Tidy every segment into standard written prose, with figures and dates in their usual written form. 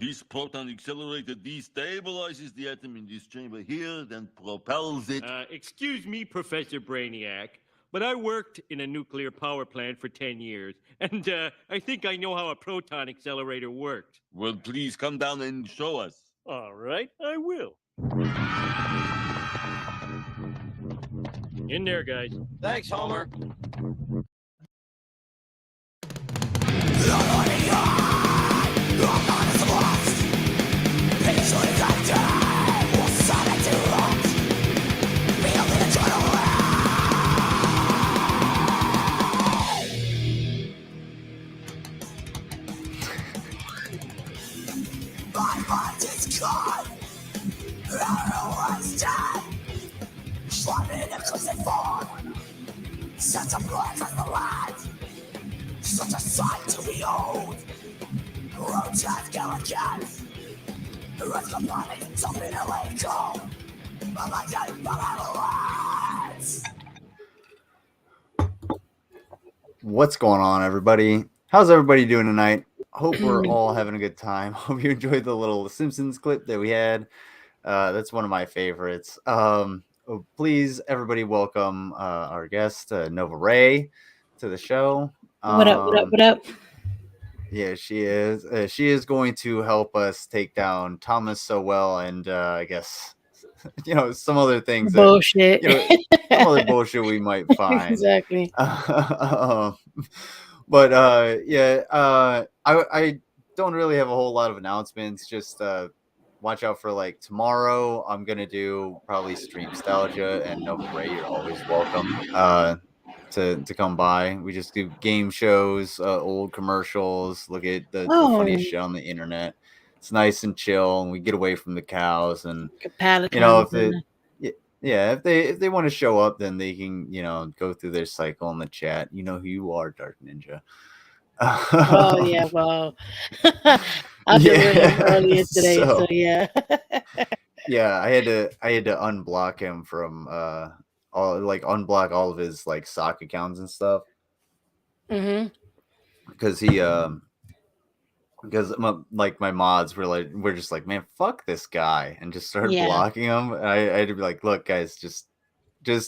This proton accelerator destabilizes the atom in this chamber here, then propels it. Excuse me, Professor Brainiac, but I worked in a nuclear power plant for 10 years, and I think I know how a proton accelerator works. Well, please come down and show us. All right, I will. In there, guys. Thanks, Homer. mind is gone. Everyone's dead. Sliding in a twisted form. Such a blood from the land. Such a sight to behold. Roads have skeletons. With the body jumping illegal. But I get balance. What's going on, everybody? How's everybody doing tonight? Hope we're all having a good time. Hope you enjoyed the little Simpsons clip that we had. That's one of my favorites. Please, everybody, welcome our guest, Nova Reii, to the show. What up? What up? What up? Yeah, she is. She is going to help us take down Thomas Sowell and I guess some other things Bullshit. some other bullshit we might find. Exactly. But I don't really have a whole lot of announcements. Just watch out for like tomorrow. I'm gonna do probably Stream Nostalgia, and Nova Reii, you're always welcome to come by. We just do game shows, old commercials, look at the funniest shit on the internet. It's nice and chill, and we get away from the cows. And if they want to show up, then they can go through their cycle in the chat. You know who you are, Dark Ninja. Oh yeah, well, I did him earlier today, so yeah. Yeah, I had to unblock him from unblock all of his like sock accounts and stuff. Mm-hmm. Because he because my mods we're just like, man, fuck this guy, and just started blocking him. And I had to be like, look, guys, just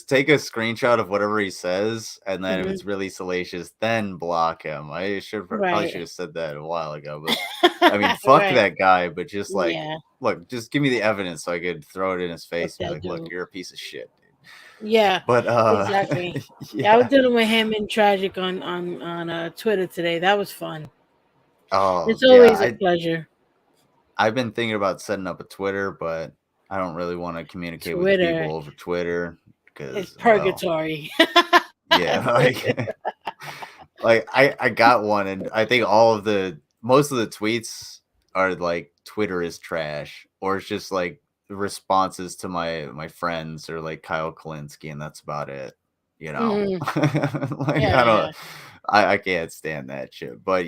take a screenshot of whatever he says, and then if it's really salacious, then block him. I probably should have said that a while ago, but I mean, fuck that guy, but just like, look, just give me the evidence so I could throw it in his face and be like, look, you're a piece of shit, dude. Yeah, but exactly. I was dealing with him and Tragic on Twitter today. That was fun. Oh, it's always a pleasure. I've been thinking about setting up a Twitter, but I don't really want to communicate with people over Twitter because it's purgatory. Yeah, like I got one, and I think most of the tweets are like Twitter is trash, or it's just like responses to my friends or like Kyle Kalinske, and that's about it. I can't stand that shit. But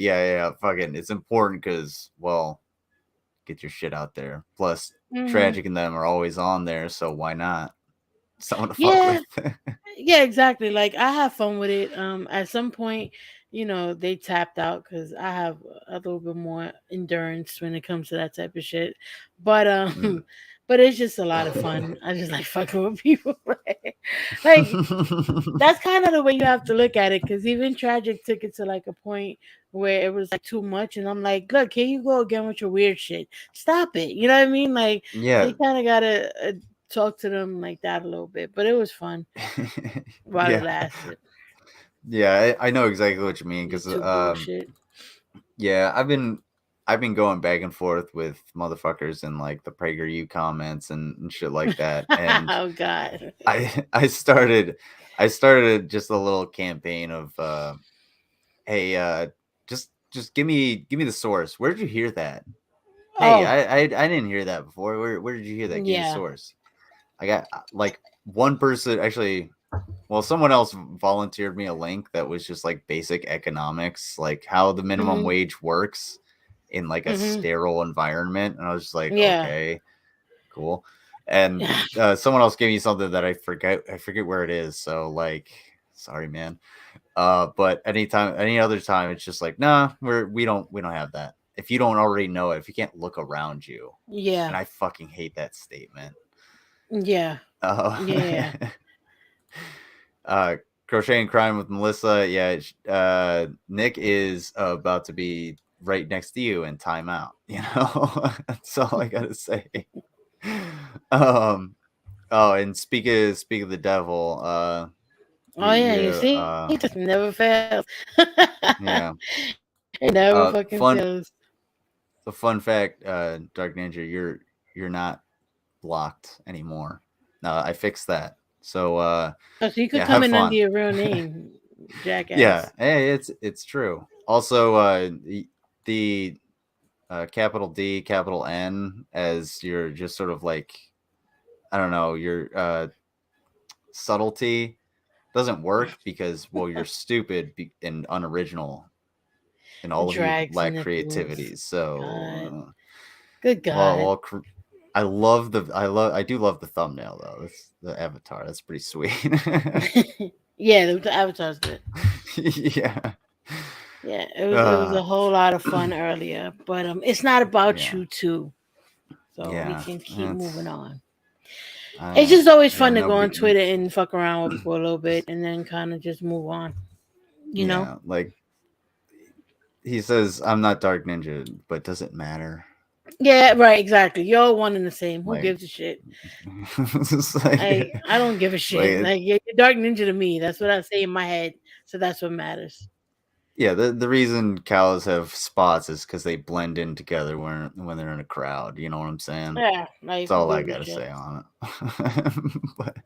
fucking, it's important because, well, get your shit out there. Plus, Tragic and them are always on there, so why not? Someone to fuck with. Yeah, exactly. Like, I have fun with it. At some point, they tapped out because I have a little bit more endurance when it comes to that type of shit. But but it's just a lot of fun. I just like fucking with people. Like that's kind of the way you have to look at it, because even Tragic took it to like a point where it was like too much, and I'm like, look, here you go again with your weird shit. Stop it. You know what I mean? Like, you kind of gotta talk to them like that a little bit. But it was fun while it lasted. Yeah, I know exactly what you mean, because I've been going back and forth with motherfuckers in like the PragerU comments and shit like that. And oh god, I started just a little campaign of hey, just give me the source. Where did you hear that? Hey, I didn't hear that before. Where did you hear that? Give me the source. I got like one person actually. Well, someone else volunteered me a link that was just like basic economics, like how the minimum wage works in like a sterile environment. And I was just like, okay, cool. And someone else gave me something that I forget where it is. So like, sorry, man. But any other time, it's just like, nah, we don't have that. If you don't already know it, if you can't look around you. Yeah. And I fucking hate that statement. Yeah. Yeah. Crocheting Crime with Melissa. Yeah, Nick is about to be right next to you in timeout. That's all I gotta say. And speak of the devil. You see, he just never fails. Yeah, it never fucking fails. The fun fact, Dark Ninja, you're not blocked anymore. No, I fixed that. So so you could come in under your real name, jackass. Yeah, hey, it's true. Also, the capital D, capital N as your just sort of like, I don't know, your subtlety doesn't work because, well, you're stupid and unoriginal, and all of you Drags lack and creativity. nipples. So, God. Good God. I do love the thumbnail though. That's the avatar. That's pretty sweet. Yeah, the avatar's good. Yeah. Yeah, it was a whole lot of fun earlier, but it's not about Yeah. you too. So we Yeah, can keep moving that's on. I It's don't just always yeah, fun to go nobody on Twitter and fuck around with for a little bit and then kind of just move on. You know? yeah, like he says I'm not Dark Ninja, but does it matter? Yeah, right, exactly. You're all one and the same. Who Like gives a shit? it's like I don't give a shit. like Like you're Dark Ninja to me. That's what I say in my head. So that's what matters. yeah, the reason cows have spots is because they blend in together when they're in a crowd. You know what I'm saying? Yeah, like That's who all I gives a gotta shit? say on it. but,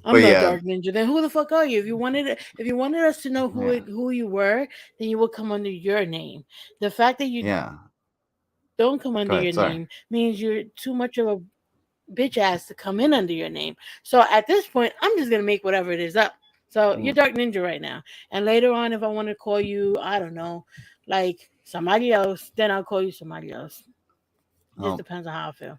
I'm but not yeah, Dark Ninja. Then who the fuck are you? If you wanted us to know yeah, who you were, then you would come under your name. The fact that you yeah. don't come Go under ahead. your Sorry. name means you're too much of a bitch ass to come in under your name. So at this point, I'm just gonna make whatever it is up. So you're Dark Ninja right now. And later on, if I want to call you, I don't know, like somebody else, then I'll call you somebody else. It just Well, depends on how I feel.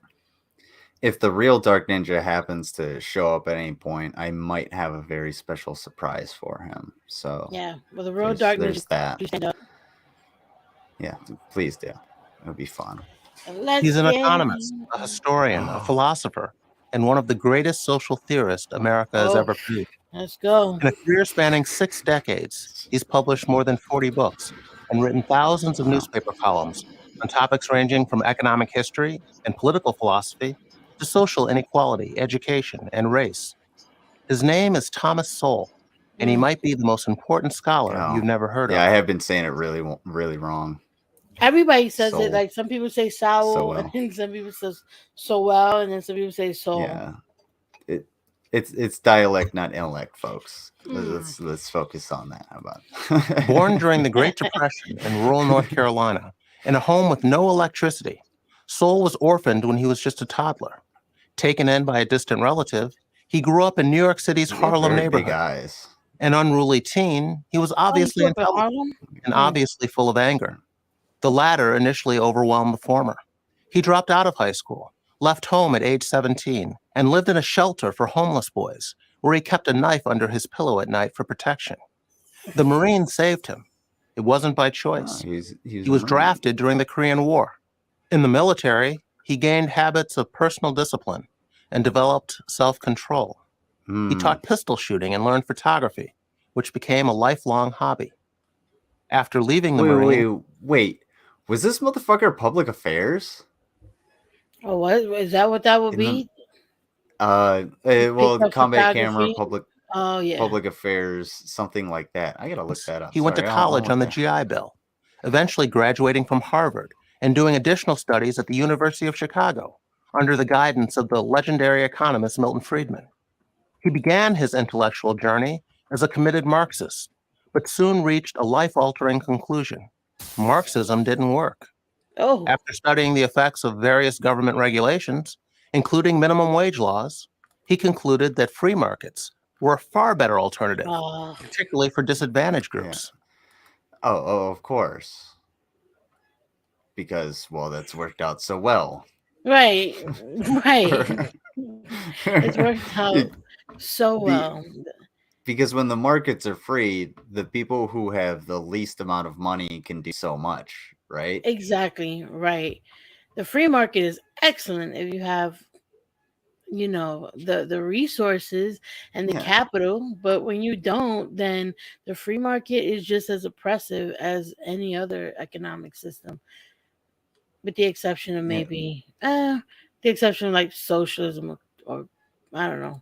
if the real Dark Ninja happens to show up at any point, I might have a very special surprise for him. So Yeah. Well, the real Dark Ninja, there's that. please stand up. Yeah, please do. It'll be fun. Let's He's an get. economist, a historian, a philosopher, and one of the greatest social theorists America has Oh, ever produced. let's go. In a career spanning 6 decades, he's published more than 40 books and written thousands of Wow. newspaper columns on topics ranging from economic history and political philosophy to social inequality, education, and race. His name is Thomas Sowell, and he Mm. might be the most important scholar Oh, you've never heard yeah, of. I have been saying it really wrong. Everybody says it. Soul, Like some people say so Sowell, and well. then some people say Sowell, and then some people say Soul. Yeah, it it's dialect, not intellect, folks. Mm. Let's focus on that. How about? Born during the Great Depression in rural North Carolina, in a home with no electricity, Sowell was orphaned when he was just a toddler. Taken in by a distant relative, he grew up in New York City's You have Harlem very big neighborhood. eyes. An unruly teen, he was Oh, you obviously grew up in intelligent Harlem? and Mm. obviously full of anger. The latter initially overwhelmed the former. He dropped out of high school, left home at age 17, and lived in a shelter for homeless boys, where he kept a knife under his pillow at night for protection. The Marines saved him. It wasn't by Oh, choice. he's He was a Marine. drafted during the Korean War. In the military, he gained habits of personal discipline and developed self-control. He Hmm. taught pistol shooting and learned photography, which became a lifelong hobby. After leaving the Marines, Wait. Was this motherfucker public affairs? Oh, what is that? What that would In the be? well, Picked the up combat camera, photography. Oh yeah. public affairs, something like that. I gotta look that up. he went to Sorry, college I'll on the look GI Bill, eventually graduating from Harvard and doing additional studies at the University of Chicago under the guidance of the legendary economist Milton Friedman. He began his intellectual journey as a committed Marxist, but soon reached a life-altering conclusion. Marxism didn't work. Oh. After studying the effects of various government regulations, including minimum wage laws, he concluded that free markets were a far better alternative, particularly for disadvantaged Yeah. groups. Oh, of course. Because, well, that's worked out so well. Right. Right. It's worked out so well. Because when the markets are free, the people who have the least amount of money can do so much, right? Exactly. Right. The free market is excellent if you have, the resources and the Yeah. capital, but when you don't, then the free market is just as oppressive as any other economic system, with the exception of Yeah. maybe the exception of like socialism, or I don't know.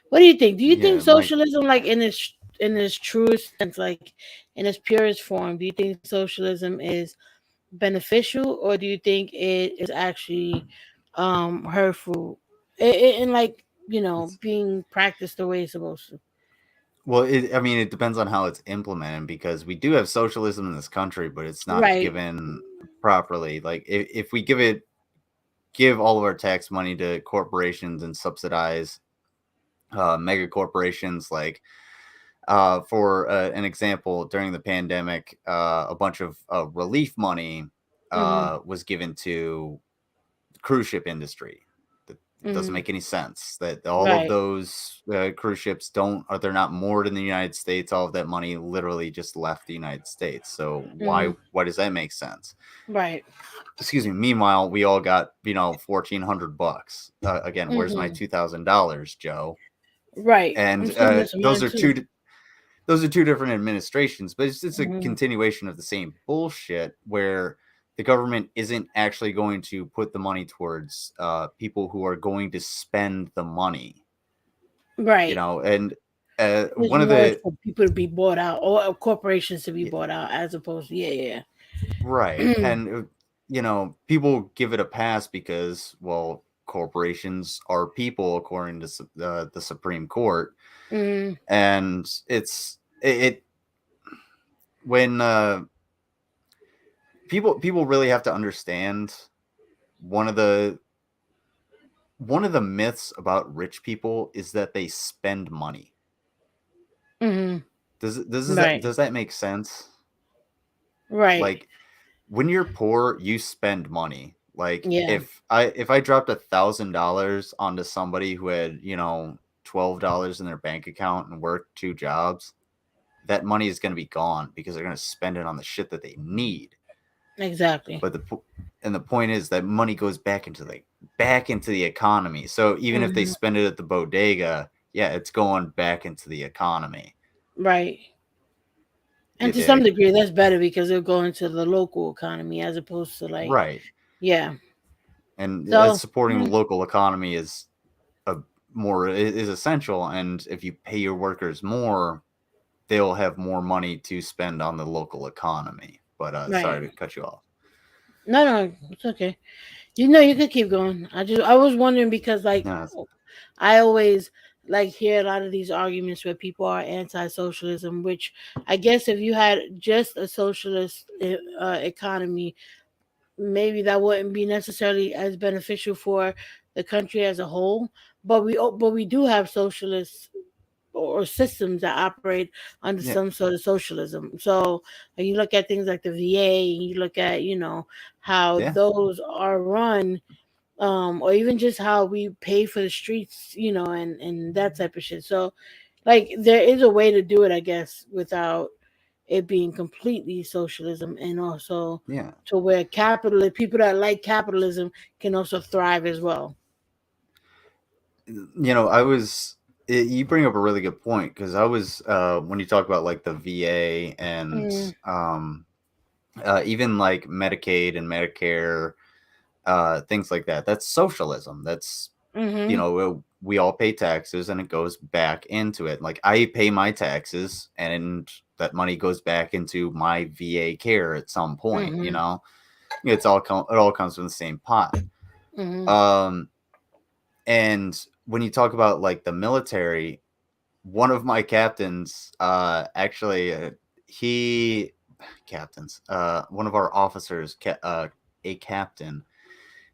What do you think? Do you think Yeah, like socialism, like in its truest sense, like in its purest form, do you think socialism is beneficial, or do you think it is actually hurtful, and like it's being practiced the way it's supposed to? well, I mean, it depends on how it's implemented because we do have socialism in this country, but it's not Right. given properly, like if we give all of our tax money to corporations and subsidize mega corporations, like for an example, during the pandemic, a bunch of relief money was given to the cruise ship industry. It doesn't make any sense that all of Right. those cruise ships they're not moored in the United States. All of that money literally just left the United States. So why does that make sense? Right. Excuse me. Meanwhile, we all got $1,400. Again, where's my $2,000, Joe? Right. And I'm still missing those mine are too. those are two different administrations, but it's a Mhm. continuation of the same bullshit where the government isn't actually going to put the money towards people who are going to spend the money, Right. and It's one of more the for people to be bought out or corporations to be bought out as opposed to yeah. right, and people give it a pass because, well, corporations are people according to the Supreme Court, Mhm. and it when people really have to understand one of the myths about rich people is that they spend money. Mhm. Right. Does that make sense? Right. Like, when you're poor, you spend money. Like, Yeah. if I dropped $1,000 onto somebody who had $12 in their bank account and worked 2 jobs, that money is going to be gone because they're going to spend it on the shit that they need. Exactly. But the point is that money goes back into the economy. So even if they spend it at the bodega, yeah, it's going back into the economy. Right. And You to some dig? degree, that's better because they're going to the local economy as opposed to Right. yeah. And So supporting the local economy is is essential. And if you pay your workers more, they'll have more money to spend on the local economy. But sorry right. to cut you off. No, it's okay. You could keep going. I was wondering because No, I always hear a lot of these arguments where people are anti-socialism, which I guess if you had just a socialist economy, maybe that wouldn't be necessarily as beneficial for the country as a whole. But we do have socialists or systems that operate under yeah, some sort of socialism. So when you look at things like the VA, and you look at how yeah. those are run, or even just how we pay for the streets, and that type of shit. So there is a way to do it, I guess, without it being completely socialism, and also Yeah. to where people that like capitalism can also thrive as well. You bring up a really good point because I was when you talk about like the VA and Mm, even like Medicaid and Medicare, things like that. That's socialism. That's mm-hmm. we all pay taxes and it goes back into it. Like I pay my taxes and that money goes back into my VA care at some point. Mm-hmm. It all comes from the same pot. Mm-hmm. Um, and when you talk about like the military, one of my captains, actually, he captains, one of our officers, a captain,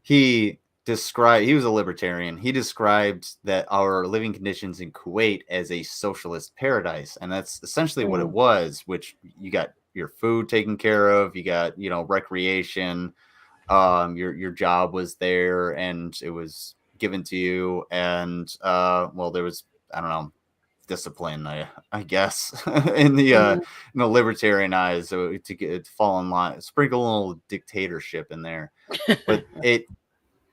he he was a libertarian. He described that our living conditions in Kuwait as a socialist paradise, and that's essentially what it Mm-hmm. was. Which you got your food taken care of, you got recreation, your job was there and it was given to you, and well, there was, I don't know, discipline, I guess, Mm-hmm. in the libertarian eyes, so to fall in line, sprinkle a little dictatorship in there. But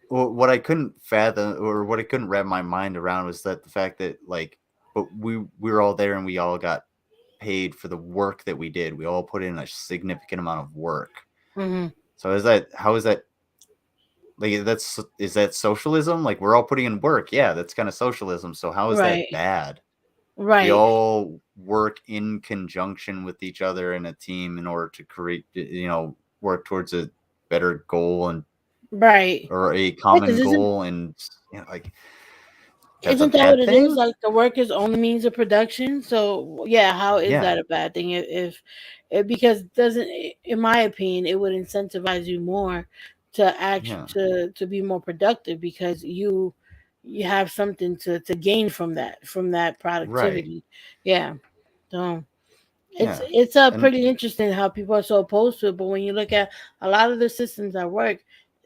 what I couldn't fathom, or what I couldn't wrap my mind around, was that the fact that, like, but we were all there and we all got paid for the work that we did. We all put in a significant amount of work. Mm-hmm. So how is that, like, is that socialism? Like, we're all putting in work. Yeah, that's kind of socialism. So how is that Right. bad? We Right. all work in conjunction with each other in a team in order to create, work towards a better goal Right. or a Yeah, 'cause common isn't goal. And like, that's a Isn't that what bad it is? thing. Like the work is only means of production. So yeah, how is Yeah. that a bad thing? If because doesn't in my opinion it would incentivize you more to act Yeah. to be more productive because you have something to gain from that Right. productivity. Yeah. So Yeah. it's And pretty interesting how people are so opposed to it, but when you look at a lot of the systems that work,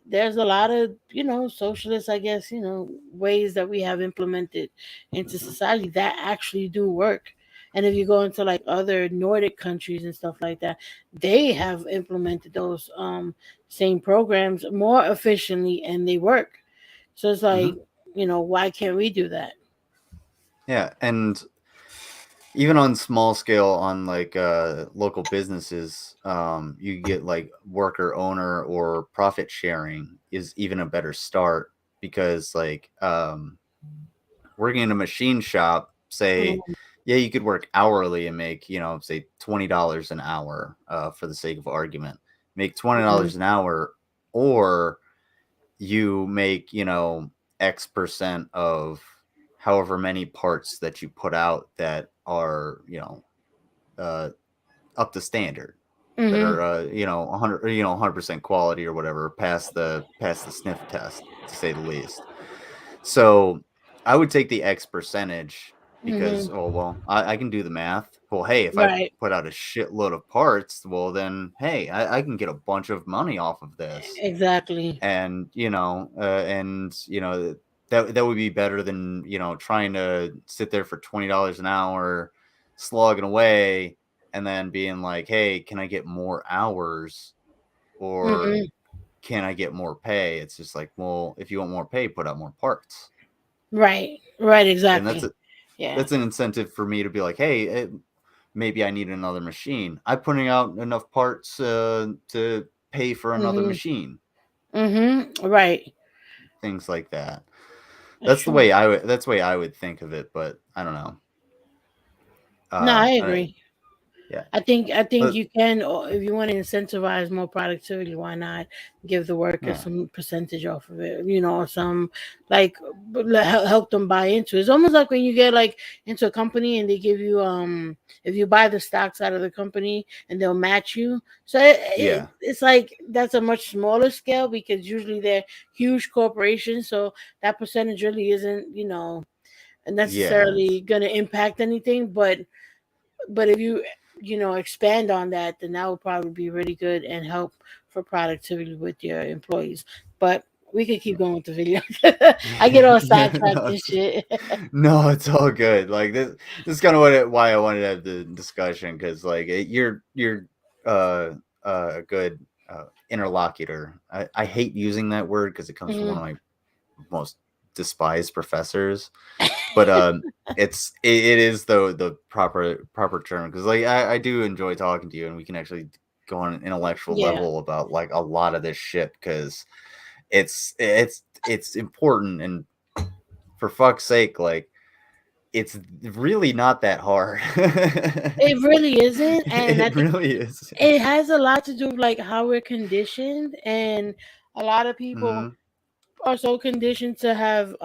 there's a lot of socialist, I guess, ways that we have implemented into society that actually do work. And if you go into like other Nordic countries and stuff like that, they have implemented those same programs more efficiently and they work. So it's like, mhm. why can't we do that? Yeah, and even on small scale on like local businesses, you get like worker owner or profit sharing is even a better start because like working in a machine shop, say, Mhm, yeah, you could work hourly and make, say $20 an hour, for the sake of argument, make mhm, $20 an hour, or you make, X percent of however many parts that you put out that are, uh, up to standard, that mhm. are, 100, 100% quality or whatever, past the sniff test, to say the least. So I would take the X percentage because, Mhm. oh, well, I can do the math. Well, hey, if I Right. put out a shitload of parts, well, then, hey, I can get a bunch of money off of this. Exactly. And, that would be better than, trying to sit there for $20 an hour, slogging away, and then being like, hey, can I get more hours? Or Mhm. can I get more pay? It's just like, well, if you want more pay, put out more parts. Right. Right. And that's Exactly. a Yeah. that's an incentive for me to be like, hey, maybe I need another machine. I'm putting out enough parts to pay for another Mhm. machine. Mhm. Right. Things like that. That's true. That's the way I would think of it, but I don't know. No, I I don't, agree. yeah. I think But you can, or if you want to incentivize more productivity, why not give the workers yeah. some percentage off of it? Some like help them buy into it. It's almost like when you get like into a company and they give you if you buy the stocks out of the company and they'll match you. So Yeah. it's like that's a much smaller scale because usually they're huge corporations. So that percentage really isn't Yeah. necessarily going to impact anything, but if you expand on that, then that would probably be really good and help for productivity with your employees. But we could keep going with the video. I get all Yeah, sidetracked and shit. no, it's all good. Like this is kind of why I wanted to have the discussion because like you're uh a good interlocutor. I hate using that word because it comes from one Mhm. of my most despised professors, but it is though the proper term because like I do enjoy talking to you and we can actually go on an intellectual Yeah. level about like a lot of this shit because it's important, and for fuck's sake, like it's really not that hard. It really isn't, and I It think really is. it has a lot to do with like how we're conditioned, and a lot of people Hmm. are so conditioned to have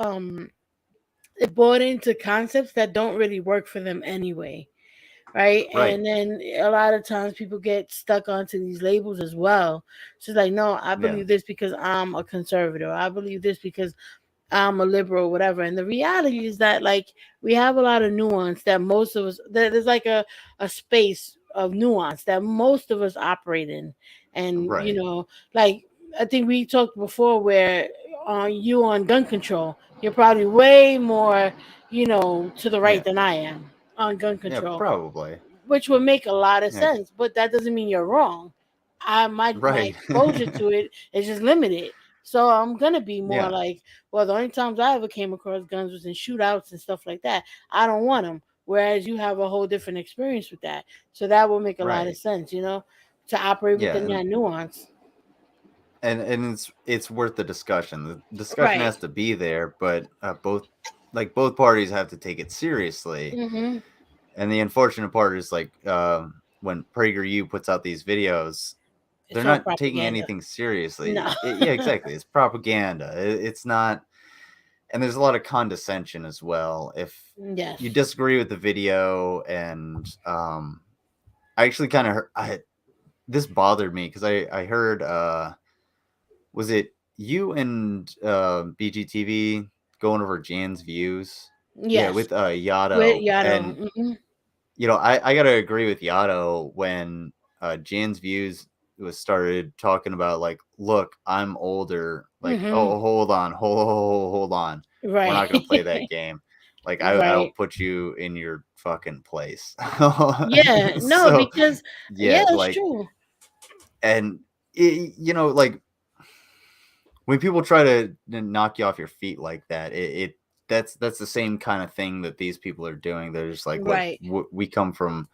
bought into concepts that don't really work for them anyway. Right? Right. And then a lot of times people get stuck onto these labels as well. So it's like, no, I Yeah. believe this because I'm a conservative. I believe this because I'm a liberal, whatever. And the reality is that like we have a lot of nuance that most of us there's like a space of nuance that most of us operate in. And Right. like I think we talked before where on you on gun control, you're probably way more, to the right Yeah. than I am on gun Yeah. control, Probably. which would make a lot of Yeah. sense, but that doesn't mean you're wrong. My Right. exposure to it is just limited. So I'm gonna be more Yeah. like, well, the only times I ever came across guns was in shootouts and stuff like that. I don't want them. Whereas you have a whole different experience with that. So that will make a lot of Right. sense, to operate Yeah. within that nuance. And it's worth the discussion. The discussion Right. has to be there, but both parties have to take it seriously. Mm-hmm. And the unfortunate part is like when PragerU puts out these videos, they're It's all not taking propaganda. anything No. seriously. Yeah, exactly. It's propaganda. It's not. and there's a lot of condescension as well. If Yes. you disagree with the video, and I actually kind of heard, this bothered me because I heard was it you and BGTV going over Jan's views? Yeah, Yes. with Yato. With Yato. And Mhm. you know, I gotta agree with Yato when Jan's views was started talking about like, look, I'm older. Like, Mhm. oh, hold on, hold on. We're Right. not gonna play that game. Like, I'll Right. put you in your fucking place. Yeah. No, So because yeah, it's like, true. and you know, like when people try to knock you off your feet like that, that's the same kind of thing that these people are doing. They're just like, look, Right. we come from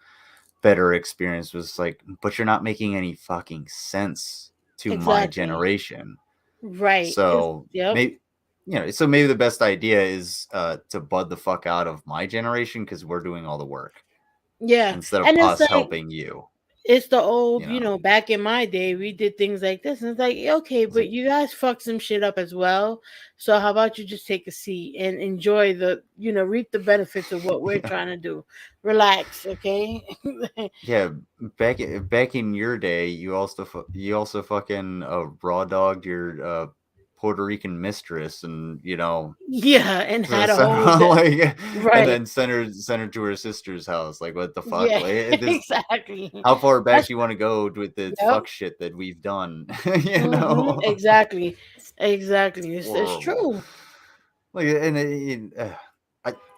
better experience. Was like, but you're not making any fucking sense to my Exactly. generation. Right. So Yep. maybe, you know, so maybe the best idea is to bud the fuck out of my generation because we're doing all the work Yeah. instead of And it's us like helping you. it's the old, You know, back in my day, we did things like this. And it's like, okay, it's but like, you guys fucked some shit up as well. So how about you just take a seat and enjoy the, reap the benefits of what we're yeah. trying to do. Relax, okay? Yeah, back in your day, you also fucking raw dogged your Puerto Rican mistress, and you know, Yeah, and had a sent whole her, like, and right. then sent her to her sister's house. Like, what the fuck? Yeah, Like, this, exactly. how far back That's do you want to go with the yep. fuck shit that we've done? You know, Exactly. Exactly. It's horrible. true. Like, and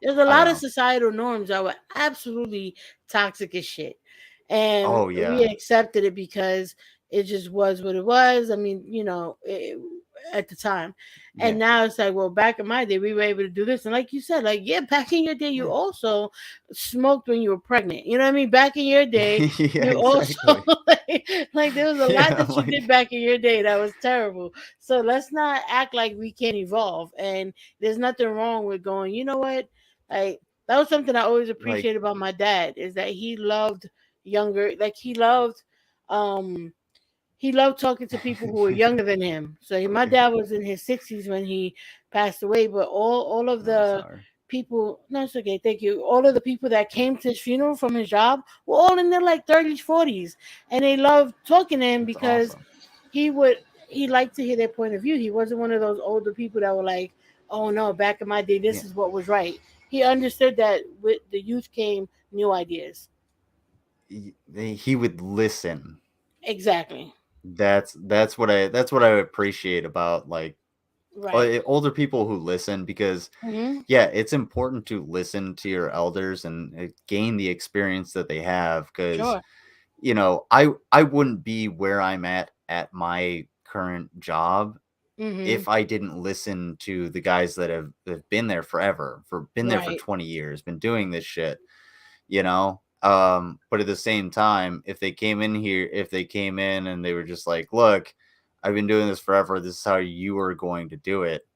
There's a I don't lot of know. societal norms that were absolutely toxic as shit. And Oh we yeah, accepted it because it just was what it was. I mean, at the time. And yeah, now it's like, well, back in my day, we were able to do this. And like you said, like, yeah, back in your day, you yeah, also smoked when you were pregnant. You know what I mean? Back in your day, yeah, you also, exactly. like there was a lot Yeah, that you did like, back in your day that was terrible. So let's not act like we can't evolve. And there's nothing wrong with going, you know what? Like, that was something I always like, appreciated about my dad is that he loved younger, like um he loved talking to people who were younger than him. So my dad was in his 60s when he passed away, but all of I'm the sorry. people, no, it's okay, thank you. All of the people that came to his funeral from his job were all in their like 30s, 40s, and they loved talking to him That's because awesome. he liked to hear their point of view. He wasn't one of those older people that were like, "Oh no, back in my day, Yeah. this is what was right." He understood that with the youth came new ideas. He would listen. Exactly. That's what I appreciate about like Right. older people who listen, because Hmm. yeah, it's important to listen to your elders and gain the experience that they have, because Sure. you know, I wouldn't be where I'm at my current job Hmm. if I didn't listen to the guys that have been there forever, been there for Right. 20 years, been doing this shit, you know. But at the same time, if they came in and they were just like, look, I've been doing this forever, this is how you are going to do it,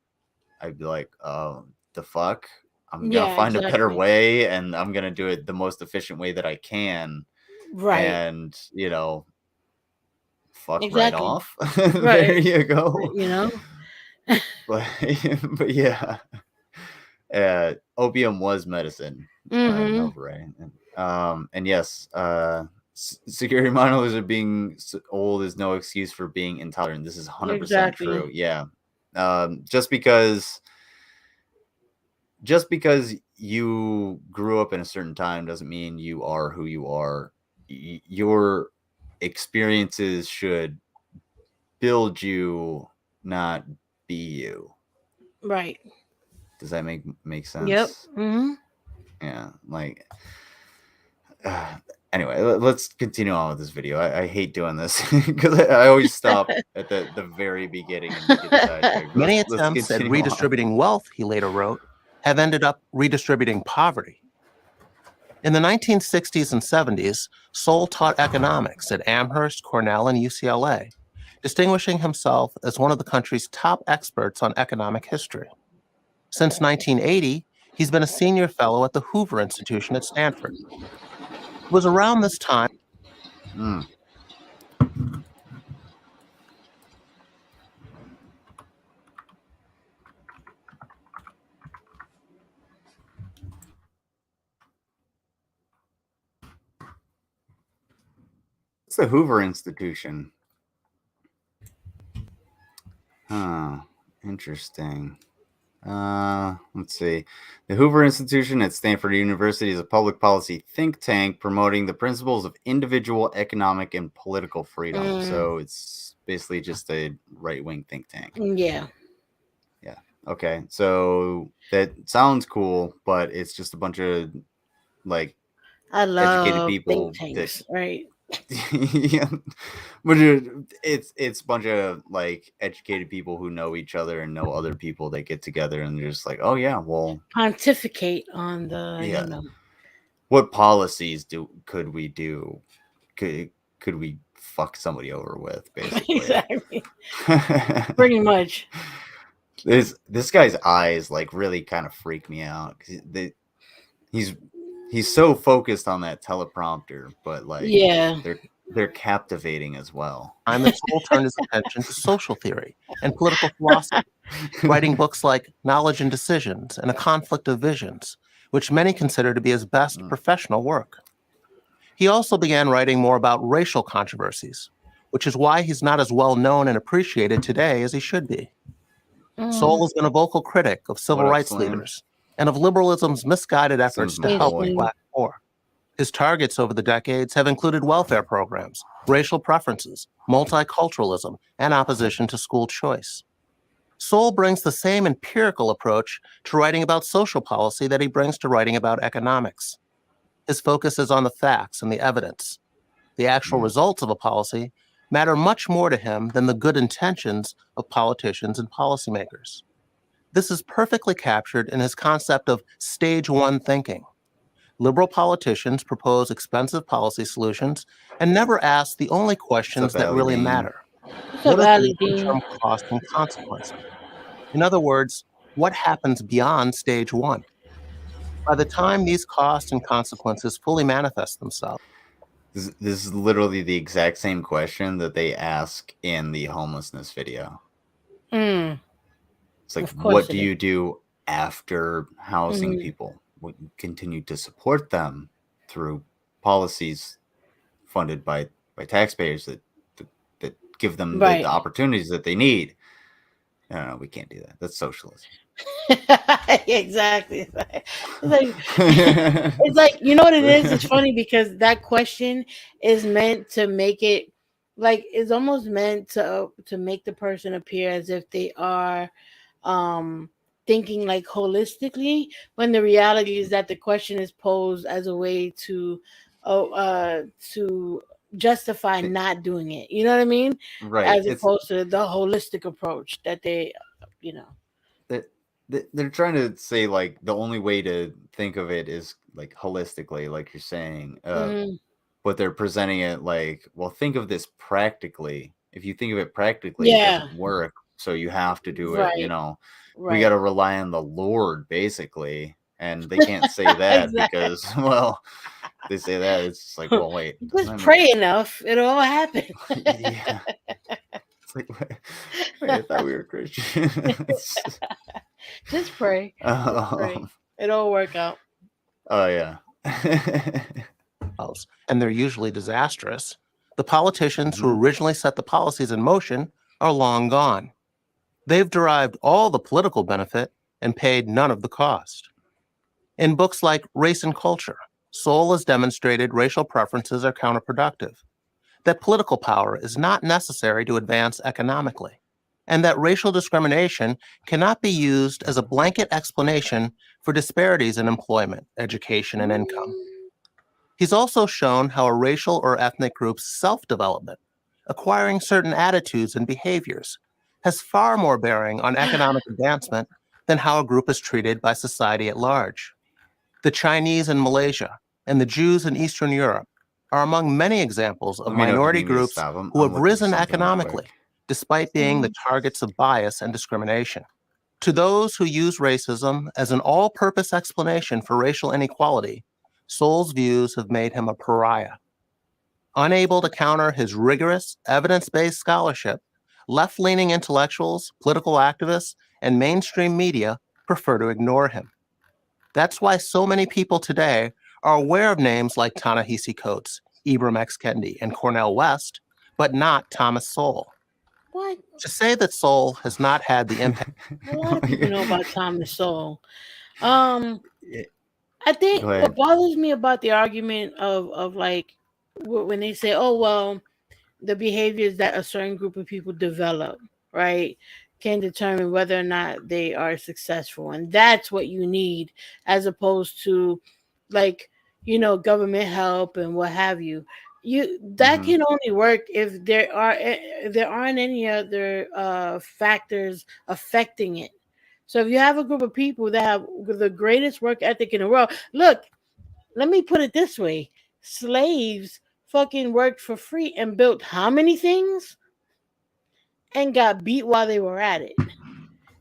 I'd be like, oh, the fuck, I'm gonna Yeah. find a better Exactly. way, and I'm gonna do it the most efficient way that I can, Right. and you know, fuck right Exactly. off. Right. There you go. You know. But but yeah, opium was medicine. Hmm. Nova Reii. And yes, security monitors are being old is no excuse for being intolerant. This is 100% Exactly. true. Yeah. Just because you grew up in a certain time doesn't mean you are who you are. Your experiences should build you, not be you. Right. Does that make Yep. sense? Hmm. Yeah, like anyway, let's continue on with this video. I hate doing this because I always stop at the very beginning and get sidetracked. Many Let's attempts at continue on. redistributing wealth, he later wrote, have ended up redistributing poverty. In the 1960s and 70s, Sowell taught economics at Amherst, Cornell, and UCLA, distinguishing himself as one of the country's top experts on economic history. Since 1980, he's been a senior fellow at the Hoover Institution at Stanford. It was around this time Mm. What's the Hoover Institution? Huh. Interesting. Let's see. The Hoover Institution at Stanford University is a public policy think tank promoting the principles of individual economic and political freedom. So it's basically just a right-wing think tank. Yeah. Yeah. Okay. So that sounds cool, but it's just a bunch of like I love educated people think tanks, right? yeah, but it's a bunch of like educated people who know each other and know other people that get together and they're just like, oh yeah, well, Pontificate on the, yeah, you know. what policies could we do? Could we fuck somebody over with, basically? Exactly. Pretty much. This guy's eyes like really kind of freak me out because he's so focused on that teleprompter, but like Yeah, they're captivating as well. Simon Sowell turned his attention to social theory and political philosophy, writing books like Knowledge and Decisions and A Conflict of Visions, which many consider to be his best professional work. He also began writing more about racial controversies, which is why he's not as well known and appreciated today as he should be. Sowell has been a vocal critic of civil rights leaders and of liberalism's misguided efforts to help the Black poor. His targets over the decades have included welfare programs, racial preferences, multiculturalism, and opposition to school choice. Sowell brings the same empirical approach to writing about social policy that he brings to writing about economics. His focus is on the facts and the evidence. The actual results of a policy matter much more to him than the good intentions of politicians and policymakers. This is perfectly captured in his concept of stage one thinking. Liberal politicians propose expensive policy solutions and never ask the only questions that really matter. What are the long-term costs and consequences? In other words, what happens beyond stage one? By the time these costs and consequences fully manifest themselves, This is literally the exact same question that they ask in the homelessness video. It's like, what do you do after housing people? We continue to support them through policies funded by taxpayers that give them the opportunities that they need. No, we can't do that. That's socialism. Exactly. It's like, you know what it is? It's funny because that question is meant to make it like it's almost meant to make the person appear as if they are thinking like holistically, when the reality is that the question is posed as a way to justify not doing it. You know what I mean? Right. As opposed to the holistic approach that they, you know. They're trying to say like the only way to think of it is like holistically, like you're saying, but they're presenting it like, well, think of this practically. If you think of it practically, it doesn't work. So you have to do it. You know, we got to rely on the Lord, basically, and they can't say that because, well, they say that it's just like, well, wait, just pray enough, it'll all happen. Yeah. It's like, wait, I thought we were Christians. Just pray. Just pray. It'll work out. Oh, yeah. And they're usually disastrous. The politicians who originally set the policies in motion are long gone. They've derived all the political benefit and paid none of the cost. In books like Race and Culture, Sowell has demonstrated racial preferences are counterproductive, that political power is not necessary to advance economically, and that racial discrimination cannot be used as a blanket explanation for disparities in employment, education, and income. He's also shown how a racial or ethnic group's self-development, acquiring certain attitudes and behaviors, has far more bearing on economic advancement than how a group is treated by society at large. The Chinese in Malaysia and the Jews in Eastern Europe are among many examples of minority groups who have risen economically, despite being the targets of bias and discrimination. To those who use racism as an all-purpose explanation for racial inequality, Sowell's views have made him a pariah. Unable to counter his rigorous, evidence-based scholarship, left-leaning intellectuals, political activists, and mainstream media prefer to ignore him. That's why so many people today are aware of names like Ta-Nehisi Coates, Ibram X. Kendi, and Cornel West, but not Thomas Sowell. What? To say that Sowell has not had the impact. A lot of people know about Thomas Sowell. Um, Yeah, I think go what ahead. bothers me about the argument of like when they say, "Oh well, the behaviors that a certain group of people develop, right, can determine whether or not they are successful," and that's what you need, as opposed to, like, government help and what have you. That Hmm. can only work if there aren't any other factors affecting it. So if you have a group of people that have the greatest work ethic in the world, look, let me put it this way: slaves fucking worked for free and built how many things and got beat while they were at it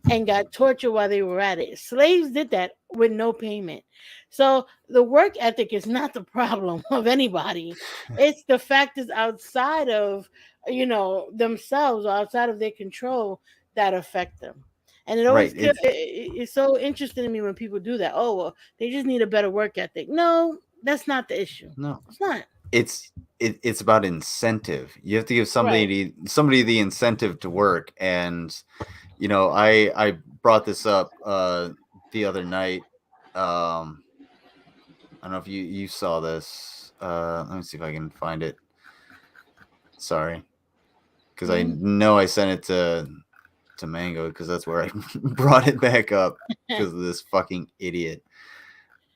and got tortured while they were at it. Slaves did that with no payment. So the work ethic is not the problem of anybody. It's the factors outside of themselves or outside of their control that affect them. And it always Right. It's it's so interesting to me when people do that. Oh, well, they just need a better work ethic. No, that's not the issue. no. It's not. It's about incentive. You have to give Right. somebody the incentive to work. And I brought this up the other night. I don't know if you saw this. Let me see if I can find it. Sorry, because I Mhm. know I sent it to Mango, because that's where I brought it back up because of this fucking idiot.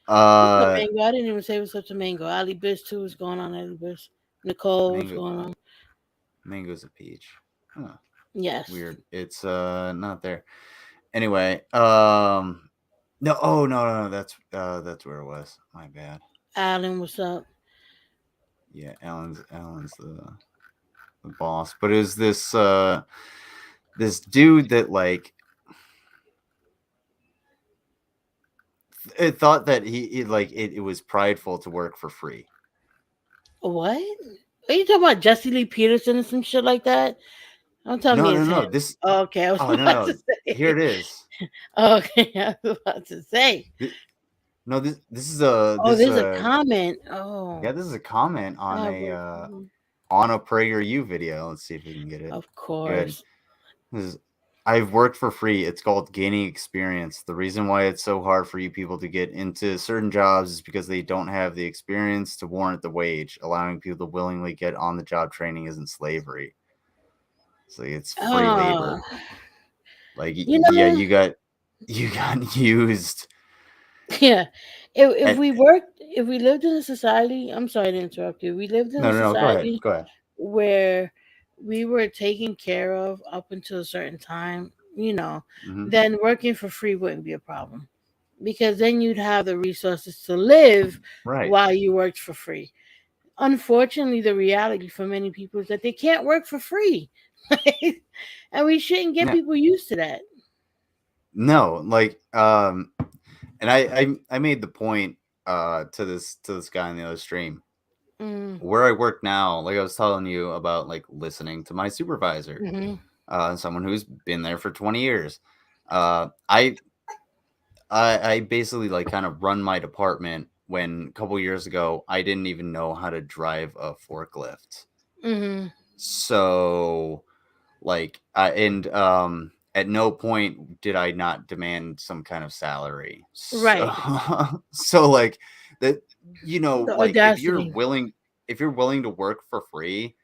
What's up, Uh, Mango? I didn't even say what's up to Mango. Ali Bish too. What's going on, Ali Bish? Nicole, what's Mango going on? Mango's a peach. Huh, Yes. weird. It's not there. Anyway, no, oh no, that's where it was. My bad. Alan, what's up? Yeah, Alan's the boss, but it was this dude that, like, it thought that it was prideful to work for free. What? Are you talking about Jesse Lee Peterson and some shit like that? Don't tell No, me no, it's him. no. This Okay, I was Oh, no, about to no. Here say. it is. Okay, I was about to say. Th- No, Oh, there's a comment. Oh, yeah, this is a comment I work. on a PragerU video. Let's see if we can get it. Of Good. course. This is, I've worked for free. It's called gaining experience. The reason why it's so hard for you people to get into certain jobs is because they don't have the experience to warrant the wage. Allowing people to willingly get on the job training isn't slavery. So it's free Oh, labor. Like, you yeah, know, you got used. yeah. If And we worked, if we lived in a society, I'm sorry to interrupt you. We lived in no, a no, no. Go ahead. society Go ahead. where we were taken care of up until a certain time, Hmm. then working for free wouldn't be a problem, because then you'd have the resources to live Right. while you worked for free. Unfortunately, the reality for many people is that they can't work for free. And we shouldn't get Yeah. people used to that. No, like, and I made the point to this guy in the other stream. Mm, Where I work now, like I was telling you about, like, listening to my supervisor, hmm someone who's been there for 20 years. Uh, I I basically, like, kind of run my department when a couple years ago I didn't even know how to drive a forklift. hmm So, like, and at no point did I not demand some kind of salary. So Right. so, like, that, The like, audacity. if you're willing to work for free,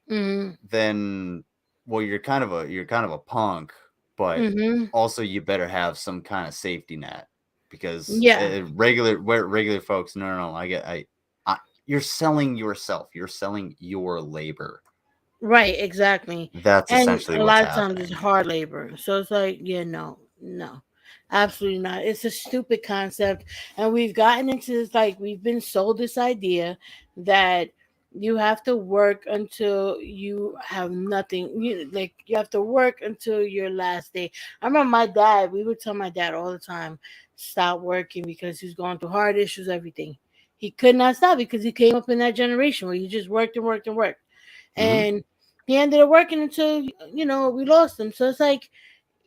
hmm then, well, you're kind of a punk, but hmm also you better have some kind of safety net, because Yeah. regular folks, no, no, no, I you're selling yourself, you're selling your labor. Right, exactly. That's And essentially a what's lot of times it's happening. hard labor. So it's like, yeah, no, no, absolutely not. It's a stupid concept. And we've gotten into this, like, we've been sold this idea that you have to work until you have nothing. Like, you have to work until your last day. I remember my dad, we would tell my dad all the time, stop working because he's going through hard issues, everything. He could not stop because he came up in that generation where he just worked and worked and worked. Hmm. And he ended up working until we lost him. So it's like,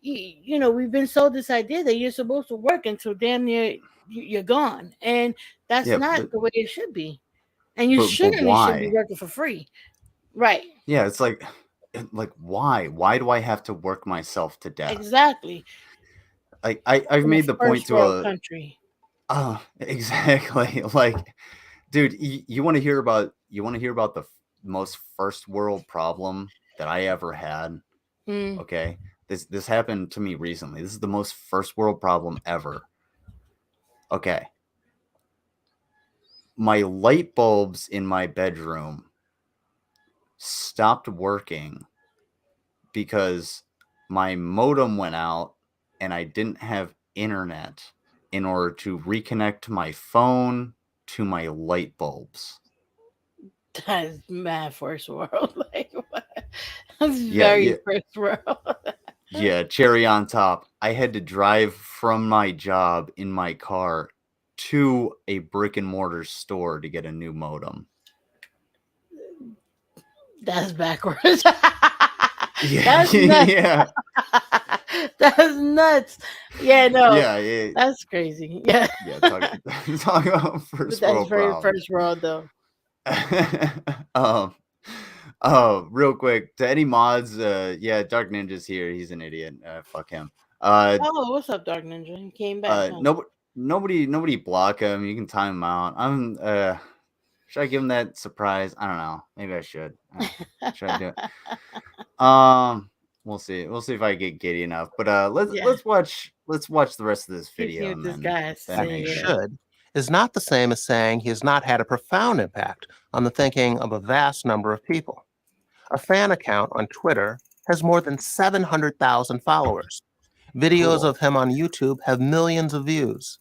we've been sold this idea that you're supposed to work until damn near you're gone, and that's Yeah, not but the way it should be. And you But should be why? working for free. Right. Yeah, it's like why? Why do I have to work myself to death? Exactly. Like I've In a made the point first to world a country. exactly. Like, dude, you want to hear about the most first world problem that I ever had? Mm. Okay. This happened to me recently. This is the most first world problem ever. Okay. My light bulbs in my bedroom stopped working because my modem went out and I didn't have internet in order to reconnect my phone to my light bulbs. That is mad first world. Like what? That's Yeah, very yeah, first world. yeah, cherry on top. I had to drive from my job in my car to a brick and mortar store to get a new modem. That's backwards. Yeah, That's nuts. yeah, That's nuts. Yeah, no, yeah, that's crazy. Yeah, yeah. Talk about but first that's world very problems. first world though. um, oh, real quick to any mods, yeah, Dark Ninja's here. He's an idiot. Fuck him. Oh, what's up, Dark Ninja? He came back. Huh? Nobody block him. You can time him out. Should I give him that surprise? I don't know. Maybe I should. Should I do it? We'll see. We'll see if I get giddy enough. But Yeah. let's watch the rest of this Keep video. seeing And what this then, guy has to then say. maybe- Yeah. Should is not the same as saying he has not had a profound impact on the thinking of a vast number of people. A fan account on Twitter has more than 700,000 followers. Videos Cool. of him on YouTube have millions of views.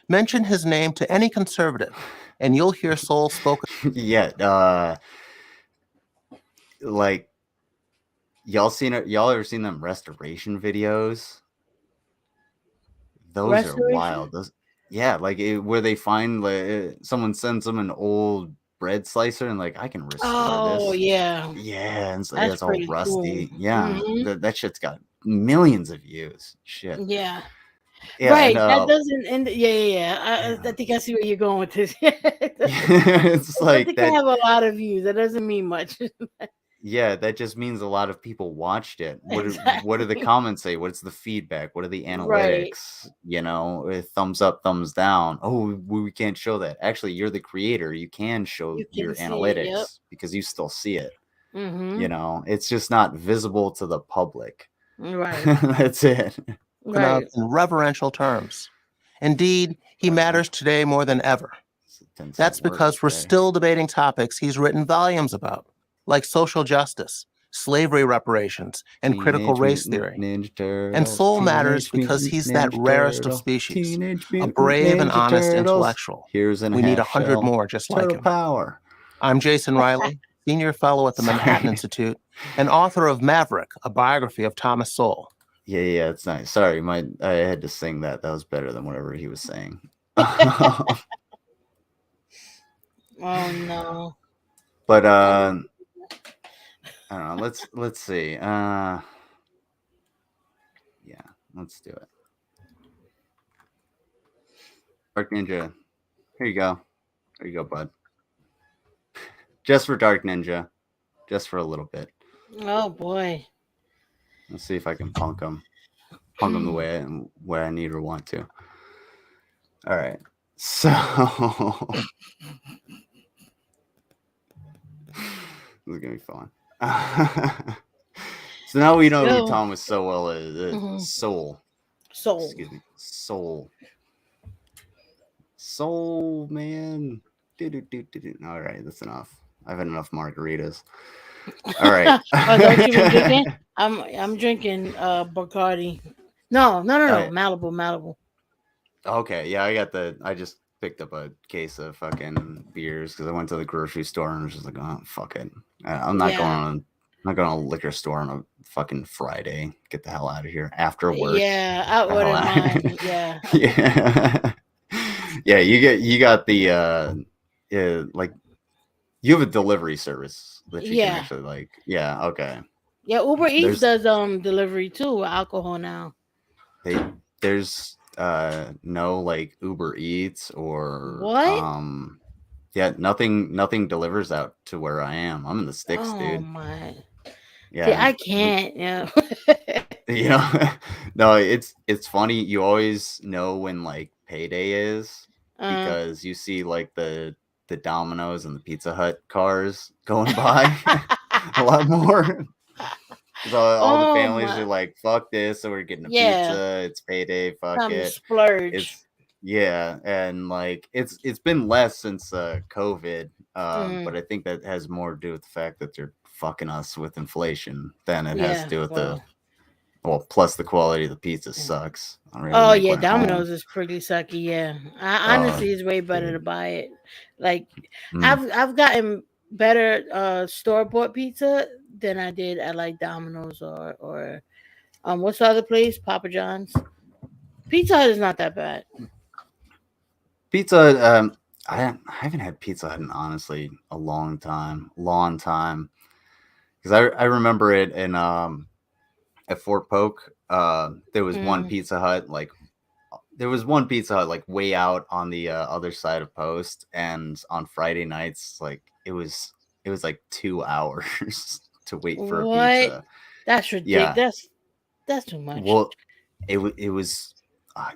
Mention his name to any conservative, and you'll hear Sowell spoken. Yeah. Like, y'all ever seen them restoration videos? Those are Restoration? wild. Yeah, like where they find someone sends them an old bread slicer and like I can restore Oh this. yeah, Yeah, and so that's it's all pretty rusty. cool. Yeah, Mhm. that shit's got millions of views. Shit. Yeah. Yeah, Right. and That doesn't end. Yeah. I yeah. think I see where you're going with this. It's I like think that. I have a lot of views. That doesn't mean much. Yeah, that just means a lot of people watched it. What do the Exactly. comments say? What's the feedback? What are the Right. analytics? Thumbs up, thumbs down. Oh, we can't show that. Actually, you're the creator. You can show You your can see it. Yep. analytics because you still see it. Mm-hmm. It's just not visible to the public. Right. That's it. Right. in reverential terms. Indeed, he matters today more than ever. That's because we're still debating topics he's written volumes about, like social justice, slavery reparations, and critical race theory. And Sowell matters because he's that rarest of species, a brave and honest intellectual. Here's We need 100 more just like him. Power. I'm Jason Riley, senior fellow at the Manhattan Institute and author of Maverick, a biography of Thomas Sowell. Yeah, it's nice. Sorry, I had to sing that. That was better than whatever he was saying. Oh no. But I don't know. Let's see. Yeah, let's do it. Dark Ninja. Here you go. There you go, bud. Just for Dark Ninja. Just for a little bit. Oh boy. Let's see if I can punk him. Punk him the way I need or want to. All right. So this is gonna be fun. So now we know who Thomas Sowell is. Sowell. Excuse me. Soul, man. All right, that's enough. I've had enough margaritas. All right. Oh, don't you been drinking? I'm drinking Bacardi. No. Right. Malibu. Okay, yeah, I just picked up a case of fucking beers because I went to the grocery store and was just like, oh fuck it. I'm not going to a liquor store on a fucking Friday. Get the hell out of here after work. Yeah, I ordered mine. Yeah. Yeah. Yeah, you got the like you have a delivery service that you can actually like. Yeah, okay. Yeah, Uber Eats does delivery too with alcohol now. There's no like Uber Eats or what? Yeah, nothing delivers out to where I am. I'm in the sticks, Oh dude. my. See, Yeah, I can't. Yeah. you know, no, it's funny. You always know when like payday is uh, because you see like the Domino's and the Pizza Hut cars going by a lot more. Because all the oh families are my. like, "Fuck this!" So we're getting a Yeah. pizza. It's payday. Fuck Time to it. splurge. Yeah, and like it's been less since COVID, Mhm. but I think that has more to do with the fact that they're fucking us with inflation than it has to Yeah. do with Well. plus the quality of the pizza Yeah. sucks. I really Oh make yeah, one at home. Domino's is pretty sucky. Yeah, Oh, honestly, it's way better to dude. buy it. Like, Mm. I've gotten better store bought pizza than I did at like Domino's or what's the other place? Papa John's. Pizza Hut is not that bad. Pizza. I haven't had Pizza Hut in honestly a long time. Because I remember it in at Fort Polk. There was one Mm, Pizza Hut like way out on the other side of Post, and on Friday nights it was like 2 hours to wait for a what? pizza. That's Yeah, ridiculous. That's too much. well, it was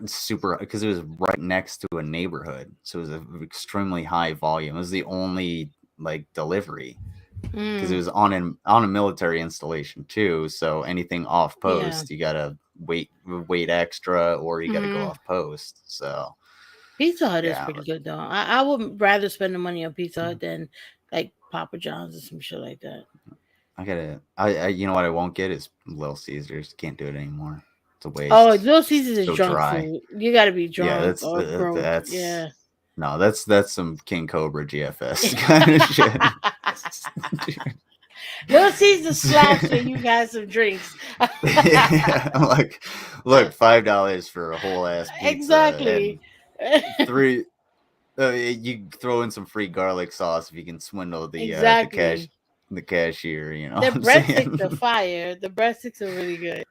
super because it was right next to a neighborhood, so it was an extremely high volume. It was the only like delivery because it Mm, was on a military installation too. So anything off yeah. post, you gotta wait extra, or you gotta go Hmm. off post. So Pizza Hut is yeah, pretty good though. I would rather spend the money on Pizza Hut than like Papa John's or some shit like that. I you know what I won't get is Little Caesars. Can't do it anymore. It's a Oh, waste. Little It's Caesars is so junk dry. food. You got to be Yeah, drunk or broke. that's Yeah. no, that's some King Cobra GFS kind of shit. Little Caesars slaps when you got some drinks. Yeah, I'm like, look, $5 for a whole ass pizza and Exactly. three. You throw in some free garlic sauce if you can swindle Exactly. the cashier. You know The what I'm breadsticks are saying? fire. The breadsticks are really good.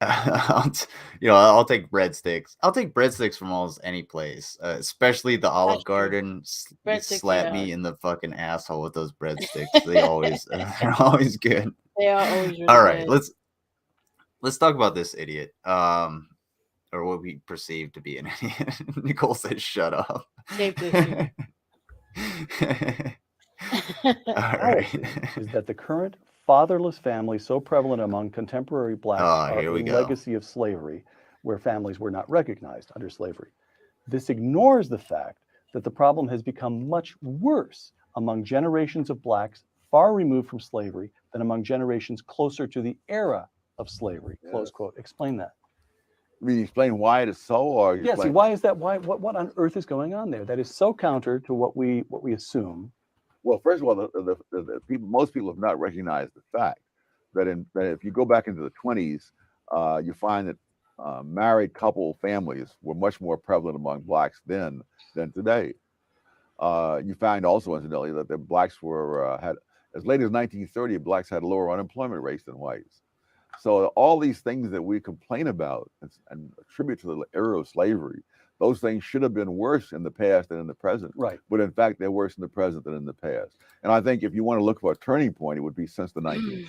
I'll take breadsticks. I'll take breadsticks from almost any place, especially the Olive That's true. Garden. You Breadsticks are slap me hard. in the fucking asshole with those breadsticks. They always they're always good. They are always really All right, good. let's talk about this idiot. Or what we perceive to be an idiot. Nicole says, "Shut up." Safe to assume. All right. Fallacy is that the current fatherless family so prevalent among contemporary blacks Oh, are here a we go. legacy of slavery, where families were not recognized under slavery. This ignores the fact that the problem has become much worse among generations of blacks far removed from slavery than among generations closer to the era of slavery. Close quote. Explain that. I mean, explain why it is so, or Yeah, see, explain- why is that? What on earth is going on there? That is so counter to what we assume. Well, first of all, the people, most people have not recognized the fact that that if you go back into the 20s, you find that married couple families were much more prevalent among blacks then than today. You find also, incidentally, that the blacks were had as late as 1930, blacks had lower unemployment rates than whites. So all these things that we complain about and attribute to the era of slavery, those things should have been worse in the past than in the present. Right. But in fact, they're worse in the present than in the past. And I think if you want to look for a turning point, it would be since the 1960s.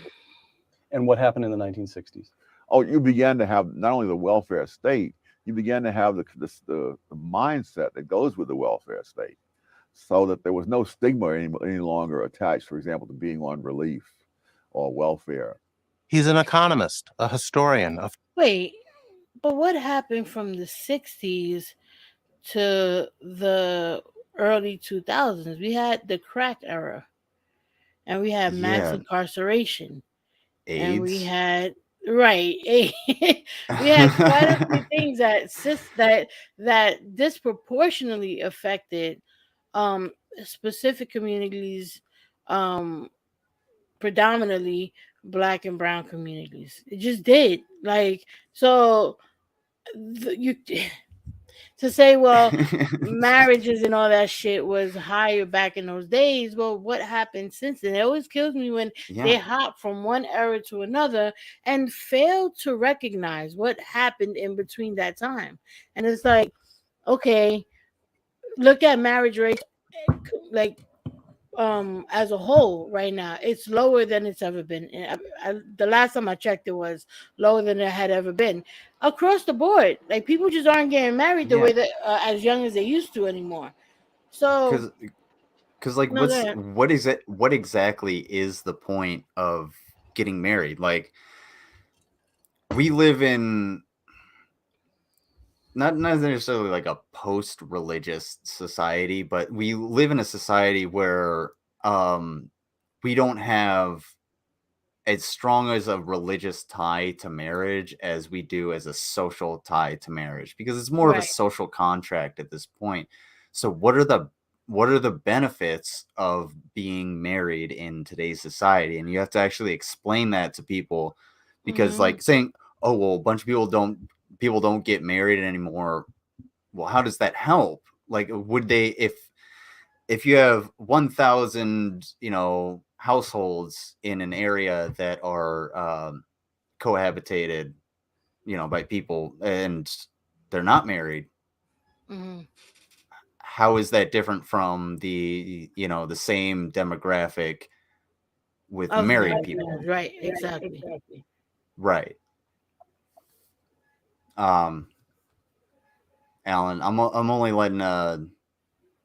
And what happened in the 1960s? Oh, you began to have not only the welfare state, you began to have the mindset that goes with the welfare state, so that there was no stigma any longer attached, for example, to being on relief or welfare. He's an economist, a historian, a Wait, but what happened from the 60s to the early 2000s? We had the crack era, and we had mass Yeah, incarceration, and we AIDS. had right. We had quite a few things that disproportionately affected um specific communities, um predominantly black and brown communities. It just did. Like, so you to say, well, marriages and all that shit was higher back in those days. Well, what happened since then? It always kills me when they Yeah. hop from one era to another and fail to recognize what happened in between that time. And it's like, okay, look at marriage rates like as a whole right now, it's lower than it's ever been. And the last time I checked, it was lower than it had ever been across the board. Like people just aren't getting married the Yeah, way that as young as they used to anymore. So because like no, go ahead. what exactly is the point of getting married? Like we live in not necessarily like a post-religious society, but we live in a society where we don't have as strong as a religious tie to marriage as we do as a social tie to marriage, because it's more of a Right. social contract at this point. So what are the benefits of being married in today's society? And you have to actually explain that to people, because Hmm. like saying, oh well, a bunch of people don't get married anymore. Well, how does that help? Like, would they, if you have 1,000 households in an area that are cohabitated by people, and they're not married, Hmm. how is that different from the same demographic with Of married marriage, people? right? Exactly. Right. um Alan, I'm only letting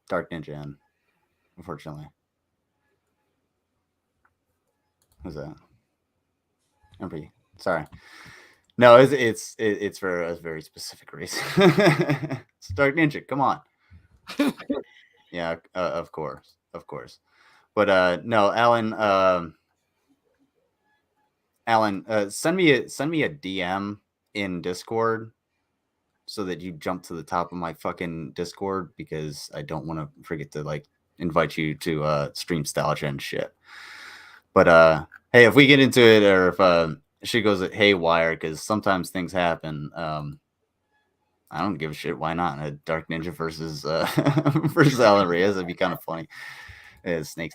Dark Ninja in, unfortunately. Who's that? MP. Sorry. No, it's for a very specific reason. It's Dark Ninja. Come on. Yeah, of course, of course. But no, Alan. Alan, send me a DM in Discord so that you jump to the top of my fucking Discord, because I don't want to forget to like invite you to stream Stalgia and shit. But hey, if we get into it, or if she goes haywire, because sometimes things happen. I don't give a shit. Why not? A Dark Ninja versus versus Alan Reyes. That'd be kind of funny. Snake.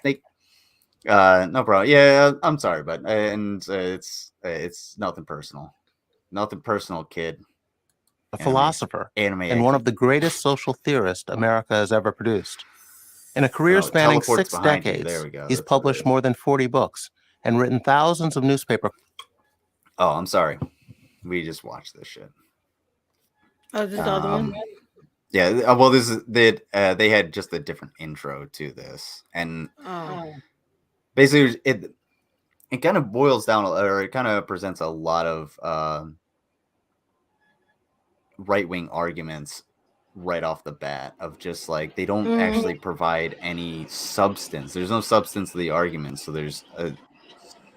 No problem. Yeah, I'm sorry, but and it's nothing personal. Nothing personal, kid. A Anime. philosopher, Anime. and one of the greatest social theorists America has ever produced. In a career Oh, spanning teleports 6 behind you. There decades, we go. he's That's what it published is. more than 40 books and written thousands of newspaper. Oh, I'm sorry. We just watched this shit. Oh, is this the other one? Yeah. Well, this is they had just a different intro to this, and Oh. basically it kind of boils down, or it kind of presents a lot of right-wing arguments right off the bat, of just like they don't actually provide any substance. There's no substance to the argument, so there's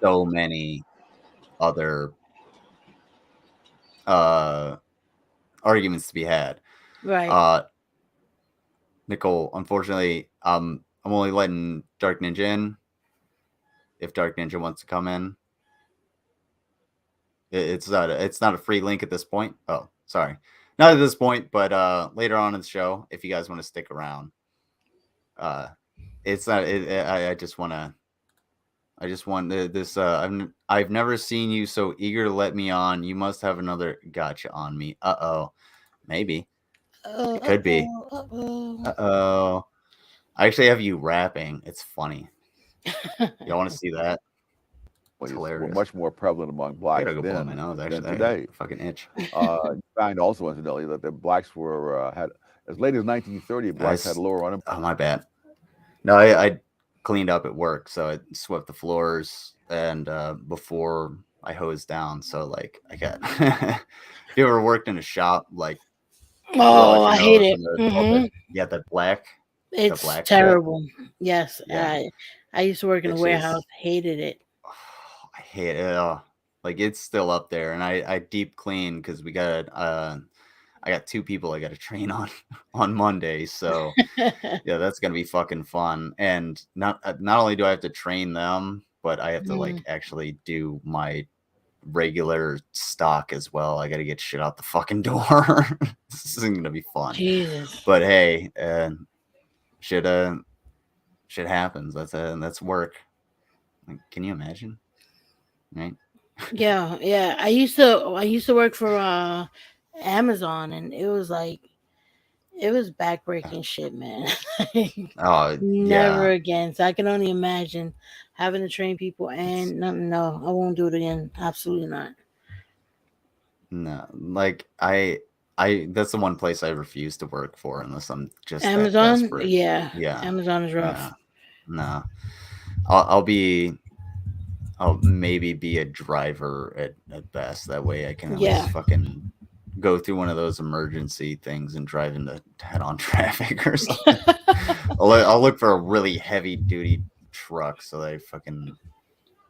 so many other arguments to be had. Right. Nicole, unfortunately, I'm only letting Dark Ninja in. If Dark Ninja wants to come in, it's not a free link at this point. Oh, sorry, not at this point, but later on in the show, if you guys want to stick around, it's not. I just want to. I just want this. I've never seen you so eager to let me on. You must have another gotcha on me. Maybe it could be. Uh-oh. I actually have you rapping. It's funny. Y'all want to see that? It's Were hilarious. much more prevalent among I blacks gotta go blow my then nose. than Actually, today. fucking itch. You find also, incidentally, that the blacks were had as late as 1930. Blacks had lower unemployment. Oh, my bad. No, I cleaned up at work, so I swept the floors, and before I hosed down, so like I got. If you ever worked in a shop, like Oh, I you hate know, it. that black, the It's black shit. terrible. Yes. Yeah. I used to work in a It's warehouse. just, Hated it. I hate it. Like it's still up there, and I deep clean because I got 2 people I got to train on Monday, so yeah, that's gonna be fucking fun. And not only do I have to train them, but I have to like actually do my regular stock as well. I got to get shit out the fucking door. This isn't gonna be fun. Jesus. But hey, shit happens. That's work. Like, can you imagine? Right? Yeah. I used to work for Amazon, and it was like It was backbreaking shit, man. Oh Never yeah, again. So I can only imagine having to train people and no, I won't do it again. Absolutely not. no, like I that's the one place I refuse to work for unless I'm just that Amazon, desperate. yeah. Yeah, Amazon is rough. yeah, no. I'll maybe be a driver at best. That way I can at Yeah. least fucking go through one of those emergency things and drive into head-on traffic or something. I'll look for a really heavy duty truck so they fucking,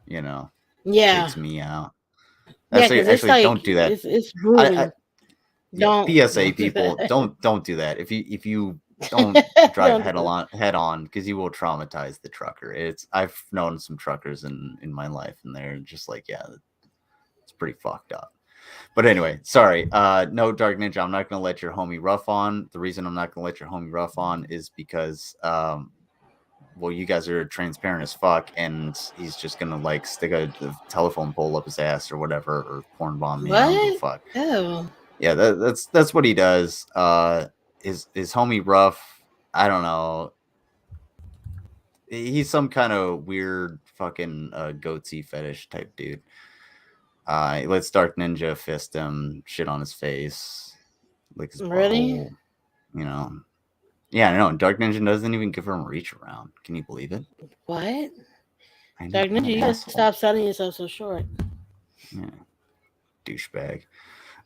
you know, Yeah. takes me out. Yeah, because it's Actually, like don't do that. it's I grueling. yeah, PSA Don't do people, that. don't do that. If you don't drive Don't do that. head on because you will traumatize the trucker. I've known some truckers in my life and they're just like, yeah, it's pretty fucked up. But anyway, sorry. No, Dark Ninja, I'm not gonna let your homie rough on. The reason I'm not gonna let your homie rough on is because well, you guys are transparent as fuck, and he's just gonna like stick a telephone pole up his ass or whatever, or porn bomb me. I don't give a What? fuck. Oh. Yeah, that's what he does. His homie rough. I don't know. He's some kind of weird fucking goatee fetish type dude. He lets Dark Ninja fist him, shit on his face, lick his Really? butthole. You know. Yeah, I know. Dark Ninja doesn't even give him a reach around. Can you believe it? What? I know, Dark what Ninja, an you gotta asshole. stop selling yourself so short. Yeah. Douchebag.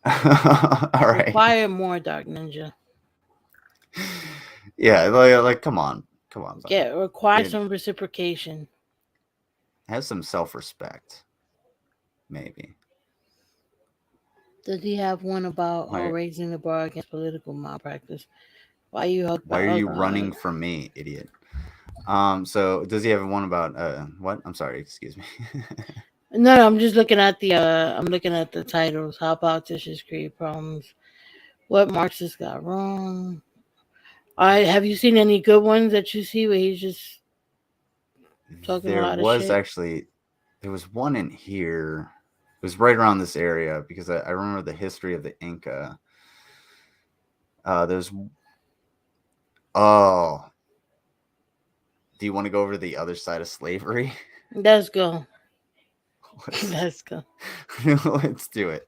All right. Require more, Dark Ninja. Yeah, like come on, buddy. Yeah, require Dude, some reciprocation. have some self-respect, maybe. Does he have one about Why, raising the bar against political malpractice? Why you why are you running from me, idiot? So does he have one about what? I'm sorry, excuse me. No, I'm just looking at the titles. How politicians create problems. What Marxists got wrong. Have you seen any good ones that you see where he's just talking a lot of shit? There was one in here. It was right around this area because I remember the history of the Inca. There's oh. Do you want to go over to the other side of slavery? Let's go. Let's go. Let's do it.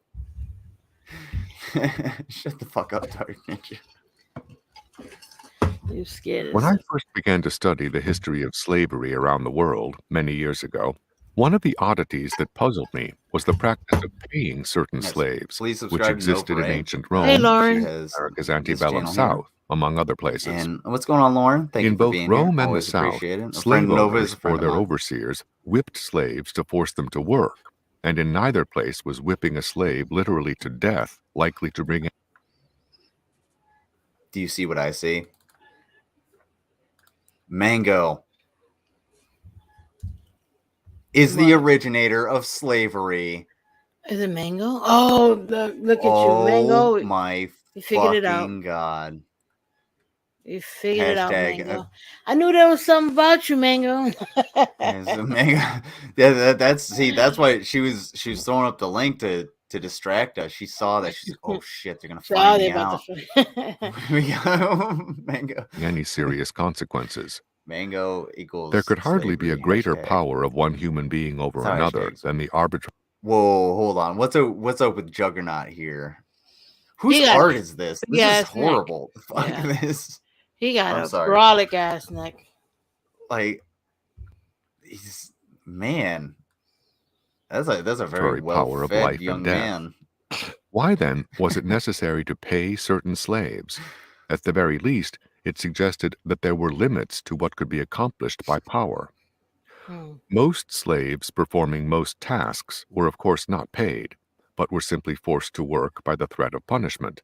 Shut the fuck up, Dark Ninja. You scared When us. I first began to study the history of slavery around the world many years ago, one of the oddities that puzzled me was the practice of paying certain Yes, slaves, please which subscribe to Nova existed in Reii. ancient Hey, Rome, Lauren. She has America's this antebellum channel here. South, among other places. And what's going on, Lauren? Thank In you for both being Rome here. and the Always South, appreciate it. A slave friend Nova is owners a friend or of their mine. overseers whipped slaves to force them to work, and in neither place was whipping a slave literally to death likely to bring. Do you see what I see? Mango is the What? originator of slavery. Is it Mango? Oh, look at you, Oh Mango. my You figured it out. fucking god. You figured it out, Hashtag, Mango. I knew there was something about you, Mango. As a Mango. That's why she was throwing up the link to distract us. She saw that. She's like, oh shit, they're gonna So find they me about out. to. We got Mango. Any serious consequences. Mango equals There could hardly be a slavery, greater hashtag. power of one human being over That's how another hashtags. than the arbitrary. Whoa, hold on. What's up with Juggernaut here? Whose He got art is this? This big is ass neck. horrible. Fuck Yeah. this. He got I'm a sorry. brolic ass neck. Like, he's man. That's a very power of well-fed life young and death. man. Why then was it necessary to pay certain slaves? At the very least, it suggested that there were limits to what could be accomplished by power. Most slaves performing most tasks were of course not paid, but were simply forced to work by the threat of punishment.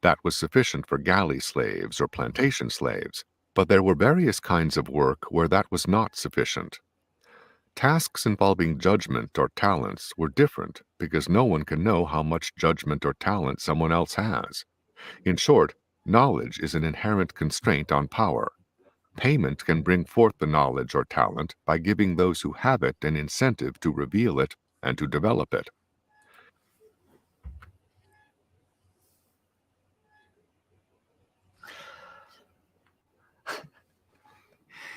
That was sufficient for galley slaves or plantation slaves, but there were various kinds of work where that was not sufficient. Tasks involving judgment or talents were different because no one can know how much judgment or talent someone else has. In short, knowledge is an inherent constraint on power. Payment can bring forth the knowledge or talent by giving those who have it an incentive to reveal it and to develop it.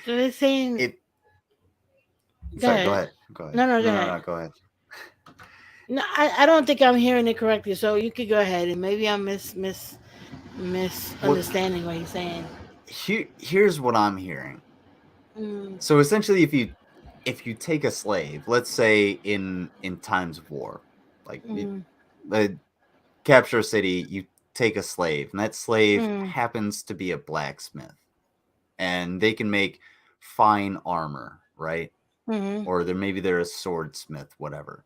So they're saying. It. Go Sorry, go ahead. ahead. Go ahead. No, no, go No, no, ahead. no, go ahead. No, I don't think I'm hearing it correctly. So you could go ahead, and maybe I'm What misunderstanding what he's saying. here's what I'm hearing. Mm, So essentially, if you take a slave, let's say in times of war, like mm, capture a city, you take a slave, and that slave mm, happens to be a blacksmith, and they can make fine armor, right? mm. Or maybe they're a swordsmith, whatever.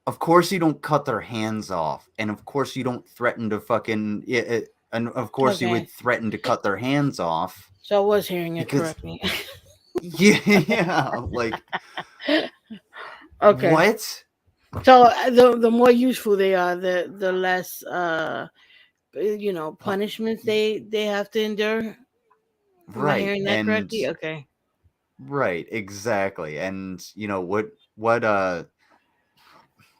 Of course, you don't cut their hands off, and of course, you don't threaten to fucking. Yeah, and of course, you would Okay. threaten to cut their hands off So I was hearing it because, correctly. yeah, like Okay. what? So the more useful they are, the less Pu- punishments they have to endure. Am I Right, hearing that and correctly? Okay. right, exactly, and what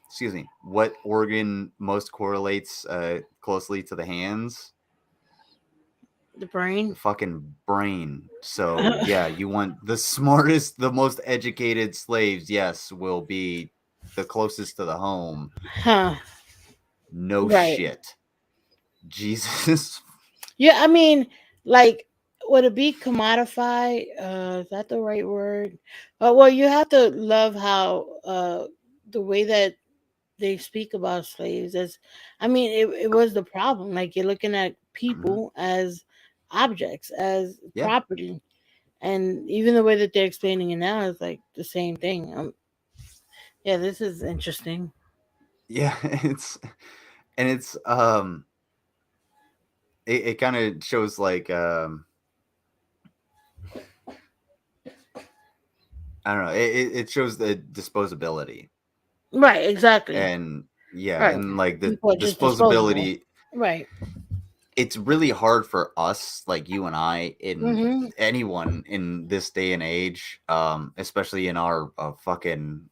excuse me, what organ most correlates closely to the hands? The The brain. fucking brain. So yeah, you want the smartest, the most educated slaves, yes, will be the closest to the home. Huh. No Right. shit. Jesus. Yeah, I mean, like, would it be commodified? Is that the right word? Well, you have to love how the way that they speak about slaves as, I mean, it was the problem. Like you're looking at Mhm. people as objects, as Yeah. property, and even the way that they're explaining it now is like the same thing. Yeah, this is interesting. Yeah, it's it kind of shows like I don't know, it shows the disposability. Right, exactly. And yeah, Right. and like the People are just disposable. disposability, Right. it's really hard for us, like you and I, in Mm-hmm. anyone in this day and age, especially in our fucking,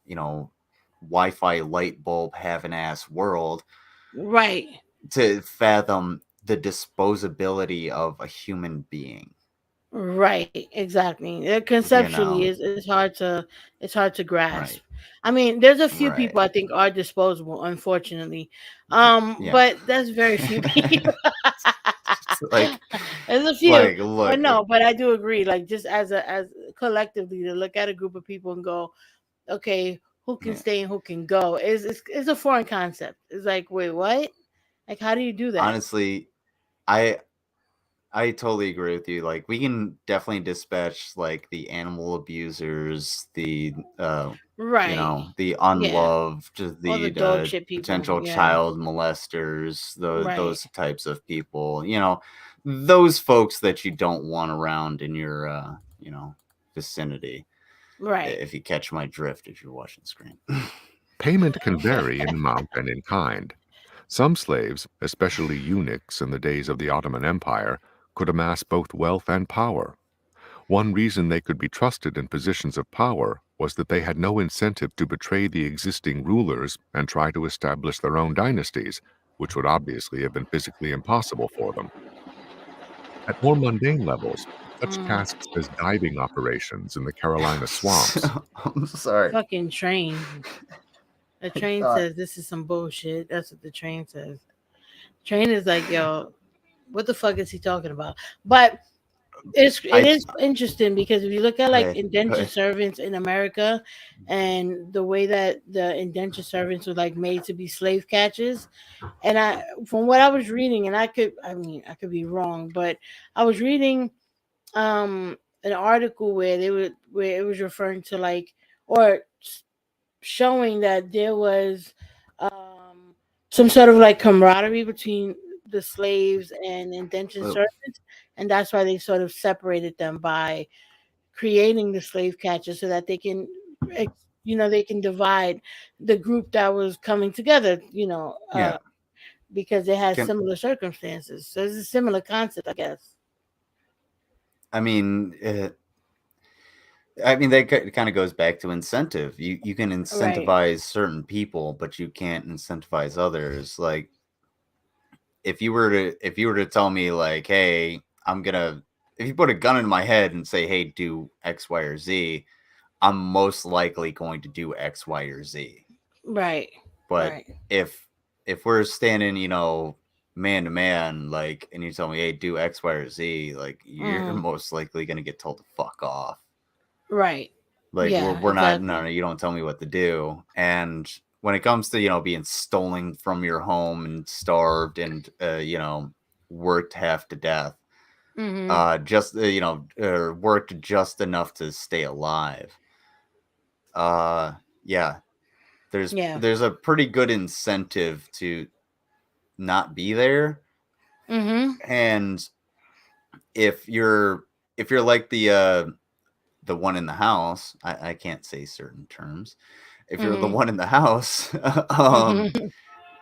Wi-Fi light bulb having ass world, Right. to fathom the disposability of a human being. Right, exactly. You Conceptually, know, it's hard to grasp. right, I mean, there's a few right, people I think are disposable, unfortunately, yeah. but that's very few people. It's There's a few, like, but look, no, but I do agree. Like, just as collectively to look at a group of people and go, okay, who can yeah. stay and who can go is a foreign concept. It's like, wait, what? Like, how do you do that? Honestly, I I totally agree with you. Like, we can definitely dispatch like the animal abusers, the Right. the Yeah. unloved, All the the dog shit people. potential Yeah. child molesters, Right. those types of people. Those folks that you don't want around in your vicinity. Right. If you catch my drift, if you're watching the screen. Payment can vary in amount and in kind. Some slaves, especially eunuchs in the days of the Ottoman Empire, could amass both wealth and power. One reason they could be trusted in positions of power was that they had no incentive to betray the existing rulers and try to establish their own dynasties, which would obviously have been physically impossible for them. At more mundane levels, such Mm, tasks as diving operations in the Carolina swamps, I'm sorry. fucking train. The I train thought says this is some bullshit. That's what the train says. Train is like, yo, what the fuck is he talking about? But it I is interesting because if you look at go like ahead. Go indentured ahead. servants in America and the way that the indentured servants were like made to be slave catchers, and I from what I was reading, and I could be wrong, but I was reading an article where it was referring to like or showing that there was some sort of like camaraderie between the slaves and indentured Oh, servants, and that's why they sort of separated them by creating the slave catchers so that they can, ex- they can divide the group that was coming together, yeah. because they had Can similar circumstances. So it's a similar concept, I guess. I mean, that kind of goes back to incentive. You can Right. incentivize certain people, but you can't incentivize others. Like if you were to tell me like, hey, I'm gonna if you put a gun in my head and say, hey, do X, Y, or Z, I'm most likely going to do X, Y, or Z. Right. But Right. if we're standing, man to man, like, and you tell me, hey, do X, Y, or Z, like, you're most likely gonna get told to fuck off. Right. Like, Yeah, we're not, exactly. no, you don't tell me what to do. And when it comes to, being stolen from your home and starved and worked half to death, just worked just enough to stay alive. Yeah, there's a pretty good incentive to not be there. And if you're like the one in the house, I can't say certain terms. If you're the one in the house,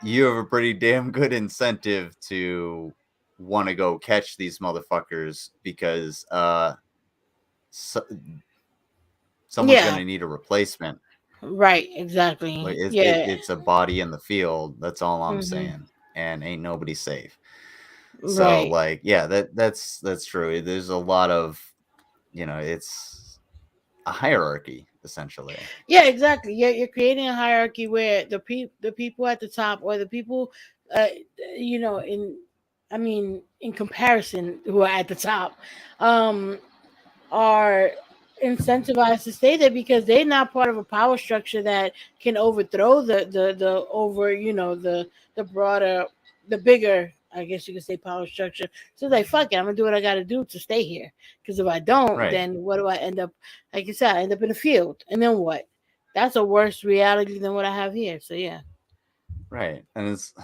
you have a pretty damn good incentive to want to go catch these motherfuckers because someone's Yeah. gonna need a replacement. Right. Exactly. Like Yeah. it's a body in the field. That's all I'm saying. And ain't nobody safe. So Right. like, yeah, that's true. There's a lot of, it's a hierarchy essentially. Yeah, exactly. You're creating a hierarchy where the people at the top, or the people, uh, in, I mean, in comparison, who are at the top, um, are incentivized to stay there because they're not part of a power structure that can overthrow the over, the broader, the bigger, I guess you could say, power structure. So it's like, fuck it, I'm gonna do what I gotta do to stay here. Because if I don't, Right. then what do I end up? Like you said, I end up in a field, and then what? That's a worse reality than what I have here. So yeah. Right. And it's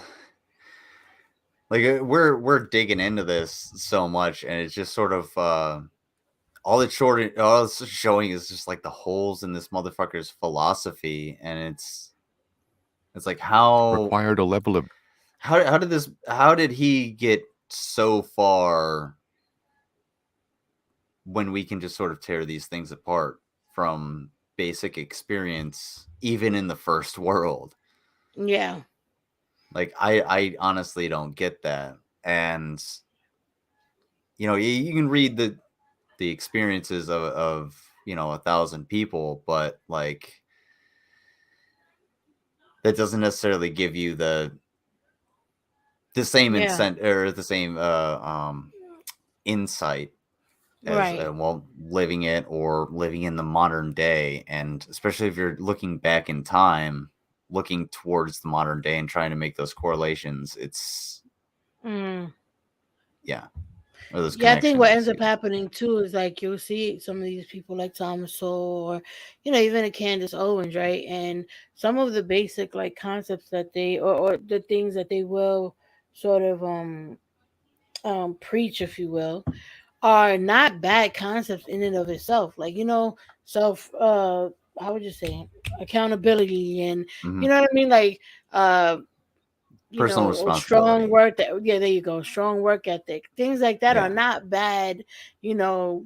like, we're digging into this so much, and it's just sort of all it's showing is just like the holes in this motherfucker's philosophy, and it's like, how Required a level of how did he get so far when we can just sort of tear these things apart from basic experience, even in the first world? Yeah. Like, I honestly don't get that. And you can read the experiences of 1,000 people, but like, that doesn't necessarily give you the same Yeah. or the same insight as Right. living it or living in the modern day. And especially if you're looking back in time, looking towards the modern day and trying to make those correlations, it's yeah, or those Yeah, I think what connections. ends up happening too is like you'll see some of these people like Thomas Sowell, or even a Candace Owens, right? And some of the basic like concepts that they, or the things that they will sort of preach, if you will, are not bad concepts in and of itself. Like, self, how would you say, accountability, and Mhm. you know what I mean, like, uh Personal or strong responsibility. work, that, yeah, there you go, strong work ethic, things like that are Yeah. not bad, you know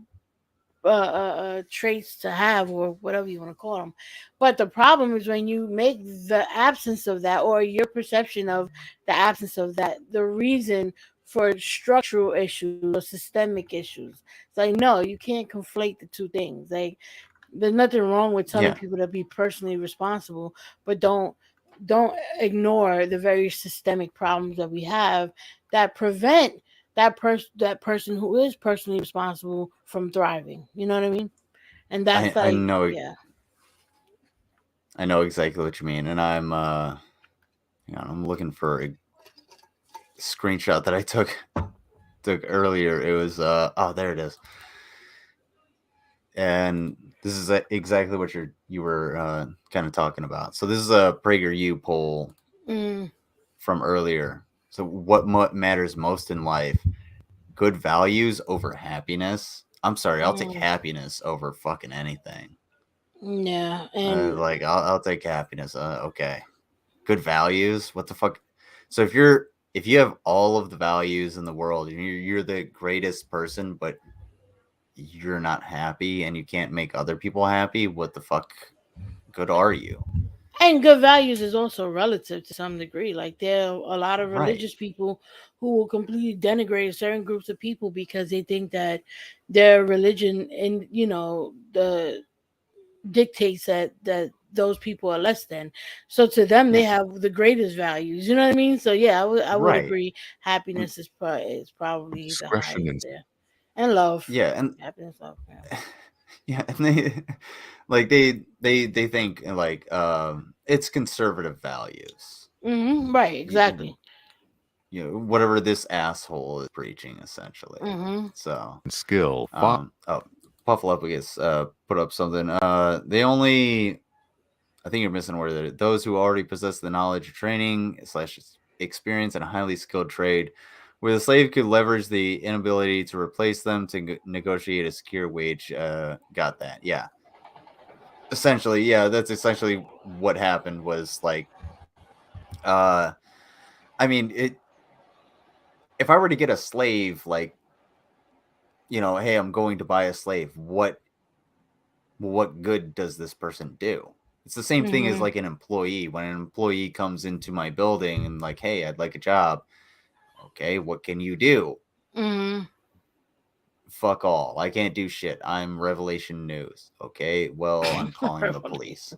traits to have, or whatever you want to call them. But the problem is when you make the absence of that, or your perception of the absence of that, the reason for structural issues or systemic issues. It's like, no, you can't conflate the two things. Like, there's nothing wrong with telling Yeah. people to be personally responsible, but don't ignore the very systemic problems that we have that prevent that person who is personally responsible from thriving. You know what I mean? And that's I like, know yeah. I know exactly what you mean. And I'm looking for a screenshot that I took earlier. It was oh, there it is. And this is exactly what you were kind of talking about. So this is a PragerU poll from earlier. So what matters most in life? Good values over happiness. I'm sorry, I'll take happiness over fucking anything. Yeah, and Like, I'll take happiness. Okay. Good values. What the fuck? So if you have all of the values in the world and you're the greatest person, but you're not happy and you can't make other people happy, what the fuck good are you? And good values is also relative to some degree. Like there are a lot of Right. religious people who will completely denigrate certain groups of people because they think that their religion and the dictates that those people are less than. So to them, they Yeah. have the greatest values. You know what I mean? So yeah, I would Right. agree. Happiness is probably the Discretion highest and there, and love. Yeah, and Happiness, love. Yeah. yeah, and they like they think like it's conservative values. Right. Y- Exactly. Whatever this asshole is preaching, essentially. Hmm. So, skill. oh, Pufflepugus put up something. They only, I think you're missing a word there. Those who already possess the knowledge, training / experience in a highly skilled trade, where the slave could leverage the inability to replace them to negotiate a secure wage. Got that? Yeah. Essentially, yeah. That's essentially what happened. Was like, I mean, if I were to get a slave, like, hey, I'm going to buy a slave. What good does this person do? It's the same thing as Hmm. like an employee. When an employee comes into my building and like, hey, I'd like a job. Okay, what can you do? Hmm. Fuck all. I can't do shit. I'm Revelation News. Okay, well, I'm calling the police.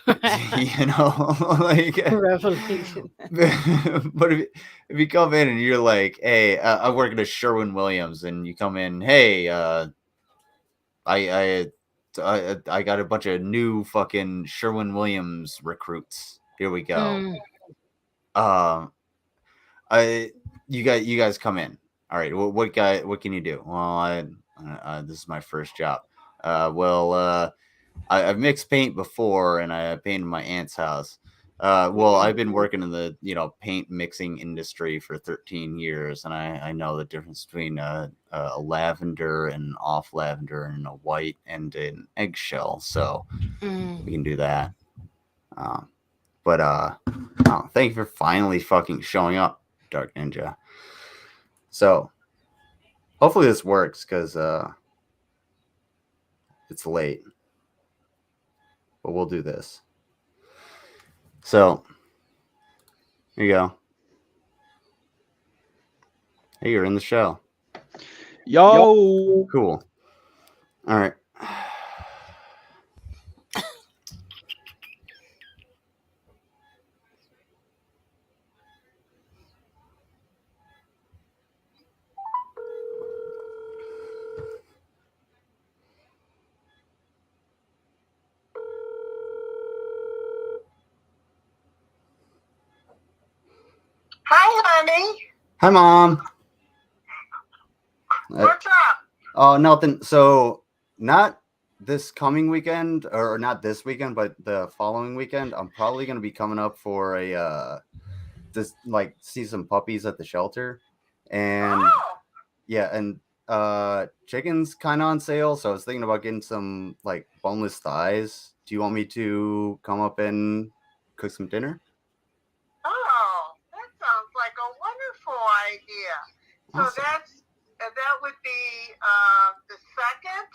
Like, Revelation. but if you come in and you're like, hey, I work at a Sherwin-Williams, and you come in, hey, I got a bunch of new fucking Sherwin-Williams recruits. Here we go. Mm. You guys come in. All right. What can you do? Well, this is my first job. I've mixed paint before, and I painted my aunt's house. Well, I've been working in the paint mixing industry for 13 years, and I know the difference between a lavender and off lavender and a white and an eggshell. So we can do that. But thank you for finally fucking showing up, Dark Ninja. So hopefully this works, because it's late, but we'll do this. So here you go. Hey, you're in the show. Yo. Cool. All right. Hi, honey. Hi, Mom. What's up? Oh, nothing. So not this coming weekend, or not this weekend, but the following weekend, I'm probably going to be coming up for just like see some puppies at the shelter. And yeah, and chicken's kind of on sale, so I was thinking about getting some like boneless thighs. Do you want me to come up and cook some dinner? Oh, that sounds like a wonderful idea. So Awesome. that would be the second.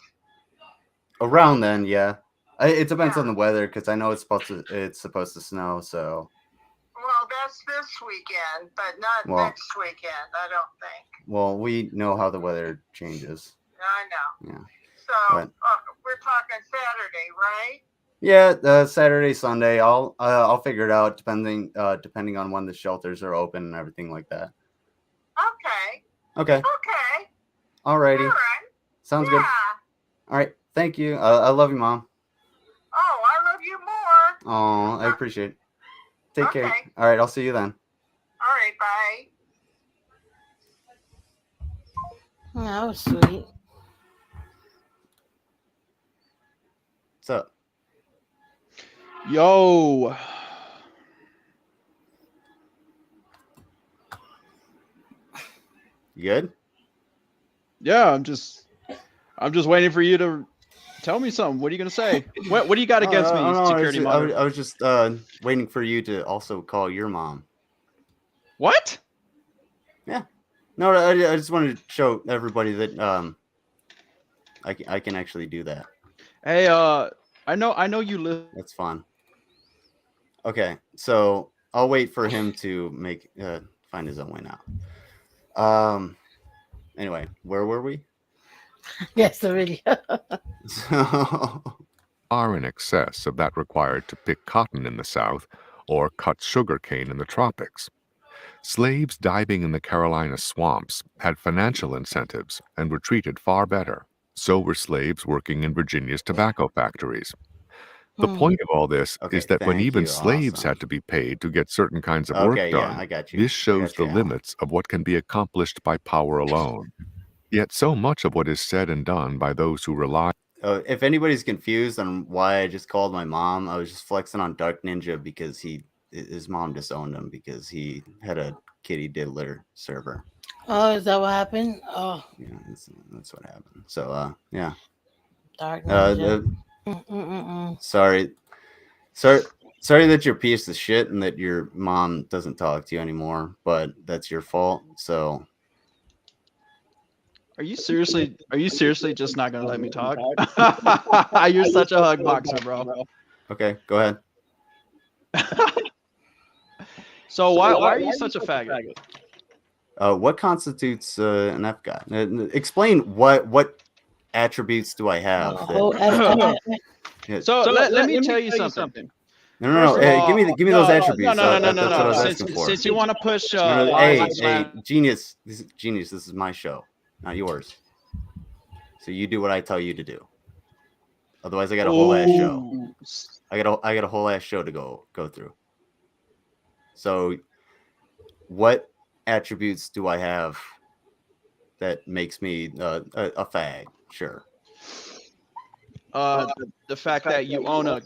Around then, yeah. It depends on the weather, because I know it's supposed to snow. So. Well, that's this weekend, but not next weekend, I don't think. Well, we know how the weather changes. I know. Yeah. So But, we're talking Saturday, right? yeah, Saturday, Sunday. I'll figure it out depending on when the shelters are open and everything like that. Okay. Okay. Alrighty. All right. Sounds good. All right. Thank you. I love you, Mom. Oh, I love you more. Oh, I appreciate it. Take care. Okay. All right. I'll see you then. All right. Bye. Oh, that was sweet. What's up? Yo. You good? Yeah, I'm just waiting for you to tell me something. What are you gonna say? What do you got against me, security monitor? I was just waiting for you to also call your mom. What? Yeah. No, I just wanted to show everybody that I can actually do that. Hey, I know you live. That's fun. Okay, so I'll wait for him to find his own way now. Anyway, where were we? Yes, the video. So, Are in excess of that required to pick cotton in the South or cut sugar cane in the tropics. Slaves diving in the Carolina swamps had financial incentives and were treated far better. So were slaves working in Virginia's tobacco factories. The point of all this okay, is that when thank even you. slaves Awesome. had to be paid to get certain kinds of work Okay, yeah, done, I got you. this shows got you, the Alan. limits of what can be accomplished by power alone. Yet so much of what is said and done by those who rely. If anybody's confused on why I just called my mom, I was just flexing on Dark Ninja because his mom disowned him because he had a kitty diddler server. Oh, is that what happened? Oh, Yeah, that's what happened. So yeah. Dark Ninja. Sorry that you're a piece of shit and that your mom doesn't talk to you anymore, but that's your fault. So Are you seriously just not gonna let me talk? You're such a hug boxer, bro. okay, go ahead. So why are you such a faggot? What constitutes an F guy? Explain what attributes do I have? Yeah. So let me tell you something. No. First of Hey, all- give me those attributes. No. That's what I was asking for. Since you want to push, hey, genius. This is my show, not yours. So you do what I tell you to do. Otherwise, I got a whole ass show. I got a whole ass show to go through. So, what attributes do I have that makes me a fag? Sure. The fact that you own a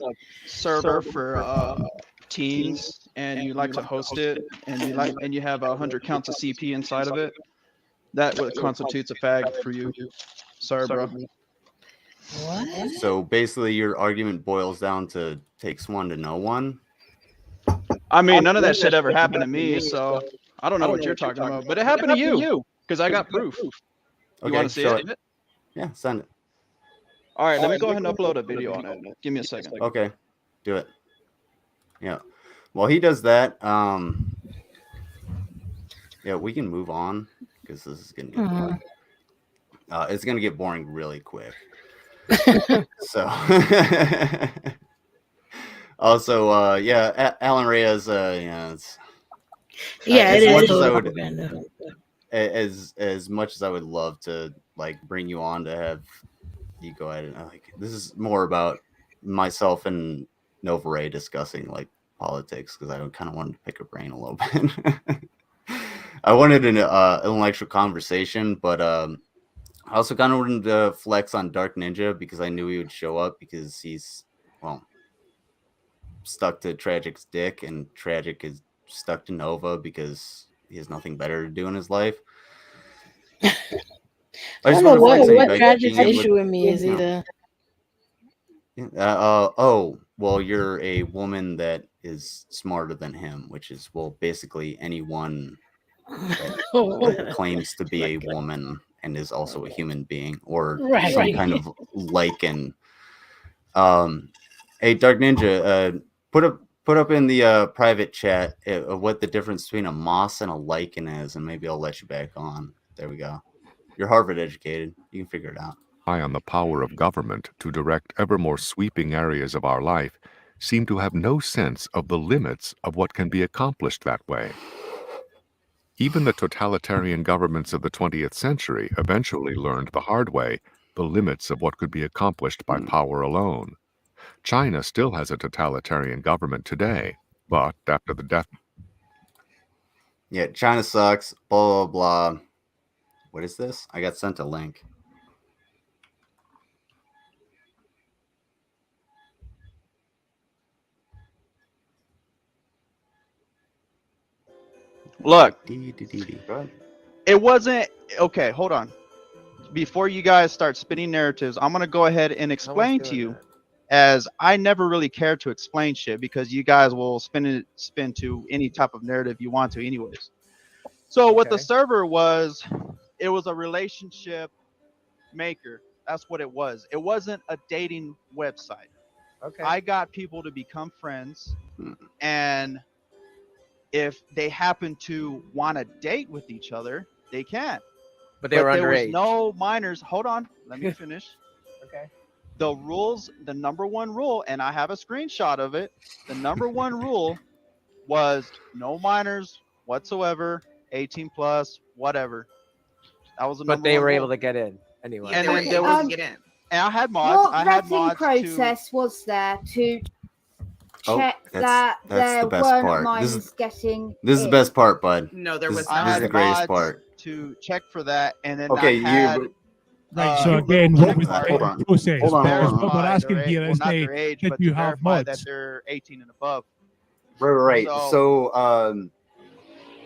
server for teens and you like to host it and you have 100 counts of CP inside of it, that what constitutes a fag for you, sir, bro. What? So basically, your argument boils down to takes one to know one. I mean, none of that shit ever happened to me, so I don't know what you're talking about. But it happened to you because I got proof. You want to see it? Yeah, send it. All right, let me go ahead and upload a video on it. Give me a second. Okay, do it. Yeah. While he does that, yeah, we can move on because this is gonna get boring. It's gonna get boring really quick. So, also, yeah, Alan Reyes, yeah, as it much is as I would, propaganda. as much as I would love to like bring you on to have you go ahead and this is more about myself and Nova Reii discussing like politics because I kind of wanted to pick her brain a little bit. I wanted an intellectual conversation, but I also kind of wanted to flex on Dark Ninja because I knew he would show up because he's stuck to Tragic's dick and Tragic is stuck to Nova because he has nothing better to do in his life. I don't know what Tragic's issue with me is either. Well, you're a woman that is smarter than him, which is basically anyone that claims to be a woman and is also a human being or some kind of lichen. Hey, Dark Ninja, put up in the private chat what the difference between a moss and a lichen is, and maybe I'll let you back on. There we go. You're Harvard educated. You can figure it out. On the power of government to direct ever more sweeping areas of our life seem to have no sense of the limits of what can be accomplished that way. Even the totalitarian governments of the 20th century eventually learned the hard way the limits of what could be accomplished by power alone. China still has a totalitarian government today, but after the death... Yeah, China sucks, blah, blah, blah. What is this? I got sent a link. Look, it wasn't okay. Hold on. Before you guys start spinning narratives, I'm gonna go ahead and explain to you, as I never really care to explain shit because you guys will spin to any type of narrative you want to, anyways. So what the server was, it was a relationship maker. That's what it was. It wasn't a dating website. Okay. I got people to become friends And if they happen to want to date with each other, they can. But they were there was underage. no minors. Hold on, let me finish. Okay. The rules, the number one rule, and I have a screenshot of it. The number one rule was no minors whatsoever, 18 plus, whatever. That was the number But they one were rule. able to get in anyway. And They were then there able was, to get in. and I had mods. What I had vetting mods process was there to Oh, check that's that there the best weren't part. minors getting This is the in? best part, bud. No, there This was is- I this is had the greatest mods part. to check for that, and then Okay, I had. Right. So again, what was hold on. the process? Hold on, hold Because on. what we're asking Right, here well, is not their age, that but you to have verify that mods. they're 18 and above. Right. So- So,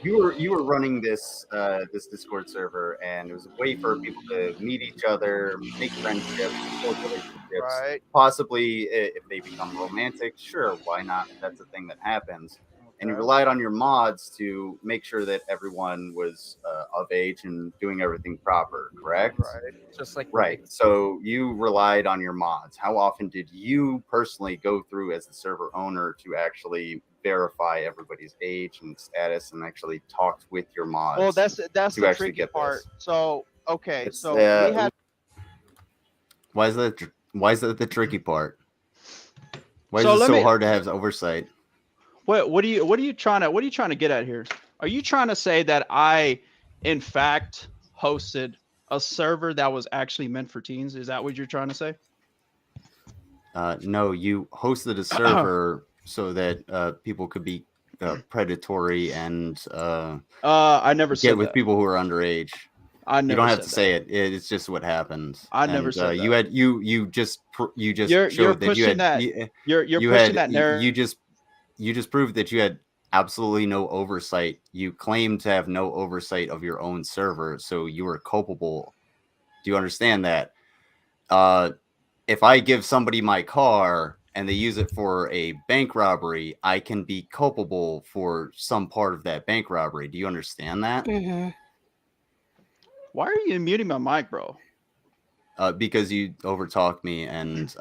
you were running this this Discord server, and it was a way for people to meet each other, make friendships, build relationships. Right. Possibly, if they become romantic, sure, why not? That's a thing that happens. And you Okay. relied on your mods to make sure that everyone was of age and doing everything proper, correct? Right. Just like Right. So you relied on your mods. How often did you personally go through as the server owner to actually verify everybody's age and status and actually talked with your mods? Well, that's to the actually tricky get part. this? So okay, It's, so we had. Why is that the tricky part? Why So is it let so me- hard to have oversight? What are you trying to get at here? Are you trying to say that I, in fact, hosted a server that was actually meant for teens? Is that what you're trying to say? No, you hosted a server so that people could be predatory and I never get said with that. people who are underage. I never You don't have said to that. say it. It's just what happened. I never And, said you that. had you just You're showed that you pushing had that. You're you pushing had that narrative. you just proved that you had absolutely no oversight. You claimed to have no oversight of your own server, so you were culpable. Do you understand that? If I give somebody my car and they use it for a bank robbery, I can be culpable for some part of that bank robbery. Do you understand that? Mm-hmm. Why are you muting my mic, bro? Because you overtalk me, and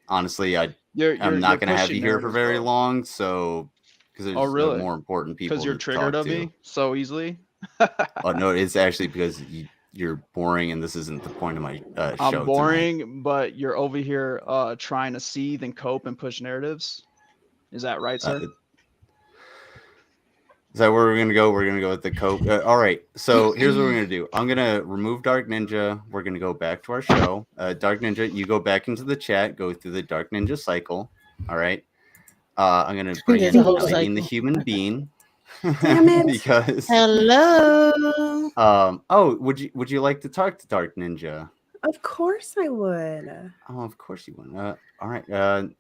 honestly, I'm You're not going to have pushing you here for narratives, very bro. long. So, because there's Oh, really? more important people Because you're to triggered talk of to. me so easily. Oh no, it's actually because you're boring, and this isn't the point of my show. I'm boring, but you're over here trying to seethe and cope and push narratives. Is that right, sir? Is that where we're gonna go? We're gonna go with the cope. All right. So here's what we're gonna do. I'm gonna remove Dark Ninja. We're gonna go back to our show. Dark Ninja, you go back into the chat. Go through the Dark Ninja cycle. All right. I'm gonna bring There's in a whole Eileen the cycle. human being. Damn it. Because Hello. oh, would you like to talk to Dark Ninja? Of course I would. Oh, of course you would. All right.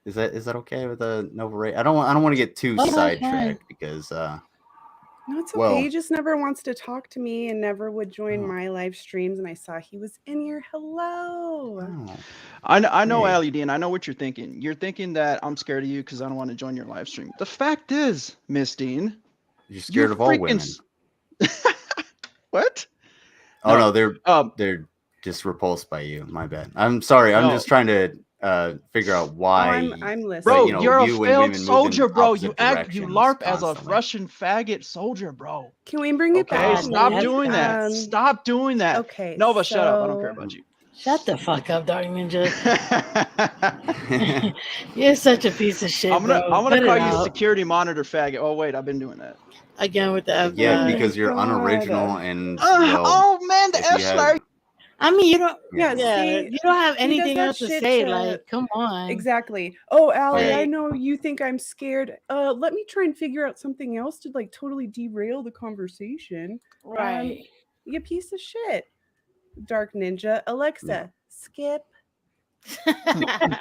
Is that okay with the Nova Reii? I don't want to get too Oh, that's sidetracked because No, it's okay. Well- He just never wants to talk to me and never would join Oh. my live streams. And I saw he was in here. Hello. oh, I know, Hey. Ali D, and I know what you're thinking. You're thinking that I'm scared of you because I don't want to join your live stream. The fact is, Miss Dean, you're scared you of all freaking women. What? Oh No. no, they're just repulsed by you. My bad. I'm sorry. I'm No. just trying to figure out Oh, why. I'm listening. Bro, you know, you're you a and failed women move in soldier, bro. You opposite you directions LARP as a constantly. Russian faggot soldier, bro. Can we bring it Okay, back? Oh, to stop man, me? doing that. Um, Stop doing that. Okay. Nova, shut up. I don't care so- about you. Shut the fuck up, Dark Ninja. You're such a piece of shit, I'm gonna bro. I'm gonna Cut it call you out. security monitor faggot. Oh wait, I've been doing that. Again with the F Yeah, word. because you're God. unoriginal and well, oh man, the if you F have- slur. I mean, you don't. Yeah, see, you don't have he does anything that else to shit say. to- Like, come on. Exactly. Oh, Allie, I Like- know you think I'm scared. Let me try and figure out something else to like totally derail the conversation. Right. You piece of shit. Dark Ninja. Alexa, skip. Again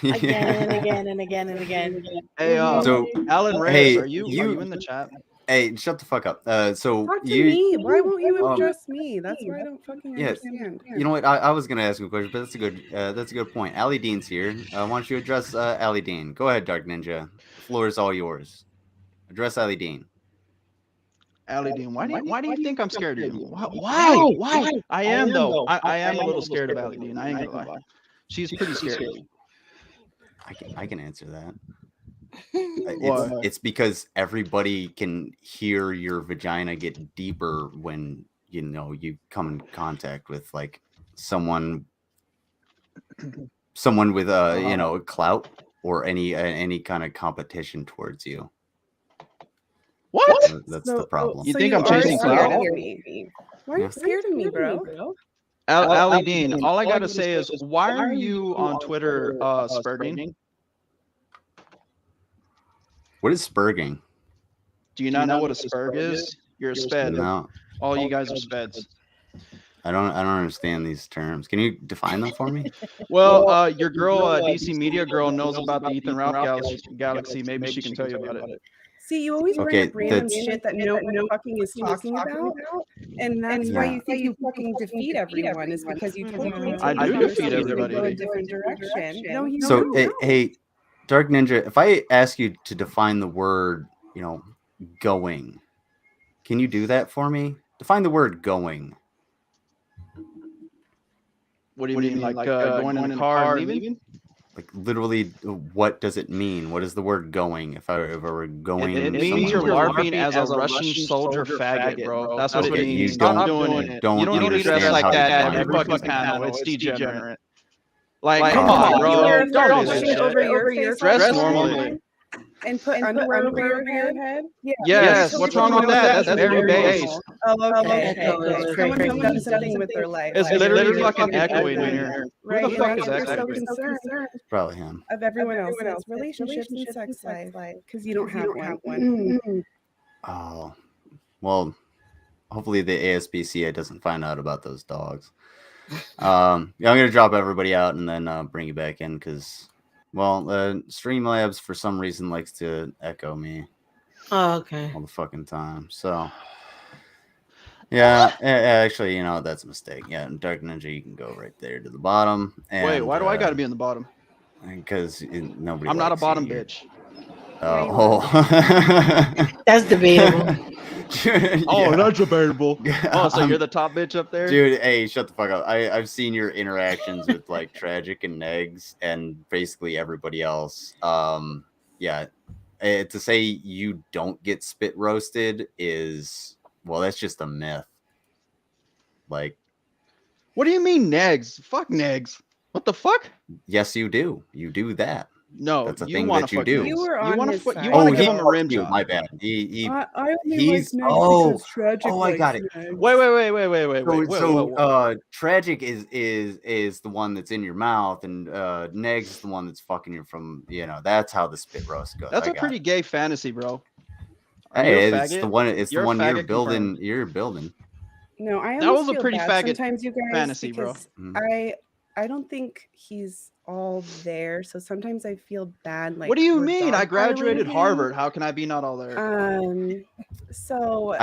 and again and again and again. Hey, So, Alan Reyes, hey, are you in the chat? Hey, shut the fuck up. So Talk to you, me. Why won't you um, address me? That's why I don't fucking yeah, understand. you know what? I was gonna ask you a question, but that's a good point. Ali Dean's here. Why don't you address Ali Dean? Go ahead, Dark Ninja. The floor is all yours. Address Ali Dean. Ali Dean, why do you think I'm scared of you? Why? I am though. I am a little scared of Ali Dean. I ain't gonna lie. She's pretty scary. I can answer that. It's because everybody can hear your vagina get deeper when you come in contact with like someone with clout or any kind of competition towards you. What? That's the problem. You think I'm chasing clout? Why are you scared of me, bro? Ali Dean, all I gotta say is, why are you on Twitter spurging? What is spurging? Do you not know what a spurg is? You're a sped. No. All you guys are speds. I don't understand these terms. Can you define them for me? Well, your girl, DC Media Girl, knows about the Ethan Ralph galaxy. Maybe she can tell you about it. See, you always bring up random shit that no one fucking is talking about, and that's why you think you fucking defeat everyone is because you totally I do defeat everybody. go a different direction. No, you So, don't. hey, Dark Ninja, if I ask you to define the word, going, can you do that for me? Define the word going. What do you mean, like going in a car and leaving? Like literally, what does it mean? What is the word going? If I were going, it means you're LARPing as a Russian soldier faggot, bro. That's what it means. You Stop doing it. You don't need to dress like that every fucking panel. It's degenerate. Like, come on, bro. Don't do this shit. Dress normally. And put underwear over your head? Yeah. Yes, what's wrong with that? That's very base. Oh, okay. Someone's done something with their life. It's literally fucking echoing in here. Right? Who the fuck is You're so echoing? concerned Probably him. of everyone else's relationships and sex life because you don't have one. Oh, well, hopefully the ASPCA doesn't find out about those dogs. I'm gonna drop everybody out and then bring you back in because, well, Streamlabs for some reason likes to echo me. Oh, okay. All the fucking time. So, yeah, actually, that's a mistake. Yeah, Dark Ninja, you can go right there to the bottom. And, wait, why do I got to be in the bottom? Because nobody. I'm not a likes bottom you. bitch. Oh, that's debatable. Oh, that's debatable. Oh, so you're the top bitch up there, dude? Hey, shut the fuck up. I've seen your interactions with like Tragic and Negs and basically everybody else. Yeah, to say you don't get spit roasted is, well, that's just a myth. Like, what do you mean, Negs? Fuck Negs. What the fuck? Yes, you do. You do that. No, that's a you thing want that to you do. You were on his side. You want to give him a rim job. My bad. I only He's like Negs because Tragic I got it. Negs. Wait. So Tragic is the one that's in your mouth, and Negs is the one that's fucking you from. That's how the spit roast goes. That's a pretty gay fantasy, bro. Hey, it's the one. It's You're the one you're building. confirmed. You're building. No, I That was almost a feel pretty bad faggot sometimes, you guys, fantasy, bro. because I don't think he's all there. So sometimes I feel bad. Like, what do you we're mean? I graduated dogpiling him. Harvard. How can I be not all there? So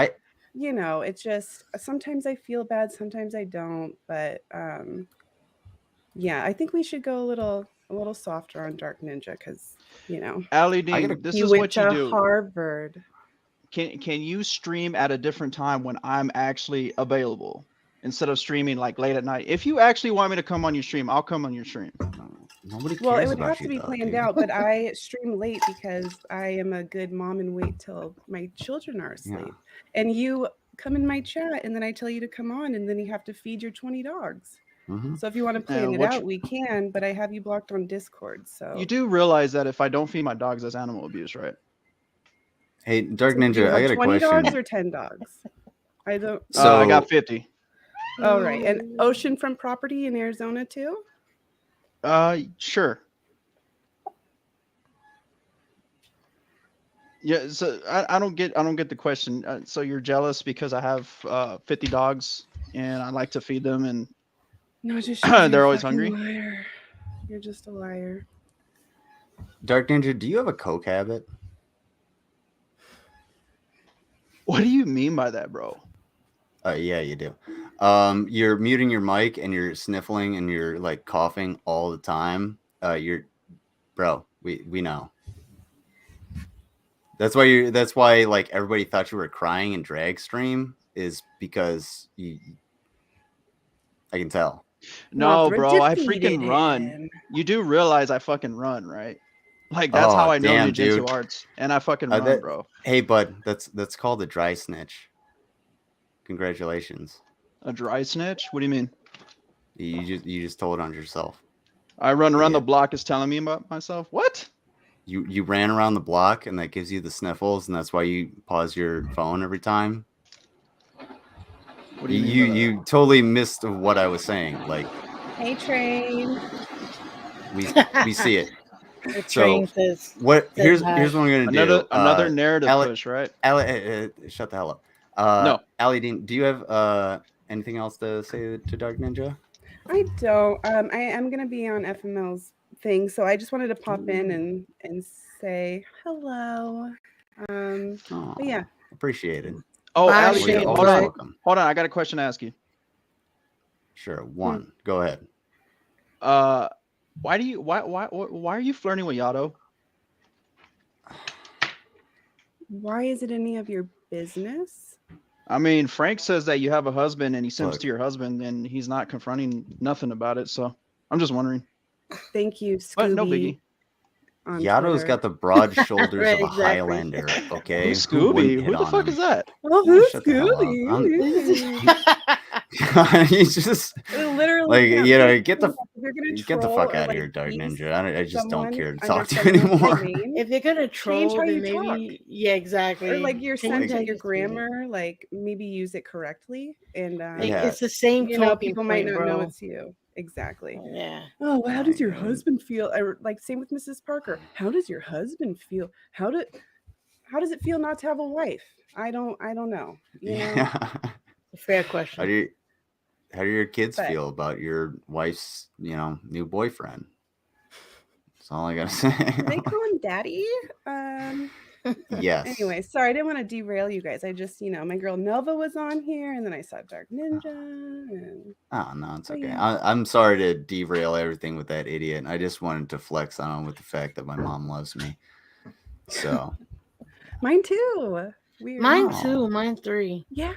it's just sometimes I feel bad, sometimes I don't. But yeah, I think we should go a little softer on Dark Ninja because Ali Dean, this he is went what you to do. Harvard. Can you stream at a different time when I'm actually available instead of streaming like late at night? If you actually want me to come on your stream, I'll come on your stream. Nobody cares Well, it would about have you, to be though, planned dude. out, but I stream late because I am a good mom and wait till my children are asleep. And you come in my chat and then I tell you to come on and then you have to feed your 20 dogs. So if you want to plan it out, we can, but I have you blocked on Discord. So you do realize that if I don't feed my dogs, that's animal abuse, right? Hey, Dark So do you Ninja, I have got a 20 question. dogs or 10 dogs? I don't. So I got 50. Oh, right. And oceanfront property in Arizona too? Sure. Yeah, so I don't get the question. So you're jealous because I have 50 dogs and I like to feed them and No, just they're always hungry. Liar. You're just a liar. Dark Ninja, do you have a coke habit? What do you mean by that, bro? Yeah, you do. You're muting your mic and you're sniffling and you're like coughing all the time. Bro, we know. That's why like everybody thought you were crying in drag stream is because I can tell. No, bro, I freaking run. You do realize I fucking run, right? Like that's how Oh I know damn, ninjutsu dude. arts, and I fucking run, bro. Hey, bud, that's called a dry snitch. Congratulations. A dry snitch? What do you mean? You just told on yourself. I run around the block is telling me about myself. What? You ran around the block, and that gives you the sniffles, and that's why you pause your phone every time. What do you mean by that? You totally missed what I was saying. Like, Hey, Train. we see it. The So train says, here's what I'm gonna do. Another narrative Allie, push, right? Allie, shut the hell up. No. Allie, do you have anything else to say to Dark Ninja? I don't. I am gonna be on FML's thing, so I just wanted to pop in and say hello. But yeah. Appreciate it. Oh, Bye, Allie, Shane. hold on. Hold on, I got a question to ask you. Sure, one. Go ahead. Why are you flirting with Yato? Why is it any of your business? I mean, Frank says that you have a husband and he simps Look. to your husband and he's not confronting nothing about it. So I'm just wondering. Thank you, Scooby. But no biggie. on Yato's Twitter. got the broad shoulders Right, of a exactly. Highlander. Okay, Who's Who wouldn't Scooby? hit Who the on fuck him? is that? Oh, who's Shut the hell up. Scooby? He's just Literally, like yeah, get the if you're gonna get the troll fuck or, out of like, here, Dark tease Ninja. I just don't someone care to under talk to you someone else's anymore. name, If you're gonna troll, how then you maybe exactly. or like your Change sense how of your you say it. grammar, like maybe use it correctly, and Like, Yeah. it's the same you know, talking people might point, not know bro. it's you. Exactly. Yeah. Oh, well, how does your Yeah. husband feel? Or like same with Mrs. Parker. How does your husband feel? How does it feel not to have a wife? I don't know. You know. Yeah. Fair How question. do your kids But- feel about your wife's, new boyfriend? That's all I gotta say. They call him daddy. Yes. Anyway, sorry, I didn't want to derail you guys. I just, my girl Nova was on here, and then I saw Dark Ninja. And Oh no, it's Oh, okay. yeah. I'm sorry to derail everything with that idiot. I just wanted to flex on him with the fact that my mom loves me. So mine too. Weird. Mine Aw. too. Mine 3. Yeah.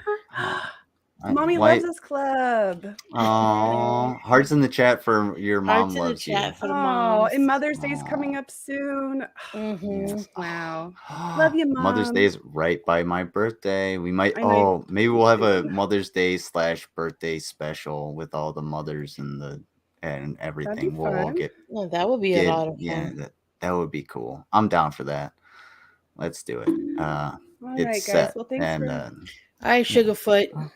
I- Mommy why- loves us club. Oh, hearts in the chat for your mom Hearts in the loves you. chat for the Oh, moms. and Mother's Day's coming up soon. Mm-hmm. Wow. Love you, Mom. Mother's Day is right by my birthday. We might. I know. Maybe we'll have a Mother's Day / birthday special with all the mothers and everything. We'll all fun. get. Well, that would be a lot of fun. Yeah, that would be cool. I'm down for that. Let's do it. All It's right, guys. set. Well, thanks and for. All right, Sugarfoot.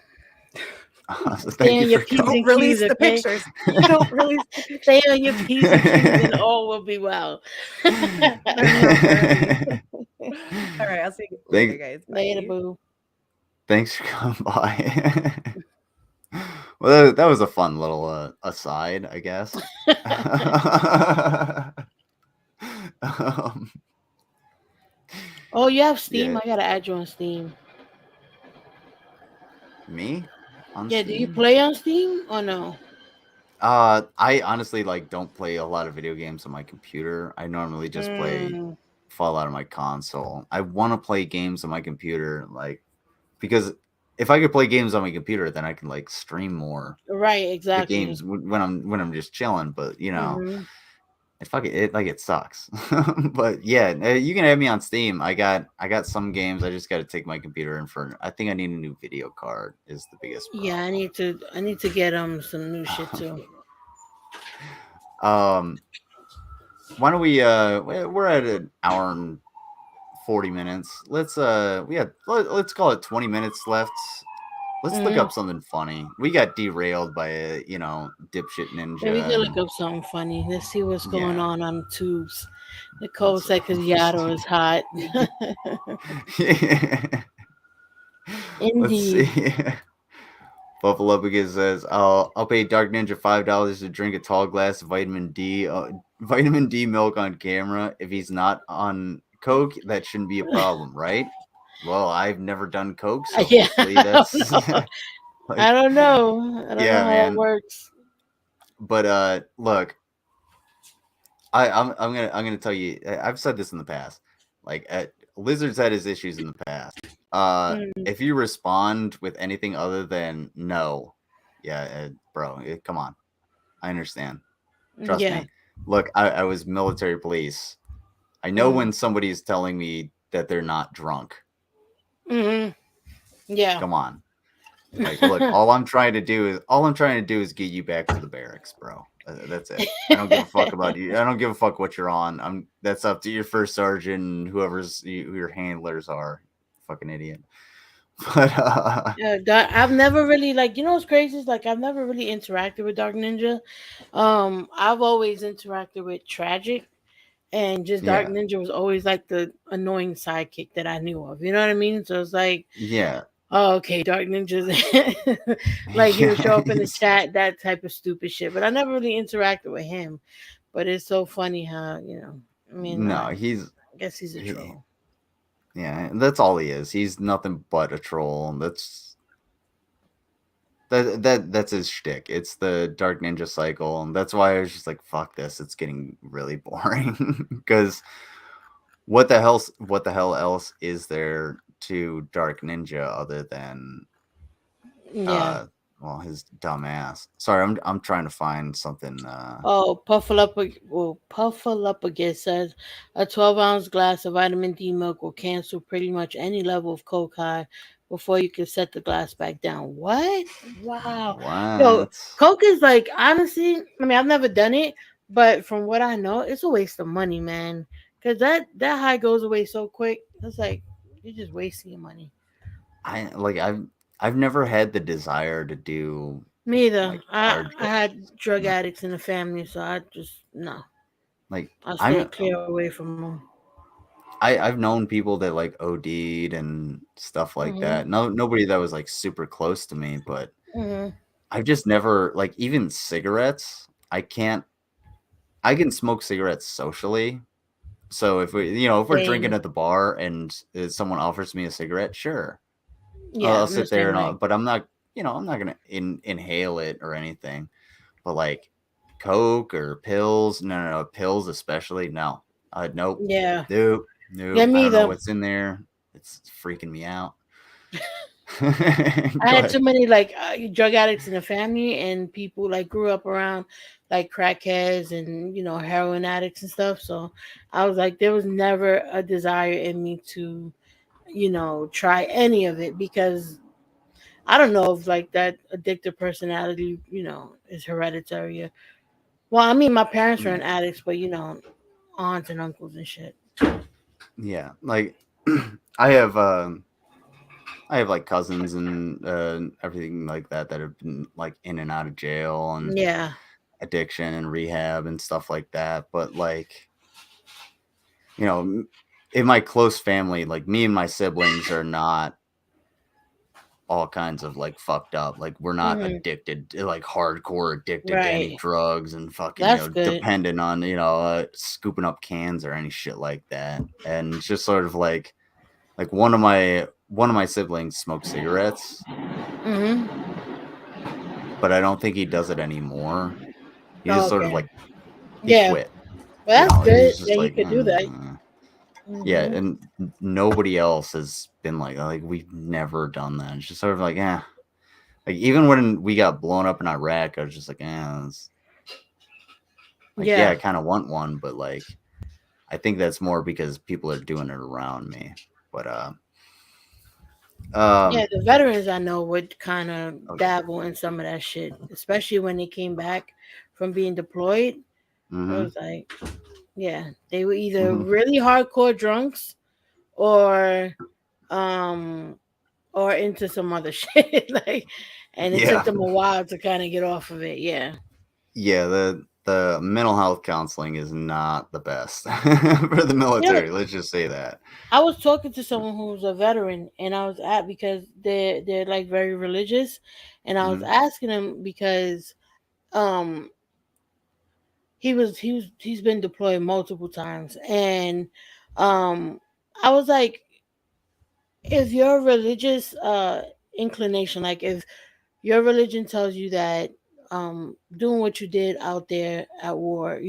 so Stay on thank you your for P's coming. and Release Q's, the okay? pictures. Don't release the pictures. Stay on your P's and Q's and all will be well. All right, I'll see you later, guys. Later, Bye. boo. Thanks for coming by. Well, that was a fun little aside, I guess. Oh, you have Steam? Yeah. I gotta add you on Steam. Me? On Yeah, do you Steam? play on Steam or no? I honestly don't play a lot of video games on my computer. I normally just play Fallout on my console. I want to play games on my computer, because if I could play games on my computer, then I can stream more Right, the exactly. games when I'm just chilling. But Mhm. it sucks. But yeah, you can have me on Steam. I got some games. I just got to take my computer in for. I think I need a new video card. Is the biggest problem. Yeah, I need to get some new shit too. Why don't we we're at an hour and 40 minutes. Let's let's call it 20 minutes left. Let's look up something funny. We got derailed by a dipshit ninja. Yeah, we can look up something funny. Let's see what's going Yeah. on tubes. Nicole said because Yato is hot. Let's Indeed. see. Buffalo Biggins says, I'll pay Dark Ninja $5 to drink a tall glass of vitamin D milk on camera. If he's not on coke, that shouldn't be a problem, right? Well, I've never done coke, so Yeah, hopefully that's I don't know. I don't know how man. it works. But look, I'm gonna tell you. I've said this in the past. Lizard's had his issues in the past. If you respond with anything other than no, bro, come on. I understand. Trust Yeah. me. Look, I was military police. I know when somebody's telling me that they're not drunk. Yeah. Come on. Like, look, all I'm trying to do is get you back to the barracks, bro. That's it. I don't give a fuck about you. I don't give a fuck what you're on. That's up to your first sergeant, who your handlers are. Fucking idiot. But yeah, I've never really like, you know what's crazy is like I've never really interacted with Dark Ninja. I've always interacted with Tragic, and just Dark yeah, Ninja was always like the annoying sidekick that I knew of. You know what I mean? So it's like, yeah, oh, okay, Dark Ninja's like he would show up in the He's- chat, that type of stupid shit. But I never really interacted with him. But it's so funny how, I mean, no, I he's guess he's a troll. yeah, that's all he is. He's nothing but a troll. That's his shtick. It's the Dark Ninja cycle, and that's why I was just like, "Fuck this! It's getting really boring." Because what the hell else is there to Dark Ninja other than Yeah. well, his dumb ass. Sorry, I'm trying to find something. Oh, Puffaluppagus says a 12-ounce glass of vitamin D milk will cancel pretty much any level of coke high before you can set the glass back down. What? Wow. Yo, What? coke is like, honestly, I mean, I've never done it, but from what I know, it's a waste of money, man. Because that high goes away so quick. It's like, you're just wasting your money. I've never had the desire to do Me either. like I hard had drug addicts in the family, so I just, no. like I I'm stay clear away from them. I've known people that like OD'd and stuff like that. Nobody that was like super close to me, but I've just never like even cigarettes. I can smoke cigarettes socially. So if we're drinking Same. at the bar and someone offers me a cigarette, sure, Yeah, I'll I'm the sit there same way. but I'm not gonna inhale it or anything. But like Coke or pills, no, pills especially, no. Nope, Yeah. nope. Yeah, I me don't know either. what's in there. It's freaking me out. I had too many like drug addicts in the family, and people like grew up around like crackheads and heroin addicts and stuff. So I was like, there was never a desire in me to try any of it, because I don't know if like that addictive personality is hereditary. Well, I mean, my parents were Yeah. addicts, but aunts and uncles and shit. Yeah, like I have like cousins and everything like that have been like in and out of jail and Yeah. addiction and rehab and stuff like that. But like, in my close family, like me and my siblings are not all kinds of like fucked up. Like we're not addicted, like hardcore addicted to any Right. drugs and fucking, That's good. dependent on, scooping up cans or any shit like that. And it's just sort of like one of my siblings smokes cigarettes, but I don't think he does it anymore. He just sort of Okay. like he Yeah. quit. Well, that's good He's just that you like could do that. yeah, and nobody else has been like we've never done that. It's just sort of like, like even when we got blown up in Iraq, I was just like, yeah, I kind of want one, but like I think that's more because people are doing it around me. But yeah, the veterans I know would kind of dabble in some of that shit, especially when they came back from being deployed. It was like, yeah, they were either really hardcore drunks or into some other shit. Like, and it took them a while to kind of get off of it. Yeah. Yeah, the mental health counseling is not the best for the military. Let's just say that. I was talking to someone who was a veteran, and I was because they're like very religious, and I was asking him because he's been deployed multiple times, and I was like, if your religious inclination, like if your religion tells you that doing what you did out there at war,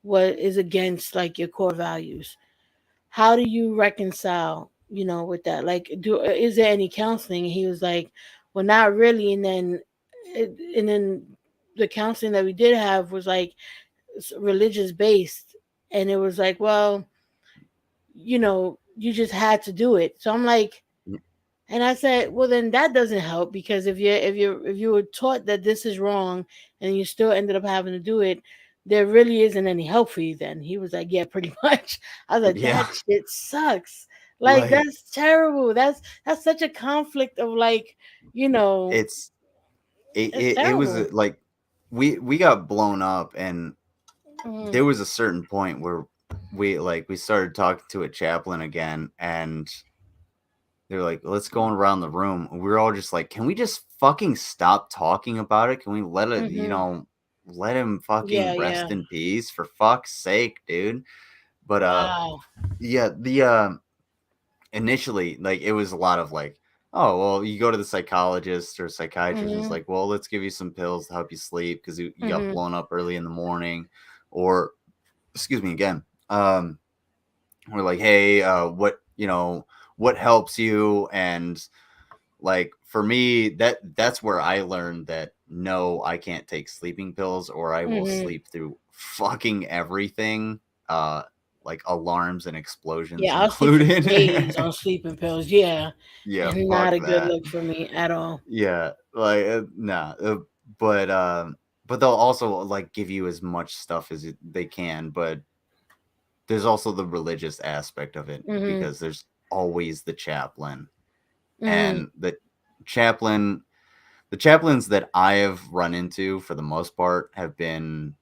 what is against like your core values, how do you reconcile with that? Like, is there any counseling? And he was like, well, not really. And then the counseling that we did have was like religious based, and it was like, well, you just had to do it. So I'm like, and I said, well, then that doesn't help, because if you were taught that this is wrong and you still ended up having to do it, there really isn't any help for you. Then he was like, yeah, pretty much. I was like, Yeah. that shit sucks. Like, Like, that's terrible. That's such a conflict of, like, it's it's it was terrible. like we got blown up, and Mhm. there was a certain point where we started talking to a chaplain again, and they're like, let's go around the room. And we were all just like, can we just fucking stop talking about it? Can we let it, Mhm. let him Yeah, fucking rest yeah. in peace, for fuck's sake, dude? But Wow. yeah, the initially, like, it was a lot of like, oh, well, you go to the psychologist or psychiatrist, and it's Mhm. like, well, let's give you some pills to help you sleep because you got Mhm. blown up early in the morning. Or, excuse me again, we're like, hey, what helps you? And like, for me, that's where I learned that no, I can't take sleeping pills, or I will Mhm. sleep through fucking everything, like alarms and explosions Yeah, I'll sleep for days included. on sleeping pills. Yeah, Yeah, and not fuck a good that. look for me at all. Yeah, like, nah, but they'll also like give you as much stuff as they can, but there's also the religious aspect of it, Mhm. because there's always the chaplain. Mhm. And chaplain the chaplains that I have run into, for the most part, have been,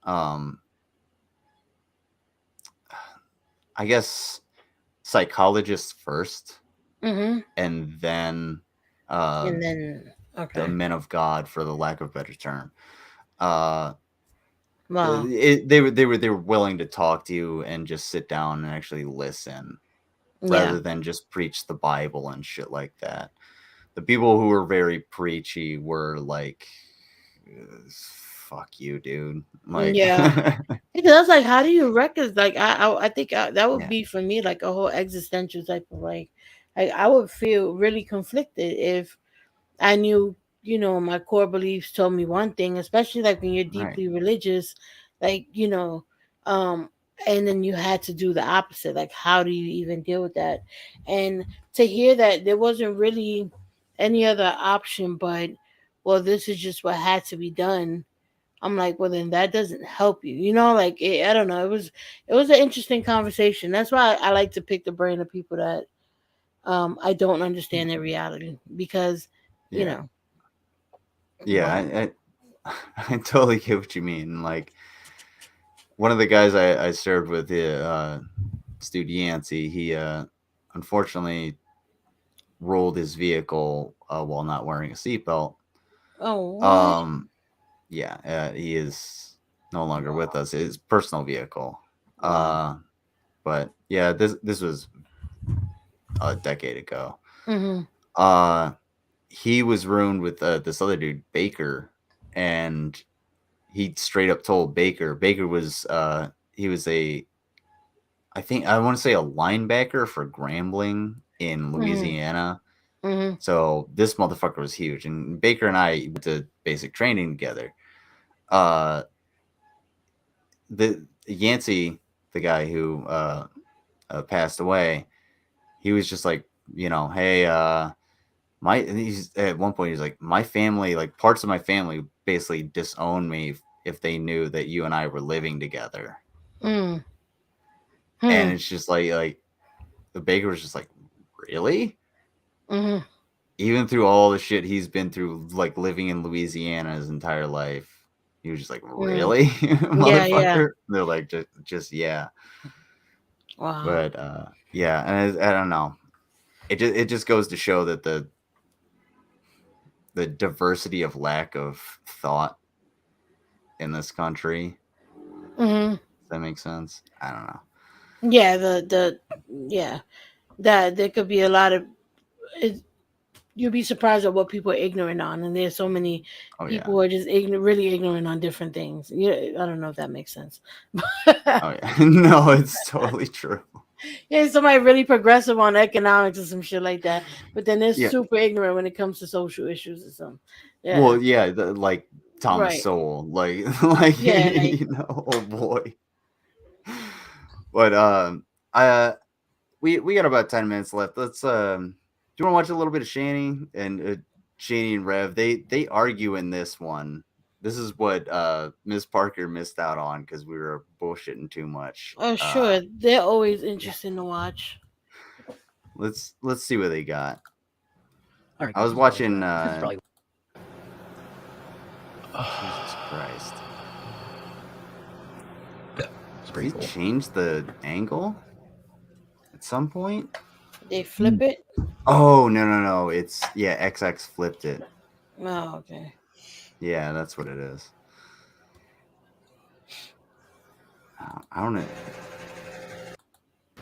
um I guess, psychologists first, Mhm. and then And then, the okay. men of God, for the lack of a better term. uh Wow. they were willing to talk to you and just sit down and actually listen, Yeah. rather than just preach the Bible and shit like that. The people who were very preachy were like, fuck you, dude. Like, Yeah. Because I was like, how do you record? Like, I think that would yeah, be for me like a whole existential type of, like, I would feel really conflicted if I knew, my core beliefs told me one thing, especially like when you're right. deeply religious, like, um, and then you had to do the opposite. Like, how do you even deal with that? And to hear that there wasn't really any other option but, well, this is just what had to be done. I'm like, well, then that doesn't help you, like, I don't know. It was an interesting conversation. That's why I like to pick the brain of people that I don't understand their reality, because, you Yeah. know, Yeah, but I totally get what you mean. Like, one of the guys I served with, this dude Yancey, he unfortunately rolled his vehicle while not wearing a seatbelt. oh, what? Um, yeah, he is no longer with us. His personal vehicle. Wow. But yeah, this was a decade ago. Mhm. Uh, he was ruined with this other dude, Baker, and he straight up told Baker was he was I think I want to say a linebacker for Grambling in Mhm. Louisiana. Mhm. So this motherfucker was huge, and Baker and I went to basic training together. Uh, the Yancey, the guy who passed away, he was just like, hey, he's at one point he's like, my family, like parts of my family, basically disown me if they knew that you and I were living together. Mm. And Hmm. it's just like the Baker was just like, really? Mhm. Even through all the shit he's been through, like living in Louisiana his entire life, he was just like, Mm. really, Yeah, yeah. motherfucker? They're like, just yeah. Wow. But yeah, and I don't know. It just goes to show that the diversity of lack of thought in this country. Mhm. Does that make sense? I don't know. Yeah, the yeah, that there could be a lot of it, you'll be surprised at what people are ignorant on, and there's so many Oh people yeah. who are just really ignorant on different things. Yeah, I don't know if that makes sense. Oh yeah. No, it's totally true. Yeah, somebody really progressive on economics or some shit like that, but then they're Yeah. super ignorant when it comes to social issues or something. Yeah, Well, yeah, like Thomas right. Sowell, like Yeah, like, oh boy. But We got about 10 minutes left. Let's do you want to watch a little bit of Shani and Rev? They argue in this one. This is what Ms. Parker missed out on because we were bullshitting too much. Oh, sure. They're always interesting to watch. Let's see what they got. All right, I was watching. probably... Jesus Christ! Did he cool. change the angle at some point? They flip it. Oh no! It's XX flipped it. Oh, okay. Yeah, that's what it is. I don't know.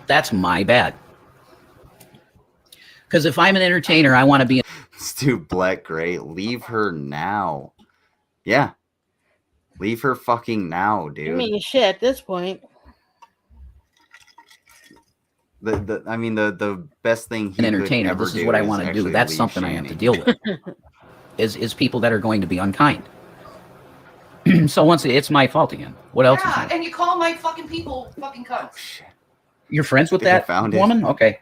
That's my bad. Because if I'm an entertainer, I want to be. Let's do black gray. Leave her now. Yeah. Leave her fucking now, dude. You mean shit at this point. The best thing he An entertainer. could ever This is do what I want to do. That's leave something I have to Shani. deal with. is people that are going to be unkind. So once it's my fault again. What else is Yeah, it? and you call my fucking people fucking cunts. You're friends with I think I that found it. woman? Okay.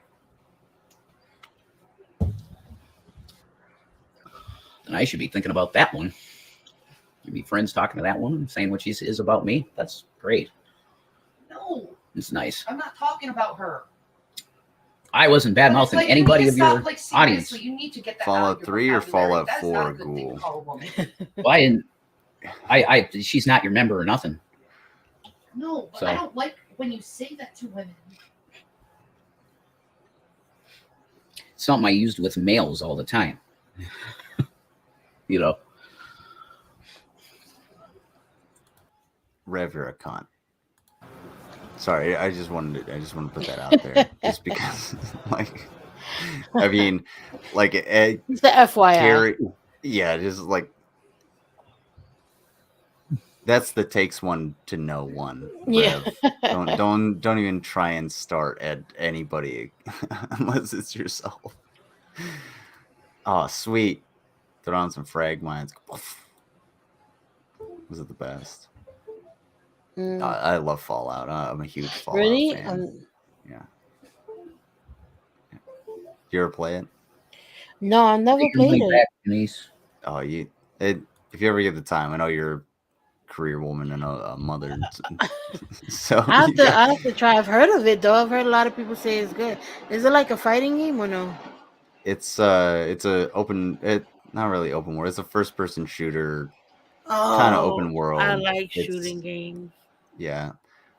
Then I should be thinking about that one. You'd be friends talking to that woman, saying what she is about me. That's great. No, It's nice. I'm not talking about her. I wasn't bad mouthing Like, you anybody need of to stop, your like, audience. seriously, you need to get that Fallout out of your 3 or vocabulary. Fallout That is 4, not a good thing to Ghoul? call a woman. Well, I didn't. She's not your member or nothing. No, but So- I don't like when you say that to women. Something I used with males all the time. You know. Rev, you're a cunt. Sorry, I just wanted to put that out there, just because, like, I mean, like, It's the FYI. Carrie, yeah, just like that's the takes one to know one. Yeah. Rev. don't even try and start at anybody unless it's yourself. Oh, sweet. Throw on some frag mines. Was it the best? I love Fallout. I'm a huge Fallout Really? fan. Yeah. You ever play it? No, I've never played it. Oh, if you ever get the time, I know you're a career woman and a mother. So I have to try. I've heard of it though. I've heard a lot of people say it's good. Is it like a fighting game or no? it's not really open world. It's a first person shooter, Oh, kind of open world. I like It's- shooting games. Yeah.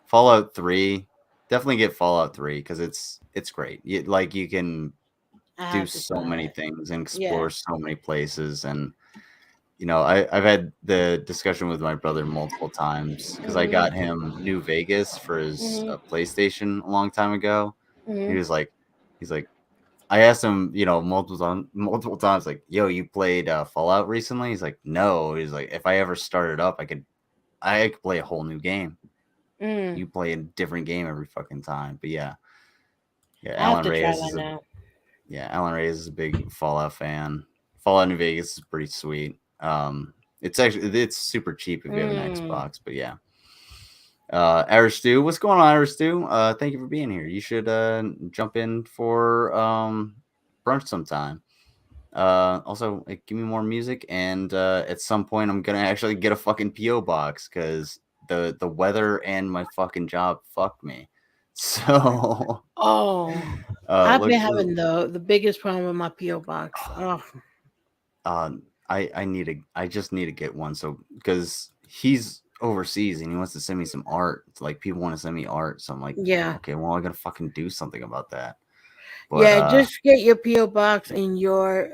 Fallout 3. Definitely get Fallout 3 because it's great. You can I do have to so try many it. things and explore Yeah. so many places. And I've had the discussion with my brother multiple times because I got him New Vegas for his PlayStation a long time ago. Mhm. He's like, I asked him, multiple times, like, yo, you played Fallout recently? He's like, no. He's like, if I ever started up, I could play a whole new game. Mm. You play a different game every fucking time. But yeah, I have Alan to try Reyes that is now. Alan Reyes is a big Fallout fan. Fallout New Vegas is pretty sweet. It's super cheap if you have an Xbox, but yeah. Irish Stew, what's going on, Irish Stew? Thank you for being here. You should jump in for brunch sometime. Also, give me more music, and at some point I'm gonna actually get a fucking PO box because the weather and my fucking job fucked me. So I've been having the biggest problem with my PO box. Oh. I just need to get one, so because he's overseas and he wants to send me some art. It's like people want to send me art, so I'm like, Yeah. okay, well I gotta fucking do something about that. But, Yeah, just get your PO box and your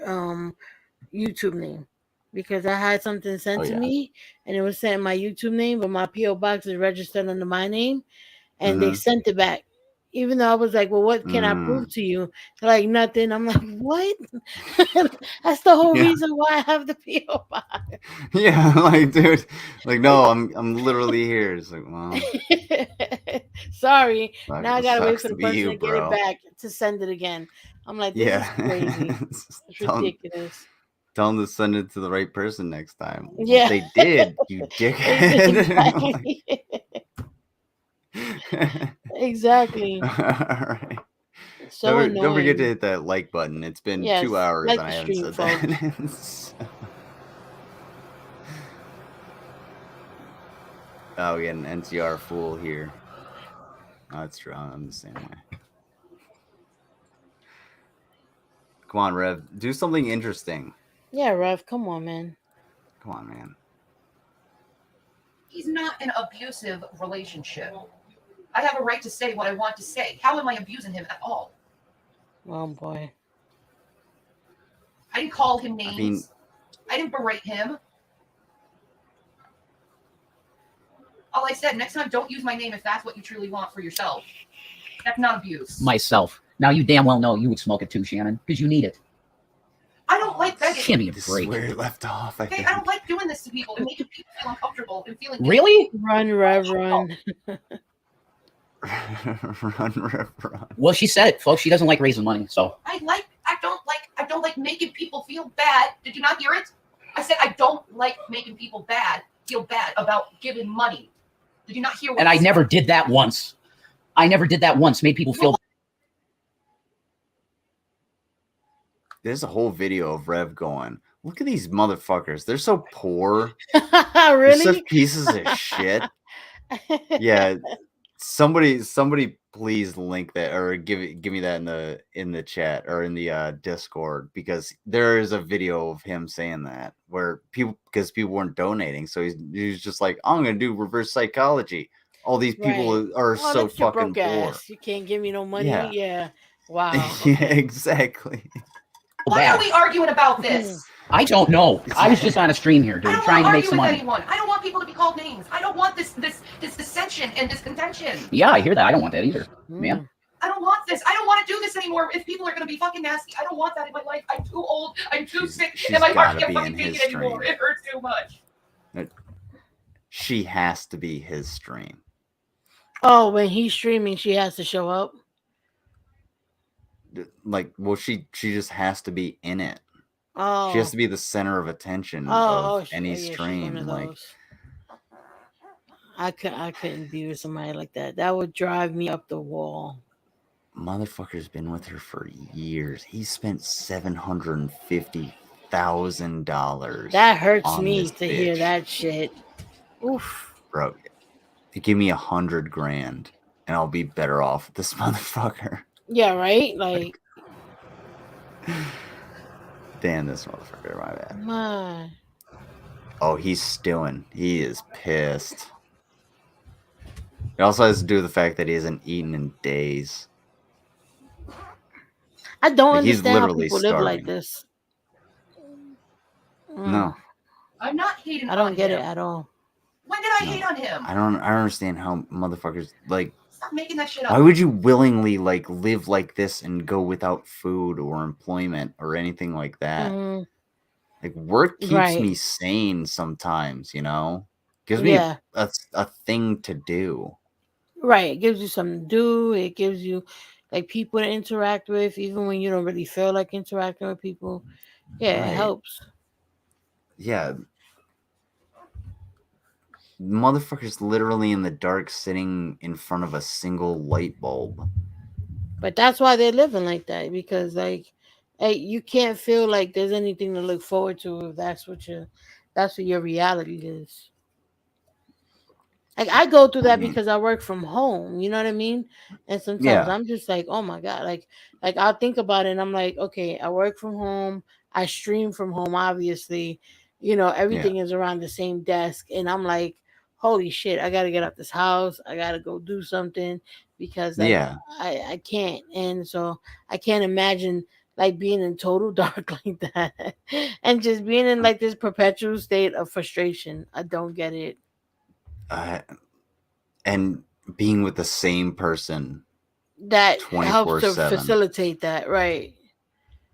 YouTube name, because I had something sent to me and it was sent in my YouTube name, but my PO box is registered under my name, and they sent it back. Even though I was like, well, what can I prove to you? They're like, nothing. I'm like, what? That's the whole reason why I have the PO box. Yeah, like, dude, like, no, I'm literally here. It's like, well, sorry. Sucks- Now I gotta wait sucks for the to be person you, to get bro. it back to send it again. I'm like, this yeah, is crazy. It's Tell 'em- ridiculous. Tell them to send it to the right person next time. Yeah. They did, you dickhead. Exactly. Exactly. All right. So Don't forget to annoying. hit that like button. It's been Yes, 2 hours like and I the haven't stream, said folks. that. Oh, we got an NCR fool here. Oh, that's true. I'm the same way. Come on, Rev. Do something interesting. Yeah, Rev, come on, man. Come on, man. He's not an abusive relationship. I have a right to say what I want to say. How am I abusing him at all? Oh boy. I didn't call him names. I mean, I didn't berate him. All I said, next time, don't use my name if that's what you truly want for yourself. That's not abuse. Myself. Now you damn well know you would smoke it too, Shannon, because you need it. I don't like begging. Give me a this is break. where it left off. I Okay, think. I don't like doing this to people and making people feel uncomfortable and feeling Really? Run, Rev, run. Run, Rev, run. Well, she said it, folks. She doesn't like raising money, so. I don't like making people feel bad. Did you not hear it? I said I don't like making people feel bad about giving money. Did you not hear what And I said? never did that once. I never did that once. Made people feel. There's a whole video of Rev going, look at these motherfuckers. They're so poor. Really? They're such pieces of shit. Yeah. Somebody please link that or give me that in the chat or in the Discord, because there is a video of him saying that where people weren't donating, so he's just like, I'm gonna do reverse psychology. All these people Right. are Oh, so look, you fucking broke poor. ass. You can't give me no money. Yeah. Yeah. Wow. Yeah, Okay. exactly. Why are we arguing about this? I don't know. I was just on a stream here, dude, trying to make some money. Anyone. I don't want people to be called names. I don't want this dissension and this contention. Yeah, I hear that. I don't want that either, man. I don't want this. I don't want to do this anymore. If people are going to be fucking nasty, I don't want that in my life. I'm too old. I'm too sick, and my heart gotta can't be fucking in take his it anymore. stream. It hurts too much. She has to be his stream. Oh, when he's streaming, she has to show up. Like, well, she just has to be in it. Oh. She has to be the center of attention Oh, of any yeah, she's one stream. of Like, those. I couldn't be with somebody like that. That would drive me up the wall. motherfucker's been with her for years. He spent $750,000. That hurts on me this to hear bitch. that shit. Oof. Bro, give me $100,000 and I'll be better off with this motherfucker. Yeah, right? Like, Damn, this motherfucker, my bad. my. Oh, he's stewing. He is pissed. It also has to do with the fact that he hasn't eaten in days. I don't Like, he's understand how literally people live like starving. this. No, I'm not hating I don't on get him. it at all. When did I hate on him? I don't understand how motherfuckers, like, Stop making that shit up. why would you willingly, like, live like this and go without food or employment or anything like that? Mhm. Like, work keeps Right. me sane sometimes, you know? Gives me Yeah. a thing to do. Right. It gives you something to do. It gives you like people to interact with, even when you don't really feel like interacting with people. Yeah, Right. it helps. Yeah. Motherfucker's literally in the dark sitting in front of a single light bulb. But that's why they're living like that, because like, hey, you can't feel like there's anything to look forward to if that's what your reality is. Like, I go through that because I work from home, you know what I mean? And sometimes Yeah. I'm just like, oh my God, like I'll think about it and I'm like, okay, I work from home, I stream from home, obviously, everything is around the same desk, and I'm like, holy shit, I gotta get out this house, I gotta go do something, because like Yeah. I can't, and so I can't imagine like being in total dark like that and just being in like this perpetual state of frustration. I don't get it. And being with the same person That helps to 24/7. facilitate that, right?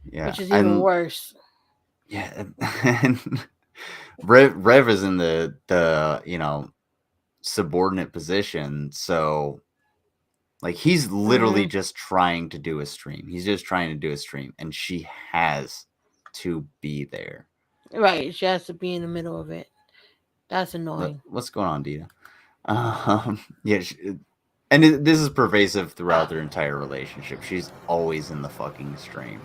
Yeah. Which is even worse. Yeah. And Rev is in the subordinate position, so like he's literally just trying to do a stream. He's just trying to do a stream, and she has to be there. Right. She has to be in the middle of it. That's annoying. What's going on, Dita? Yeah, And this is pervasive throughout their entire relationship. She's always in the fucking stream.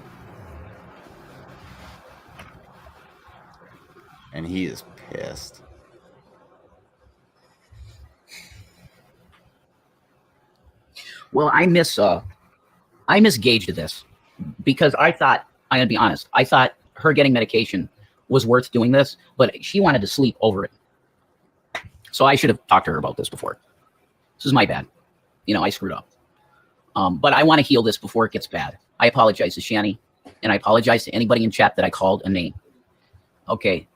And he is pissed. Well, I misgauged this because I thought, I'm gonna be honest, I thought her getting medication was worth doing this, but she wanted to sleep over it. So I should have talked to her about this before. This is my bad. You know, I screwed up. But I want to heal this before it gets bad. I apologize to Shani, and I apologize to anybody in chat that I called a name. Okay.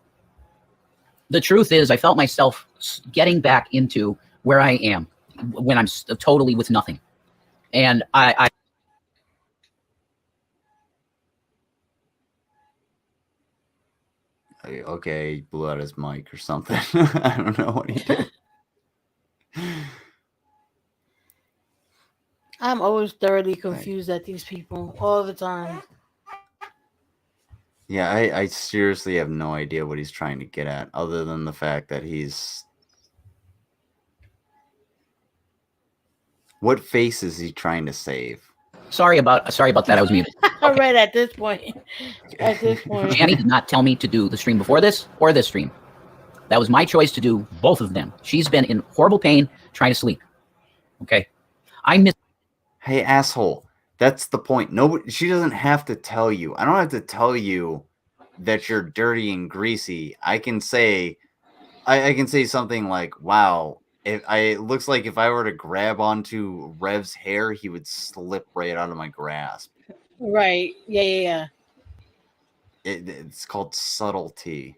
The truth is, I felt myself getting back into where I am when I'm totally with nothing. And I okay, he blew out his mic or something. I don't know what he did. I'm always thoroughly confused at these people all the time. Yeah, I seriously have no idea what he's trying to get at, other than the fact that he's... What face is he trying to save? sorry about that. I was muted. Okay. Right at this point. At this point. Shani did not tell me to do the stream before this or this stream. That was my choice to do both of them. She's been in horrible pain trying to sleep. Okay. Hey, asshole. That's the point. Nobody, she doesn't have to tell you. I don't have to tell you that you're dirty and greasy. I can say, I can say something like, wow, it looks like if I were to grab onto Rev's hair, he would slip right out of my grasp. Right. Yeah. It's called subtlety.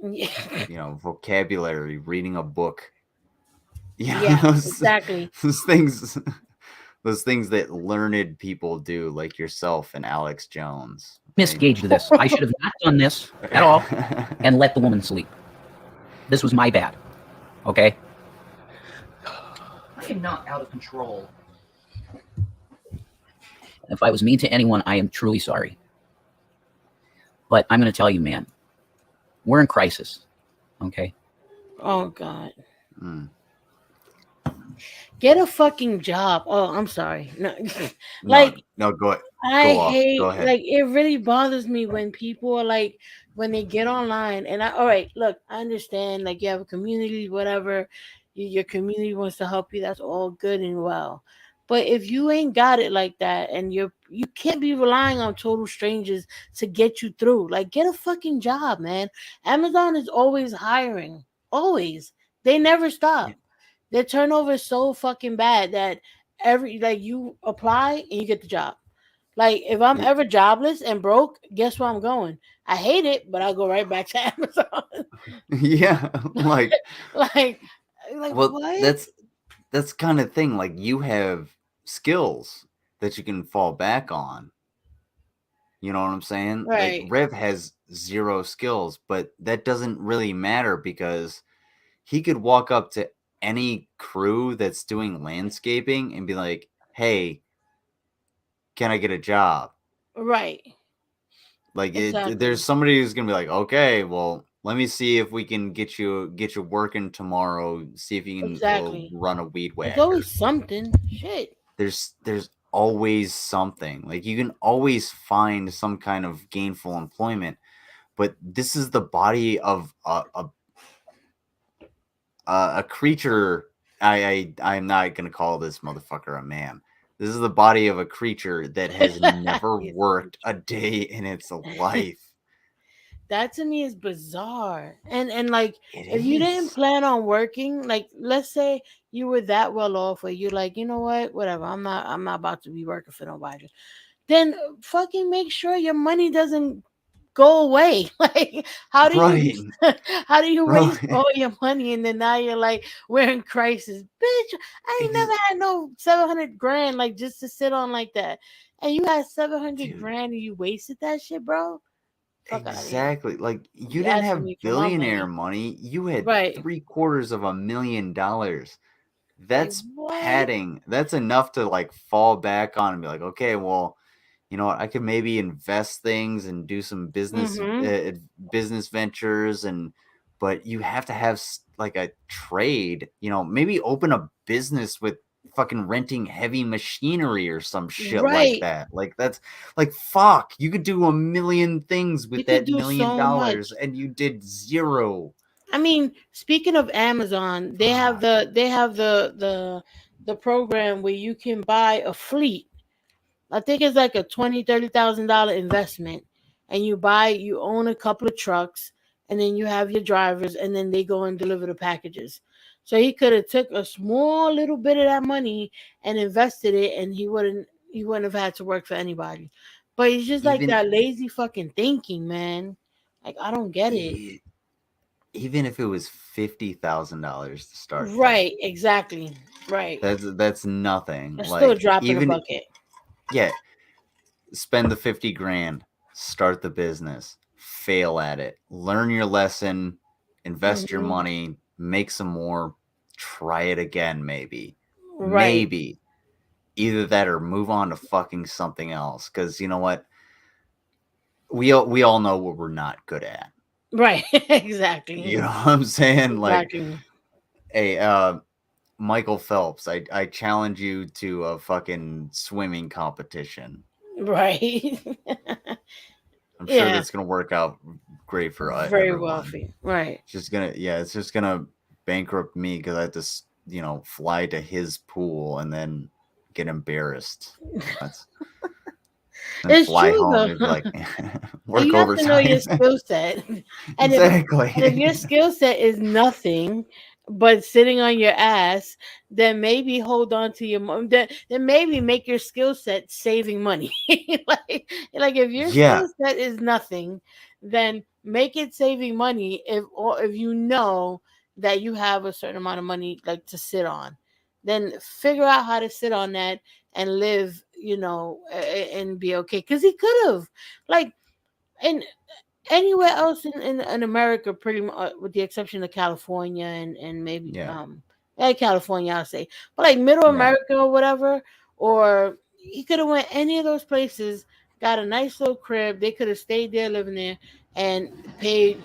Yeah. You know, vocabulary, reading a book. Yeah, exactly. Those things that learned people do, like yourself and Alex Jones. Misgauged this. I should have not done this at all and let the woman sleep. This was my bad. Okay? I am not out of control. If I was mean to anyone, I am truly sorry. But I'm going to tell you, man, we're in crisis. Okay? Oh, God. Get a fucking job. Oh, I'm sorry. No, like no, go ahead. I go hate go ahead. like it really bothers me when people are like when they get online and all right, look, I understand like you have a community, whatever, your community wants to help you, that's all good and well. But if you ain't got it like that and you can't be relying on total strangers to get you through. Like get a fucking job, man. Amazon is always hiring. Always. They never stop. Yeah. Their turnover is so fucking bad that you apply and you get the job. Like if I'm ever jobless and broke, guess where I'm going? I hate it, but I'll go right back to Amazon. Yeah, like well, what? That's kind of thing. Like you have skills that you can fall back on. You know what I'm saying? Right. Like Rev has 0 skills, but that doesn't really matter because he could walk up to any crew that's doing landscaping and be like, hey, can I get a job? Right. Like there's somebody who's gonna be like, okay, well, let me see if we can get you working tomorrow. See if you can run a weed whacker. There's always something. Shit. There's always something. Like you can always find some kind of gainful employment, but this is the body of a creature. I'm not gonna call this motherfucker a man. This is the body of a creature that has never worked a day in its life. That to me is bizarre. And like if you didn't plan on working, like let's say you were that well off where you're like, you know what, whatever, I'm not about to be working for nobody. Then fucking make sure your money doesn't go away. Like how do you waste all your money and then now you're like we're in crisis, bitch? I ain't never had no $700,000 like just to sit on like that, and you had $700,000 and you wasted that shit, bro. Fuck exactly. Like you didn't have billionaire money. You had $750,000. That's padding. That's enough to like fall back on and be like, okay, well, you know what? I could maybe invest things and do some business ventures, but you have to have like a trade. You know, maybe open a business with fucking renting heavy machinery or some shit like Right. that. Like that's like fuck. You could do a million things with You could that do $1 million so much. and you did zero. I mean, speaking of Amazon, they have the program where you can buy a fleet. I think it's like a $20,000-$30,000 investment, and you own a couple of trucks, and then you have your drivers, and then they go and deliver the packages. So he could have took a small little bit of that money and invested it, and he wouldn't have had to work for anybody. But it's just like Even that lazy fucking thinking, man. Like I don't get it. even if it was $50,000 to start that, Right, exactly. Right. that's nothing. That's Like still a drop in the even bucket. yeah, spend the 50 grand, start the business, fail at it, learn your lesson, invest your Mhm. money, make some more, try it again, maybe. Right. Maybe. Either that or move on to fucking something else. Because you know what? We all know what we're not good at. Right. Exactly. You know what I'm saying? Like, Exactly. hey, Michael Phelps, I challenge you to a fucking swimming competition. Right. I'm sure Yeah. that's gonna work out great for Very everyone. wealthy. Right. It's just gonna bankrupt me because I have to fly to his pool and then get embarrassed. That's then It's fly true home though. and be like And work you have to know your overtime. skill set. And Exactly. if your skill set is nothing but sitting on your ass, then maybe hold on to your mom. Then maybe make your skill set saving money. like if your Yeah. skill set is nothing, then make it saving money if you know that you have a certain amount of money like to sit on. Then figure out how to sit on that and live, and be okay. Because he could have, like, and anywhere else in America, pretty much, with the exception of California and maybe California, I'll say, but like Middle Yeah. America or whatever, or he could have went any of those places, got a nice little crib. They could have stayed there, living there, and paid,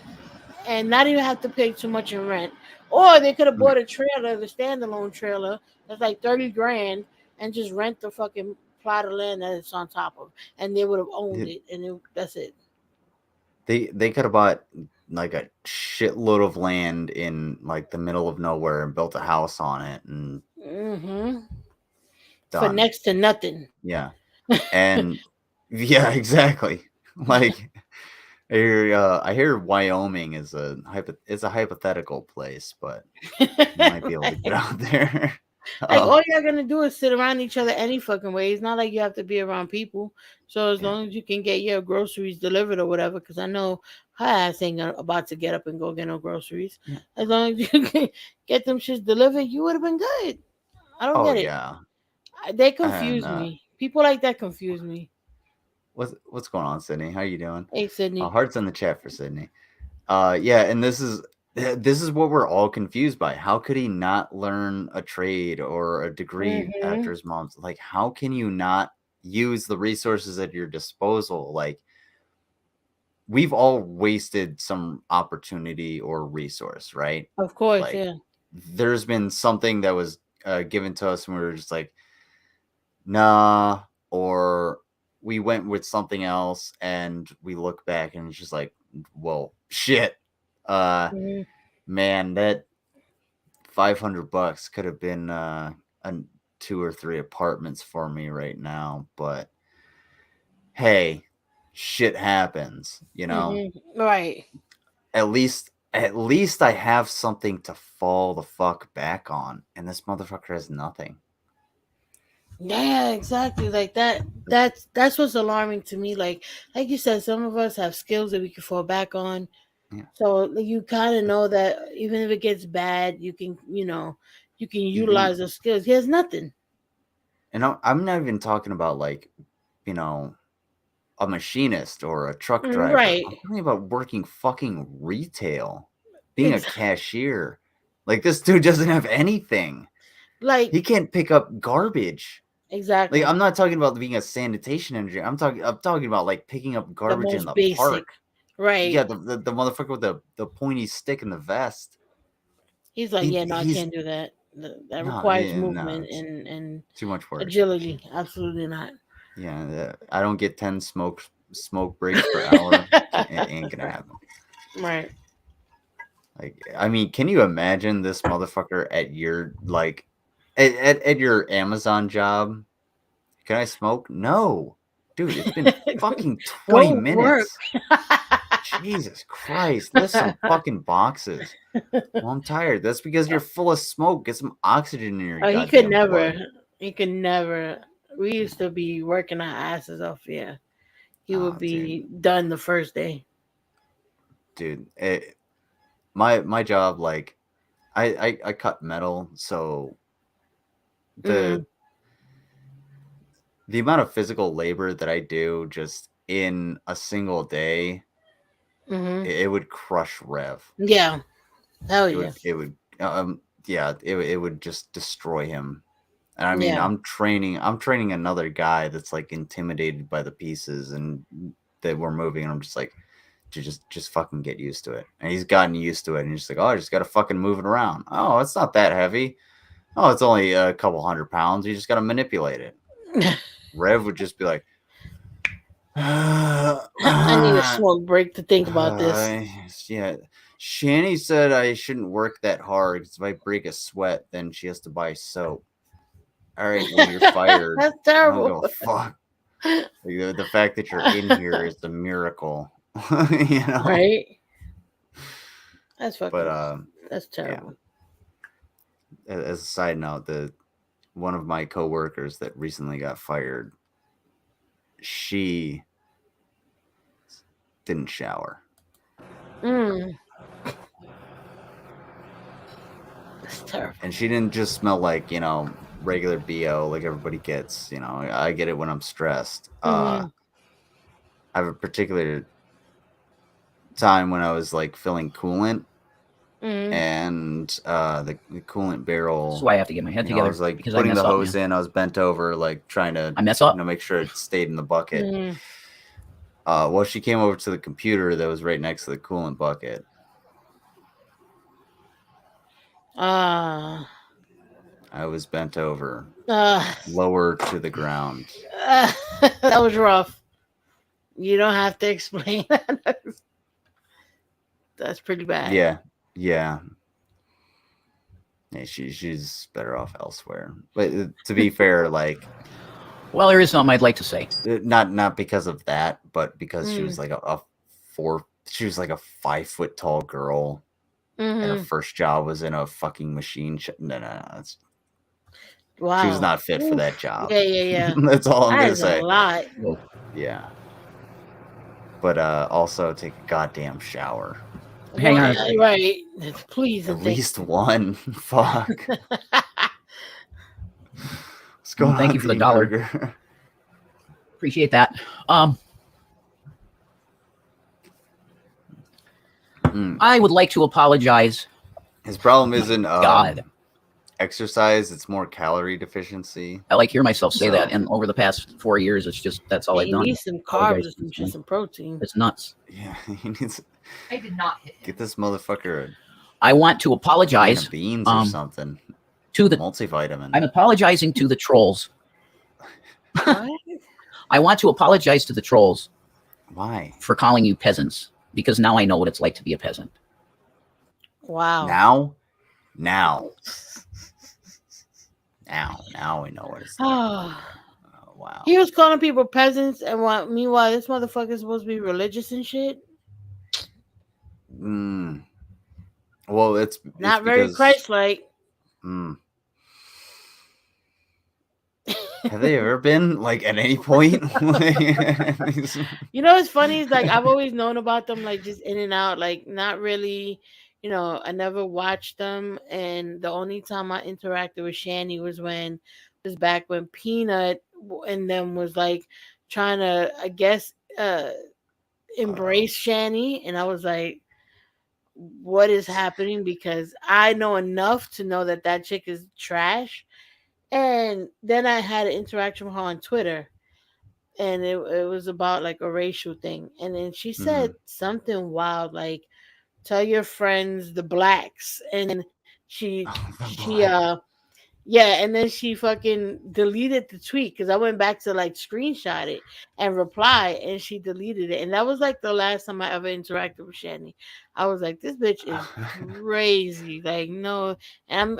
and not even have to pay too much in rent. Or they could have bought a trailer, the standalone trailer, that's like 30 grand, and just rent the fucking plot of land that it's on top of, and they would have owned it, and that's it. They could have bought like a shitload of land in like the middle of nowhere and built a house on it and Mm-hmm. For done. next to nothing. Yeah. And yeah, exactly. Like I hear Wyoming is a hypothetical place, but you might be able to get out there. Like all you're gonna do is sit around each other any fucking way. It's not like you have to be around people. So as long as you can get your groceries delivered or whatever, because I know her ass ain't about to get up and go get no groceries. Yeah. As long as you can get them shits delivered, you would have been good. I don't get it. Yeah. They confuse And, me. People like that confuse me. What's going on, Sydney? How you doing? Hey, Sydney. Hearts in the chat for Sydney. Yeah, and this is what we're all confused by. How could he not learn a trade or a degree after his mom's? Like, how can you not use the resources at your disposal? Like, we've all wasted some opportunity or resource, right? Of course, Like, yeah. there's been something that was given to us and we were just like, nah, or we went with something else and we look back and it's just like, well, shit. Man, that $500 could have been 2 or 3 apartments for me right now, but hey, shit happens, you know. Right. At least I have something to fall the fuck back on, and this motherfucker has nothing. Yeah, exactly. Like that. That's what's alarming to me. Like you said, some of us have skills that we can fall back on. Yeah. So you kind of know that even if it gets bad, you can utilize those skills. He has nothing. And I'm not even talking about like, a machinist or a truck driver. Right. I'm talking about working fucking retail, being a cashier. Like, this dude doesn't have anything. Like, he can't pick up garbage. Exactly. Like, I'm not talking about being a sanitation engineer. I'm talking about like picking up garbage in the basic. park. Right. Yeah, the motherfucker with the pointy stick and the vest. He's like, I can't do that. That No, requires yeah, no, movement it's and too much work. agility. Absolutely not. Yeah, I don't get 10 smoke breaks per hour. It ain't gonna happen. Right. Like, I mean, can you imagine this motherfucker at your like at your Amazon job? Can I smoke? No. Dude, it's been fucking 20 Go work. minutes. Jesus Christ. Lift some fucking boxes. Well, I'm tired. That's because you're full of smoke. Get some oxygen in your Oh, he goddamn could never. blood. He could never. We used to be working our asses off. Yeah, he would be done the first day. Dude, my job, like, I cut metal, so the amount of physical labor that I do just in a single day, it would crush Rev. Yeah. Hell It yeah. would it would just destroy him. And I mean, Yeah. I'm training another guy that's like intimidated by the pieces and that we're moving, and I'm just like, just fucking get used to it. And he's gotten used to it, and he's just like, oh, I just gotta fucking move it around. Oh, it's not that heavy. Oh, it's only a couple 100 pounds. You just gotta manipulate it. Rev would just be like, I need a smoke break to think about this. Yeah. Shani said I shouldn't work that hard because if I break a sweat, then she has to buy soap. All right, well, you're fired. That's I terrible. don't give a fuck. Like, the fact that you're in here is a miracle. You know? Right? That's fucking. But that's terrible. Yeah. As a side note, one of my coworkers that recently got fired, she didn't shower. That's terrible. And she didn't just smell like, regular BO like everybody gets. I get it when I'm stressed. I have a particular time when I was like filling coolant, and the coolant barrel. So I have to get my head together. I was like because putting I mess the up, hose in. I was bent over, like trying to I mess up. make sure it stayed in the bucket. Well, she came over to the computer that was right next to the coolant bucket. I was bent over, lower to the ground. That was rough. You don't have to explain that. That's pretty bad. Yeah. She's better off elsewhere. But to be fair, like, well, there is something I'd like to say. Not because of that, but because she was like she was like a 5 foot tall girl, and her first job was in a fucking machine shop. No. Wow. She was not fit for that job. Yeah. That's all I'm gonna That say. is a lot. Yeah. But also take a goddamn shower. Hang on. Right. Please. At least one. Fuck. What's going on? Thank you for the $1. Appreciate that. I would like to apologize. His problem isn't God. Exercise, it's more calorie deficiency. I like hear myself say that, and over the past 4 years, it's just that's all I've done. You need some carbs and some protein. It's nuts. Yeah, he needs. I did not hit him. Get this motherfucker. I want to apologize. Beans or something. To the multivitamin. I'm apologizing to the trolls. I want to apologize to the trolls. Why? For calling you peasants, because now I know what it's like to be a peasant. Wow. Now we know what it's like. Oh, wow. He was calling people peasants, and meanwhile, this motherfucker is supposed to be religious and shit. Well, it's not very Christ-like. Have they ever been like at any point? You know what's funny is like I've always known about them, like just in and out, like not really. I never watched them, and the only time I interacted with Shani was back when Peanut and them was like trying to, I guess, embrace Shani, and I was like, what is happening? Because I know enough to know that chick is trash. And then I had an interaction with her on Twitter, and it was about like a racial thing, and then she said something wild like, tell your friends the blacks, and She The she black. yeah, and then she fucking deleted the tweet because I went back to like screenshot it and reply, and she deleted it. And that was like the last time I ever interacted with Shani. I was like, this bitch is crazy. Like, no, and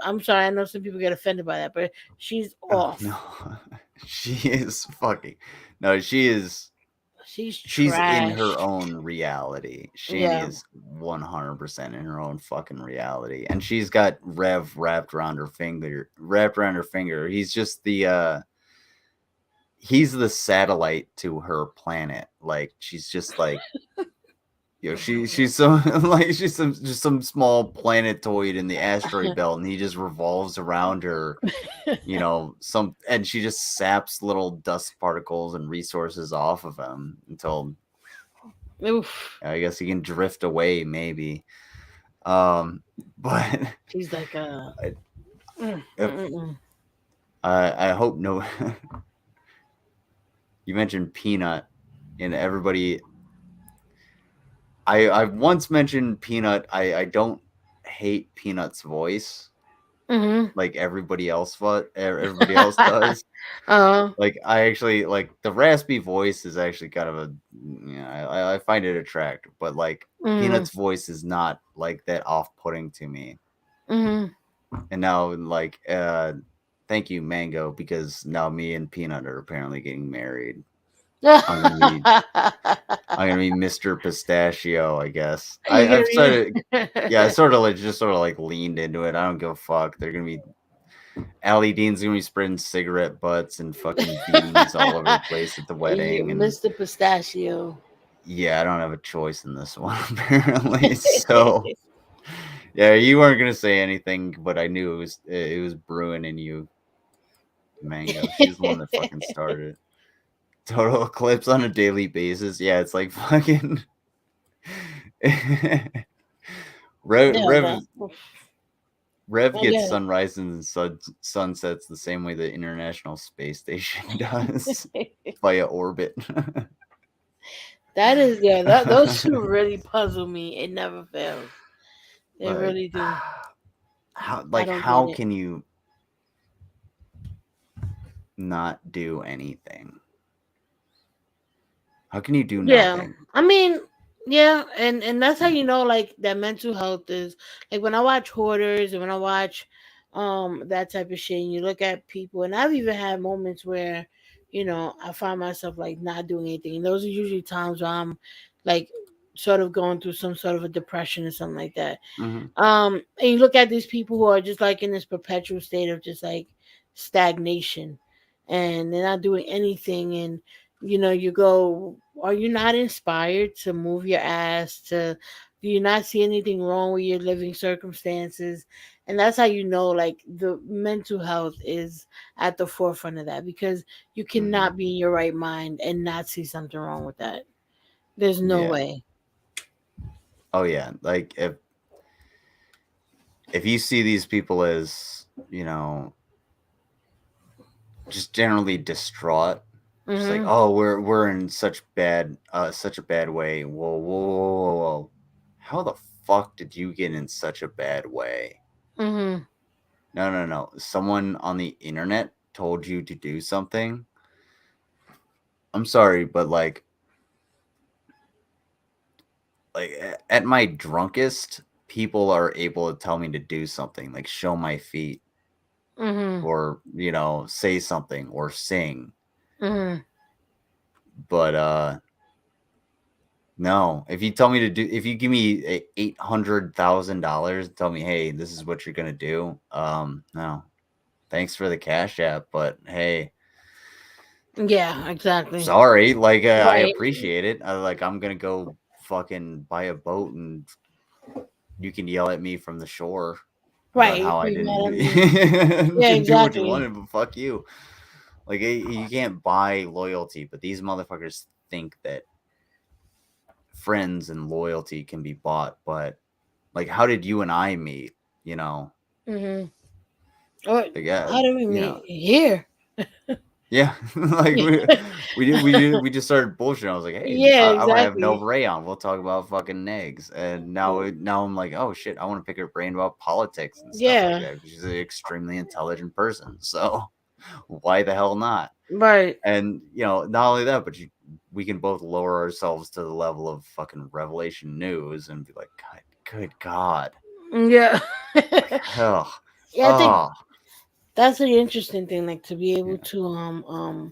I'm sorry. I know some people get offended by that, but she's off. No, she is fucking. No, she is. She's in her trash. own reality. Shani Yeah. is 100% in her own fucking reality, and she's got Rev wrapped around her finger. He's just the he's the satellite to her planet. Like she's just like she's some like she's just some small planetoid in the asteroid belt, and he just revolves around her. And she just saps little dust particles and resources off of him until Oof. I guess he can drift away, maybe. But She's like I hope no. You mentioned Peanut, and everybody. I once mentioned Peanut. I don't hate Peanut's voice. Like everybody else does. Like I actually like the raspy voice is actually kind of a I find it attractive, but like Peanut's voice is not like that off-putting to me. And now like thank you Mango, because now me and Peanut are apparently getting married. I'm gonna be Mr. Pistachio, I guess. I've started, I sort of like leaned into it. I don't give a fuck. They're gonna be Allie Dean's gonna be spreading cigarette butts and fucking beans all over the place at the wedding. And Mr. Pistachio. Yeah, I don't have a choice in this one apparently. So yeah, you weren't gonna say anything, but I knew it was brewing in you, Mango. She's the one that fucking started. Total eclipse on a daily basis. Yeah, it's like fucking Rev gets sunrises and sunsets the same way the International Space Station does via orbit. That is those two really puzzle me. It never fails. They really do. How can you not do anything? How can you do nothing? I mean, and that's how you know like that mental health is like when I watch Hoarders and when I watch that type of shit, and you look at people, and I've even had moments where I find myself like not doing anything, and those are usually times where I'm like sort of going through some sort of a depression or something like that. And you look at these people who are just like in this perpetual state of just like stagnation, and they're not doing anything, and you go, are you not inspired to move your ass? Do you not see anything wrong with your living circumstances? And that's how you know, like, the mental health is at the forefront of that, because you cannot be in your right mind and not see something wrong with that. There's no way. Oh yeah, like if you see these people as just generally distraught. Just like, oh, we're in such a bad way. Whoa. How the fuck did you get in such a bad way? No. Someone on the internet told you to do something. I'm sorry, but like at my drunkest, people are able to tell me to do something, like show my feet, or say something or sing. But no, if you give me $800,000, tell me, hey, this is what you're gonna do. No, thanks for the Cash App, but hey, yeah, exactly. Sorry, like I appreciate it. I'm gonna go fucking buy a boat, and you can yell at me from the shore. Right. How I didn't. Yeah, exactly. Do what you wanted, but fuck you. Like you can't buy loyalty, but these motherfuckers think that friends and loyalty can be bought. But like, how did you and I meet? How did we meet? Here. Yeah, like we just started bullshitting. I was like, hey, Yeah, I want to have Nova exactly. Reii on. We'll talk about fucking negs. And now I'm like, oh shit, I want to pick her brain about politics and stuff like Yeah. that. She's an extremely intelligent person, so why the hell not? Right. And not only that, but we can both lower ourselves to the level of fucking Revelation News and be like, good God. Yeah. Hell. Yeah, I think that's the interesting thing, like to be able to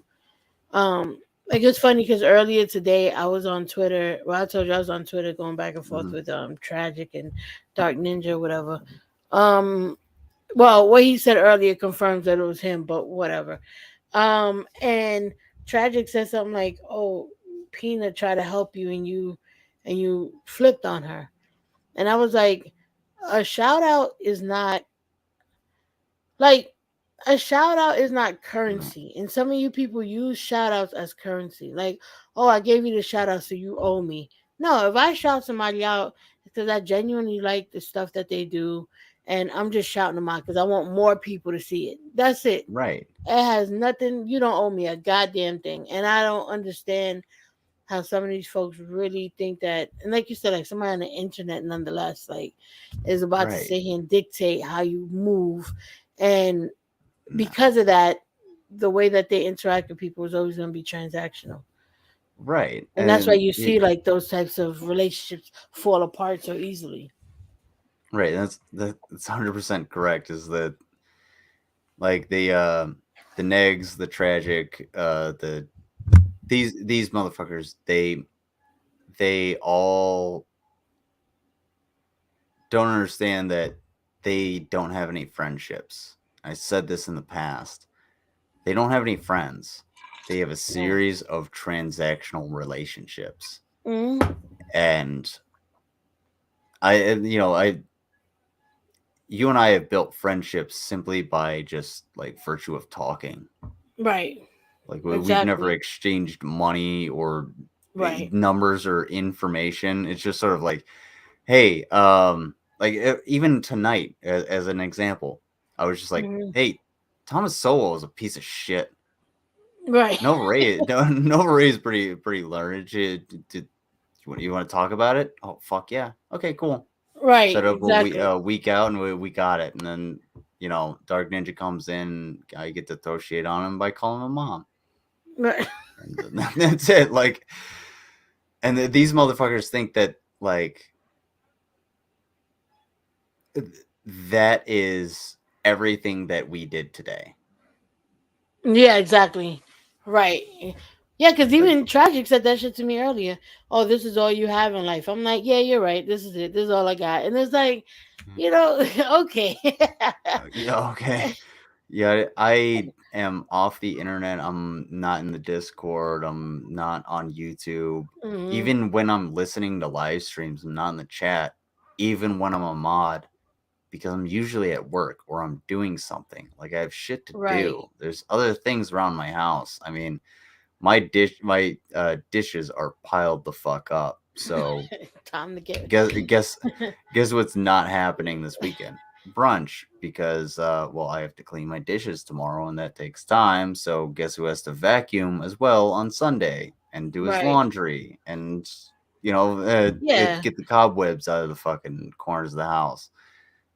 like it's funny because earlier today I was on Twitter. Well, I told you I was on Twitter going back and forth with Tragic and Dark Ninja or whatever. Well, what he said earlier confirms that it was him, but whatever. And Tragic said something like, "Oh, Peanut tried to help you, and you flipped on her." And I was like, "A shout out is not like a shout out is not currency." And some of you people use shout outs as currency. Like, oh, I gave you the shout out, so you owe me. No, if I shout somebody out because I genuinely like the stuff that they do, and I'm just shouting them out because I want more people to see it. That's it. Right. It has nothing. You don't owe me a goddamn thing. And I don't understand how some of these folks really think that, and like you said, like somebody on the internet nonetheless, like is about to Right. sit here and dictate how you move. And because of that, the way that they interact with people is always going to be transactional. Right. And that's why you see like those types of relationships fall apart so easily. Right. That's 100% correct. Is that like the negs, the tragic, these motherfuckers, they all don't understand that they don't have any friendships. I said this in the past. They don't have any friends. They have a series of transactional relationships. And you and I have built friendships simply by just like virtue of talking. Right. Like we've never exchanged money or numbers or information. It's just sort of like, hey, like even tonight, as an example, I was just like, hey, Thomas Sowell is a piece of shit. Right. Nova Reii is pretty learned. You want to talk about it? Oh fuck yeah. Okay, cool. Right. Set up exactly. a week out and we got it. And then Dark Ninja comes in. I get to throw shade on him by calling him mom. Right. And that's it. Like, and these motherfuckers think that like that is everything that we did today. Yeah, exactly. Right. Yeah, because even Tragic said that shit to me earlier. Oh, this is all you have in life. I'm like, yeah, you're right. This is it. This is all I got. And it's like, okay. Yeah, okay. Yeah, I am off the internet. I'm not in the Discord. I'm not on YouTube. Even when I'm listening to live streams, I'm not in the chat. Even when I'm a mod, because I'm usually at work or I'm doing something. Like I have shit to do. There's other things around my house. I mean, my dishes are piled the fuck up. So time to get guess what's not happening this weekend? Brunch, because I have to clean my dishes tomorrow and that takes time. So guess who has to vacuum as well on Sunday and do his laundry and get the cobwebs out of the fucking corners of the house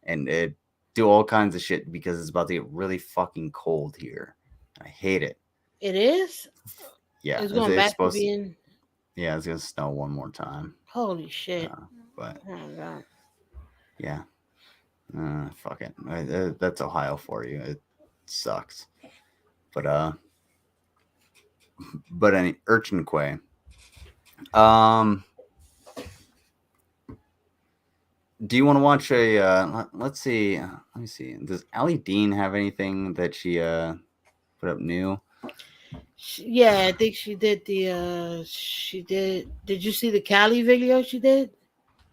and do all kinds of shit because it's about to get really fucking cold here. I hate it. It is? Yeah, it's going back supposed to being. Yeah, it's gonna snow one more time. Holy shit! But oh god. Yeah, fuck it. That's Ohio for you. It sucks. But any Urchin Quay. Do you want to watch a? Let's see. Let me see. Does Allie Dean have anything that she put up new? Yeah, I think she did the. She did. Did you see the Cali video she did?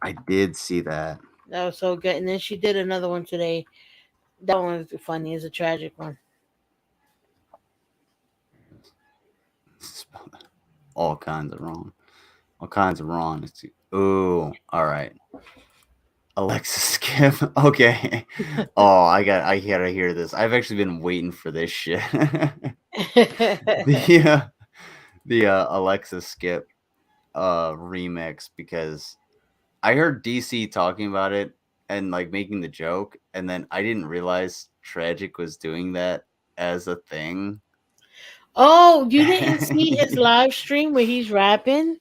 I did see that. That was so good. And then she did another one today. That one was funny. It's a tragic one. All kinds of wrong. All kinds of wrong. Ooh, all right. Alexa, skip. Okay. Oh, I gotta hear this. I've actually been waiting for this shit. The Alexa skip remix, because I heard DC talking about it and like making the joke, and then I didn't realize Tragic was doing that as a thing. Oh, you didn't see his live stream where he's rapping?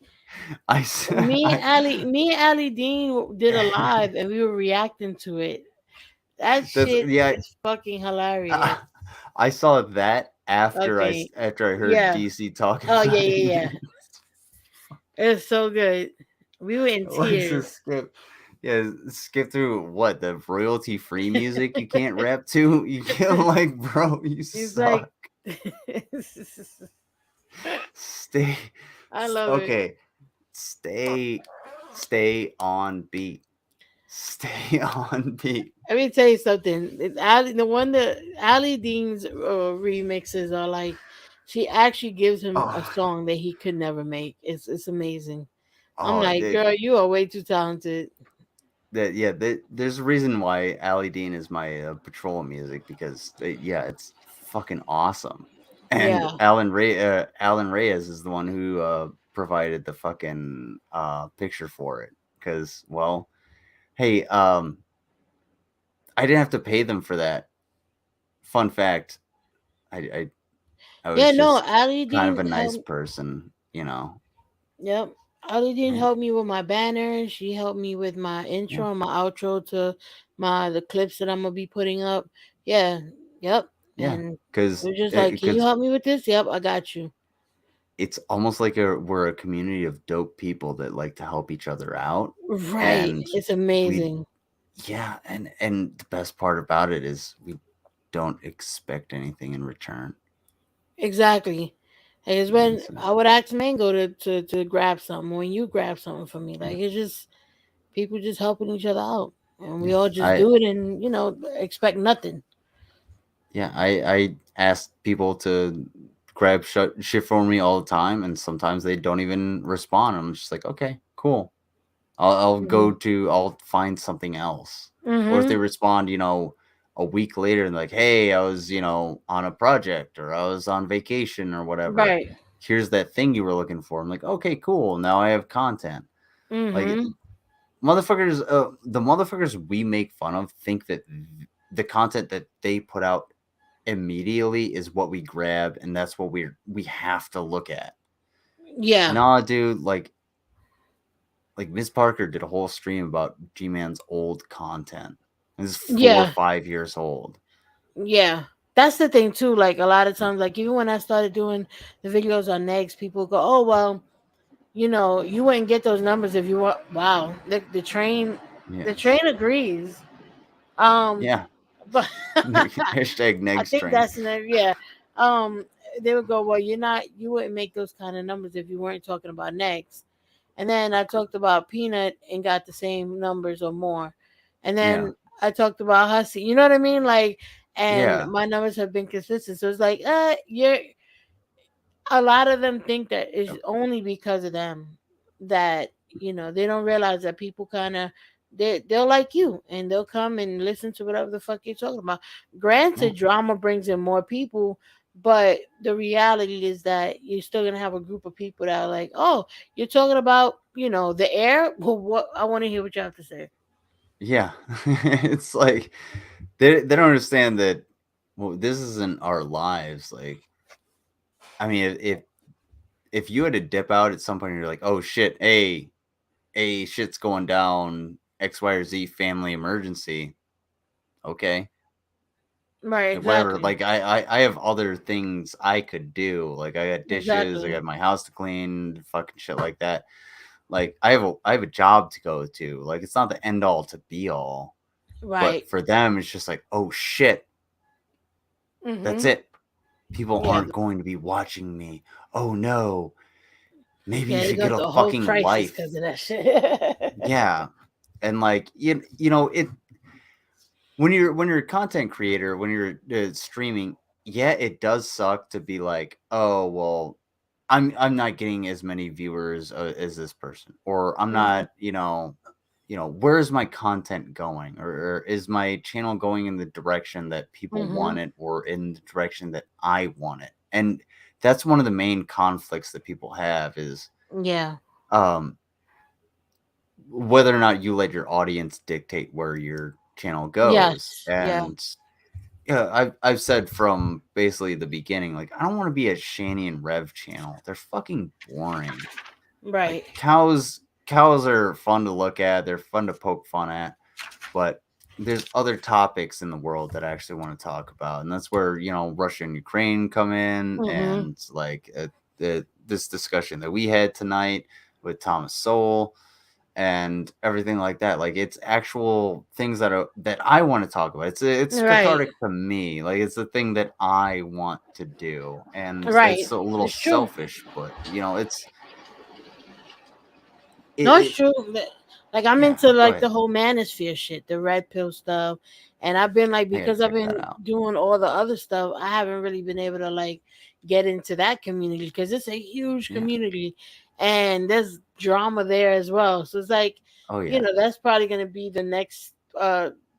Me and Ali Dean did a live and we were reacting to it. That shit is fucking hilarious. I saw that after Okay. after I heard Yeah. DC talking. Oh about yeah. it. It's so good. We were in Alexa, tears. skip. Yeah, skip through what, the royalty free music you can't rap to? You get like, bro, you He's suck. like Stay. I love okay. Stay on beat. Stay on beat. Let me tell you something. Ali Dean's remixes are like, she actually gives him a song that he could never make. It's amazing. I'm like, girl, you are way too talented. There's a reason why Ali Dean is my patrol music, because it's fucking awesome. And Yeah. Alan Reyes is the one who provided the fucking picture for it, because, well, hey, I didn't have to pay them for that. Fun fact, I was Ali Dean kind of a nice person, you know. Yep. Ali Dean helped me with my banner. She helped me with my intro and my outro to the clips that I'm gonna be putting up. Yeah. Yep. Yeah, And because we're just like, can you help me with this? Yep, I got you. It's almost like we're a community of dope people that like to help each other out. Right. And It's amazing. And the best part about it is we don't expect anything in return. Exactly. Because when I would ask Mango to grab something, when you grab something for me, like, it's just people just helping each other out, and we all just do it, and expect nothing. Yeah, I ask people to grab shit for me all the time, and sometimes they don't even respond. I'm just like, okay, cool. I'll find something else. Or if they respond, a week later and like, hey, I was, on a project, or I was on vacation or whatever. Right. Here's that thing you were looking for. I'm like, okay, cool. Now I have content. Like, motherfuckers, the motherfuckers we make fun of think that the content that they put out immediately is what we grab, and that's what we have to look at. Yeah. Nah, dude, like Ms. Parker did a whole stream about G-Man's old content. This is 4 or 5 years old. Yeah. That's the thing too. Like, a lot of times, like, even when I started doing the videos on Negs, people go, oh well, you wouldn't get those numbers if you were. Wow. The train agrees. But hashtag Negs I think train. that's they would go, well, you wouldn't make those kind of numbers if you weren't talking about Negs. And then I talked about Peanut and got the same numbers or more. And then I talked about Hussy. You know what I mean? Like, and my numbers have been consistent. So it's like, a lot of them think that it's only because of them that, they don't realize that people kind of, they'll like you, and they'll come and listen to whatever the fuck you're talking about. Granted, drama brings in more people, but the reality is that you're still gonna have a group of people that are like, oh, you're talking about, the air. Well, what I want to hear what you have to say. Yeah, it's like they don't understand that. Well, this isn't our lives. Like, I mean, if you had to dip out at some point, and you're like, oh shit, shit's going down, X, Y, or Z family emergency. Okay. Right. Exactly. Whatever. Like, I have other things I could do. Like, I got dishes, I got my house to clean, fucking shit like that. Like, I have a job to go to. Like, it's not the end all to be all. Right. But for them, it's just like, oh shit. That's it. People aren't going to be watching me. Oh no. Maybe you should get a fucking life because of that shit. Yeah. And like, you know, it when you're a content creator, when you're streaming, it does suck to be like, oh well, I'm not getting as many viewers as this person, or I'm not, where's my content going, or is my channel going in the direction that people want it, or in the direction that I want it? And that's one of the main conflicts that people have is whether or not you let your audience dictate where your channel goes. And I've said from basically the beginning, like, I don't want to be a Shani and Rev channel. They're fucking boring. Right. Like, cows are fun to look at. They're fun to poke fun at, but there's other topics in the world that I actually want to talk about, and that's where Russia and Ukraine come in, and like this discussion that we had tonight with Thomas Sowell and everything like that. Like, it's actual things that I want to talk about. It's cathartic to me. Like, it's the thing that I want to do, and it's a little selfish, but it's. It's true. Like, I'm into like the whole manosphere shit, the red pill stuff, and I've been like, because I've been doing all the other stuff, I haven't really been able to like get into that community because it's a huge community, and there's drama there as well. So it's like, that's probably going to be the next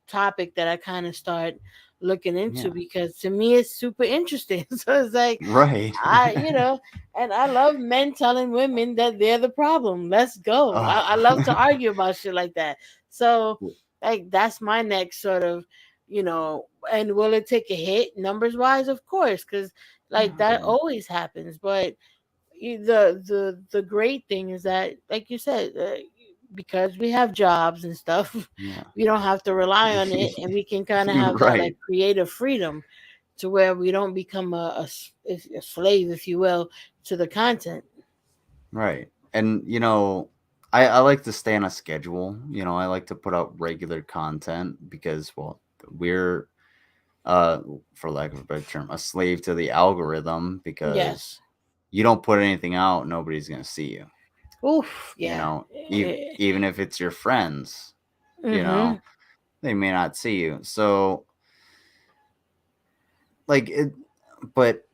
topic that I kind of start looking into because to me it's super interesting. So it's like, and I love men telling women that they're the problem. Let's go. I love to argue about shit like that. So like, that's my next sort of, and will it take a hit numbers wise? Of course, because like that always happens. But the great thing is that, like you said, because we have jobs and stuff, we don't have to rely on it, and we can kind of have that like creative freedom to where we don't become a slave, if you will, to the content. Right. And I like to stay on a schedule. I like to put out regular content because, well, we're for lack of a better term, a slave to the algorithm, because you don't put anything out, nobody's gonna see you. Oof, Even if it's your friends, they may not see you. So, like, but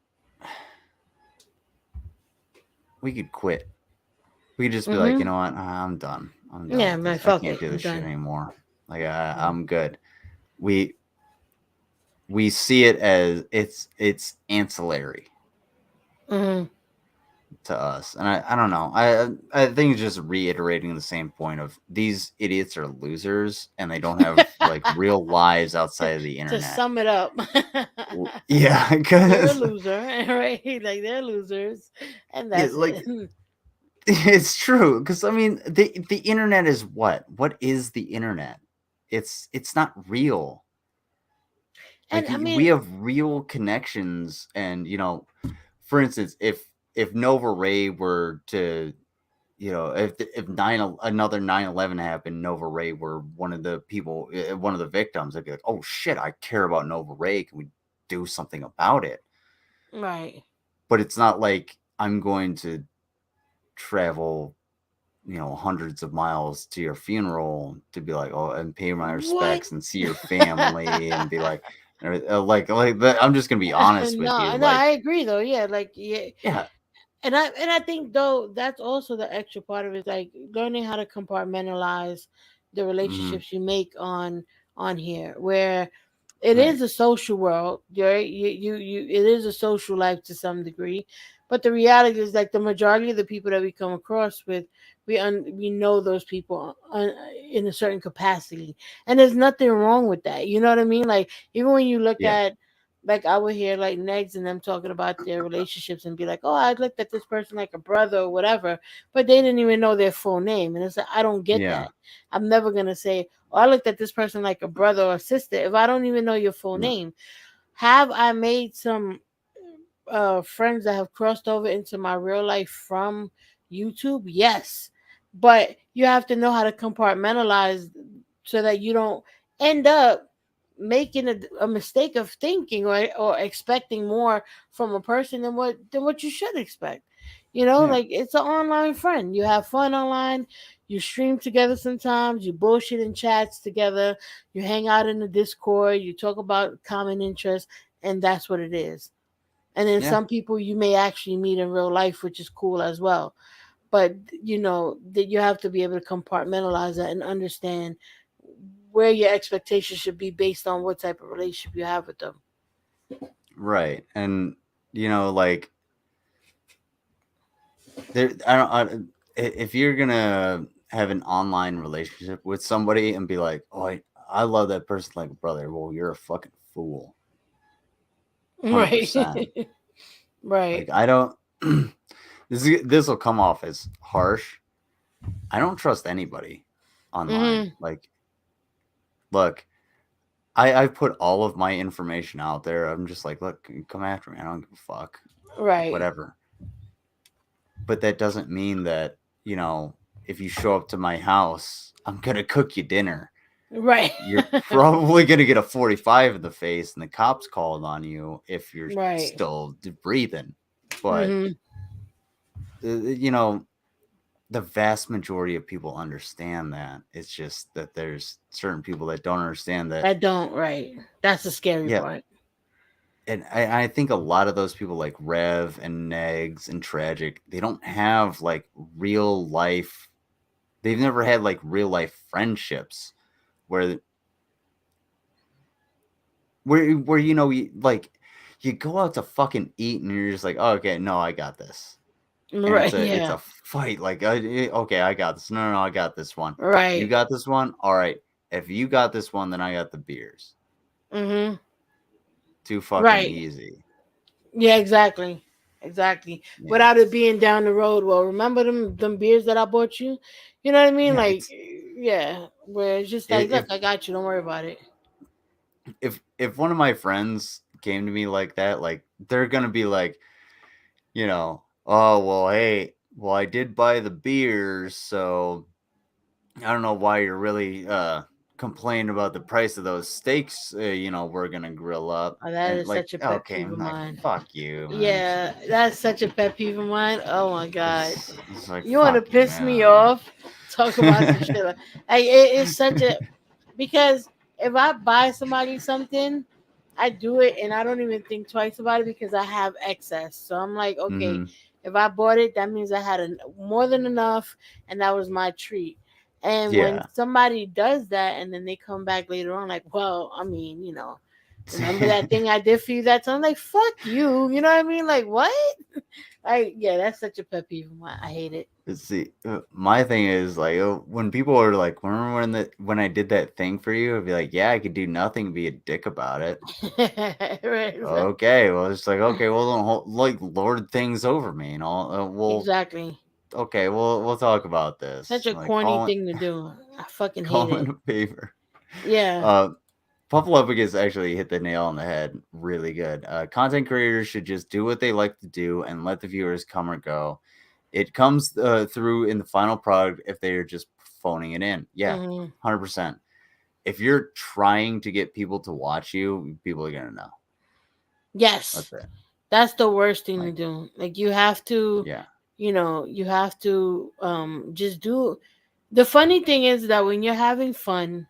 we could quit. We could just be like, you know what? I'm done. Yeah, I can't do this shit anymore. Like, I'm good. We see it as it's ancillary. To us, and I don't know. I think it's just reiterating the same point of these idiots are losers and they don't have like real lives outside of the internet. To sum it up, because they're a loser, right? Like, they're losers, and that's it. It's true, because I mean, the internet is what? What is the internet? It's not real. Like, And I mean, we have real connections, and for instance, if Nova Reii were to, if another 9/11 happened, Nova Reii were one of the people, one of the victims, I'd be like, oh shit, I care about Nova Reii. Can we do something about it? Right. But it's not like I'm going to travel, hundreds of miles to your funeral to be like, oh, and pay my respects and see your family and be like, like that. I'm just gonna be honest with you. No, I agree though. Yeah, like yeah. And I think though that's also the extra part of it, like learning how to compartmentalize the relationships you make on here, where it is a social world. Right? You it is a social life to some degree, but the reality is, like, the majority of the people that we come across with, we know those people in a certain capacity, and there's nothing wrong with that. You know what I mean? Like, even when you look at, like, I would hear like Negs and them talking about their relationships and be like, oh, I looked at this person like a brother or whatever, but they didn't even know their full name. And it's like, I don't get that. I'm never going to say, oh, I looked at this person like a brother or sister if I don't even know your full name. Have I made some friends that have crossed over into my real life from YouTube? Yes. But you have to know how to compartmentalize so that you don't end up making a mistake of thinking or expecting more from a person than what you should expect. Like, it's an online friend. You have fun online, you stream together sometimes, you bullshit in chats together, you hang out in the Discord, you talk about common interests, and that's what it is. And then some people you may actually meet in real life, which is cool as well. but you know that you have to be able to compartmentalize that and understand where your expectations should be based on what type of relationship you have with them. Right. And you know, like there if you're gonna have an online relationship with somebody and be like, oh, I love that person like a brother, well, you're a fucking fool. Right. 100%. Right. Like I don't this will come off as harsh. I don't trust anybody online. Like, look, I put all of my information out there. I'm just like, look, come after me. I don't give a fuck. Right. Whatever. But that doesn't mean that, you know, if you show up to my house, I'm gonna cook you dinner. Right. You're probably gonna get a 45 in the face and the cops called on you if you're Right. still breathing. But Mhm. you know, the vast majority of people understand that. It's just that there's certain people that don't understand that. I don't. Right. That's the scary Yeah. part. And I think a lot of those people like Rev and Negs and Tragic, they don't have like real life. They've never had like real life friendships where you know, like you go out to fucking eat and you're just like, oh, okay, no, I got this. And Right. it's Yeah. a fight. Like, okay, I got this. No, I got this one. You Right. got this one. All right. If you got this one, then I got the beers. Mhm. Too fucking Right. easy. Yeah. Exactly. Exactly. Yeah. Without it being down the road. Well, remember them beers that I bought you? You know what I mean? Yeah, Like, yeah. Where it's just like, look, If I got you. Don't worry about it. if one of my friends came to me like that, like they're gonna be like, you know, oh well, hey, well I did buy the beers, so I don't know why you're really complaining about the price of those steaks. You know, we're gonna grill up, Oh, that and is like, such a pet okay, peeve of I'm like, mine. fuck you, man. Yeah, that's such a pet peeve of mine. Oh my god, It's like, you want to fuck you, piss me man. off? Talk about some shit. Like it is such a because if I buy somebody something, I do it and I don't even think twice about it because I have excess. So I'm like, okay, Mhm. if I bought it, that means I had more than enough, and that was my treat. And when Yeah. somebody does that, and then they come back later on, like, well, I mean, you know, remember that thing I did for you that time? Like, fuck you. You know what I mean? Like, what? Yeah, that's such a pet peeve of mine. I hate it. See, my thing is like when people are like, remember when I did that thing for you? I'd be like, yeah, I could do nothing, be a dick about it. Right, Okay, well, it's like, okay, well, don't like lord things over me, and all. Well, exactly. okay, we'll talk about this. Such a Like, corny thing to do. I fucking hate call in it. a favor. Yeah. Puffalopicus actually hit the nail on the head really good. Content creators should just do what they like to do and let the viewers come or go. It comes through in the final product if they are just phoning it in. Yeah, Mhm. 100%. If you're trying to get people to watch you, people are going to know. Yes. That's it. That's the worst thing to do. Like you have to, Yeah. you know, you have to just do. The funny thing is that when you're having fun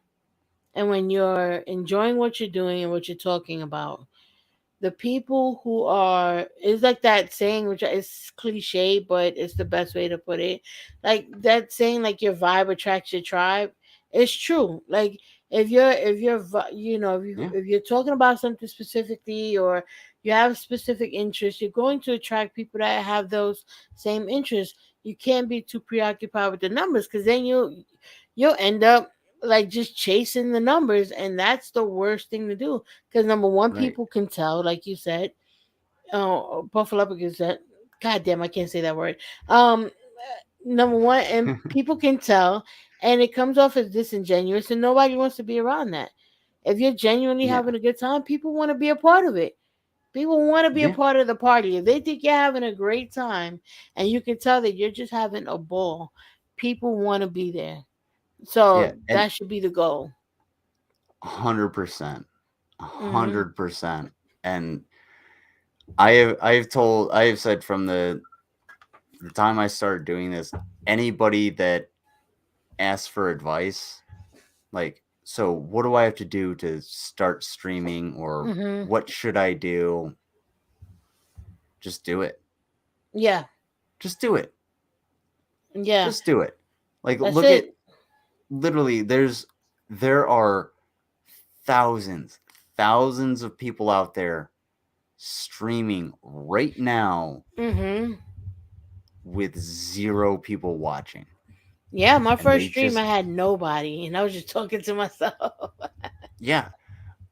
and when you're enjoying what you're doing and what you're talking about, the people who are, it's like that saying, which is cliche, but it's the best way to put it. Like that saying, like your vibe attracts your tribe. It's true. Like you know, if you're talking about something specifically or you have specific interests, you're going to attract people that have those same interests. You can't be too preoccupied with the numbers because then you'll end up like just chasing the numbers, and that's the worst thing to do because number one, Right. people can tell, like you said. Oh, Buffalo is that, god damn, I can't say that word. Number one, and people can tell, and it comes off as disingenuous, and nobody wants to be around that. If you're genuinely Yeah. having a good time, people want to be a part of it. People want to be a Yeah. part of the party. If they think you're having a great time and you can tell that you're just having a ball, people want to be there. So Yeah, and that should be the goal. 100%. Mhm. 100%. And I've said from the time I started doing this, anybody that asks for advice, like, so what do I have to do to start streaming, or Mhm. what should I do? Just do it. Yeah. Just do it. Yeah. Just do it. Like, That's look at it. literally. There are thousands of people out there streaming right now Mm-hmm. with 0 people watching. Yeah, my And first they stream, just, I had nobody, and I was just talking to myself. yeah.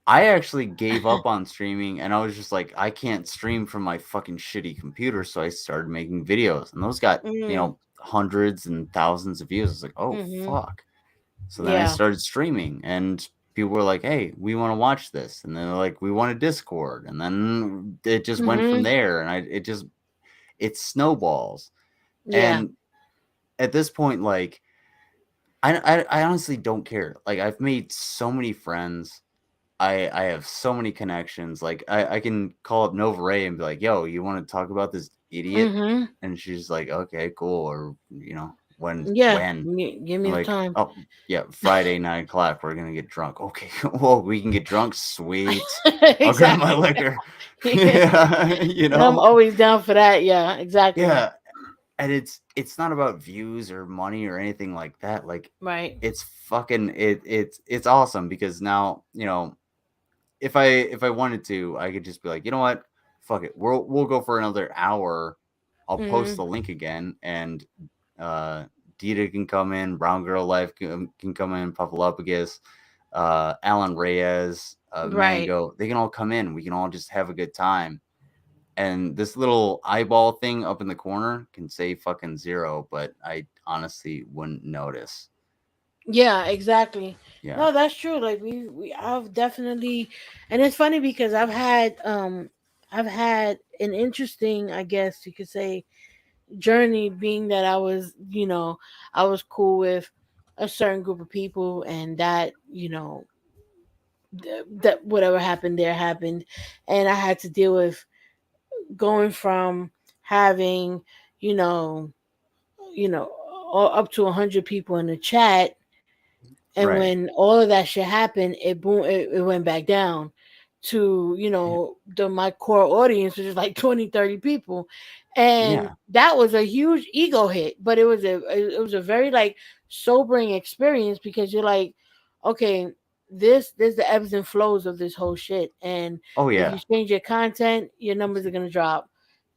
I actually gave up on streaming, and I was just like, I can't stream from my fucking shitty computer, so I started making videos, and those got, Mm. hundreds and thousands of views. I was like, oh Mm-hmm. fuck. So then I Yeah. started streaming, and people were like, hey, we want to watch this, and then they're like, we want a Discord, and then it just went from Mm-hmm. there, and it snowballs. Yeah. And at this point, like, I honestly don't care. Like, I've made so many friends. I have so many connections. Like, I can call up Nova Reii and be like, yo, you want to talk about this idiot? Mm-hmm. And she's like, okay, cool. Or, when Yeah. when Give me I'm the like, time. oh yeah, Friday 9 o'clock, we're gonna get drunk. Okay, well, we can get drunk, sweet. I'll grab my liquor. Yeah, And I'm always down for that. Yeah, exactly. yeah. And it's not about views or money or anything like that. Like, Right. it's fucking it's awesome because now, if I wanted to, I could just be like, you know what? Fuck it. We'll go for another hour. I'll post Mhm. the link again, and Dita can come in, Brown Girl Life can come in, Papalopagus, Alan Reyes, Right. Mango. They can all come in. We can all just have a good time. And this little eyeball thing up in the corner can say fucking 0, but I honestly wouldn't notice. Yeah, exactly. Yeah. No, that's true. Like I've definitely, and it's funny because I've had an interesting, I guess you could say, journey, being that I was cool with a certain group of people, and that that whatever happened there happened, and I had to deal with going from having you know you know up to 100 people in the chat, and Right. when all of that shit happened, it went back down to my core audience, which is like 20, 30 people, and Yeah. that was a huge ego hit. But it was a very like sobering experience, because you're like, okay, there's the ebbs and flows of this whole shit, and Oh if you yeah. change your content, your numbers are gonna drop.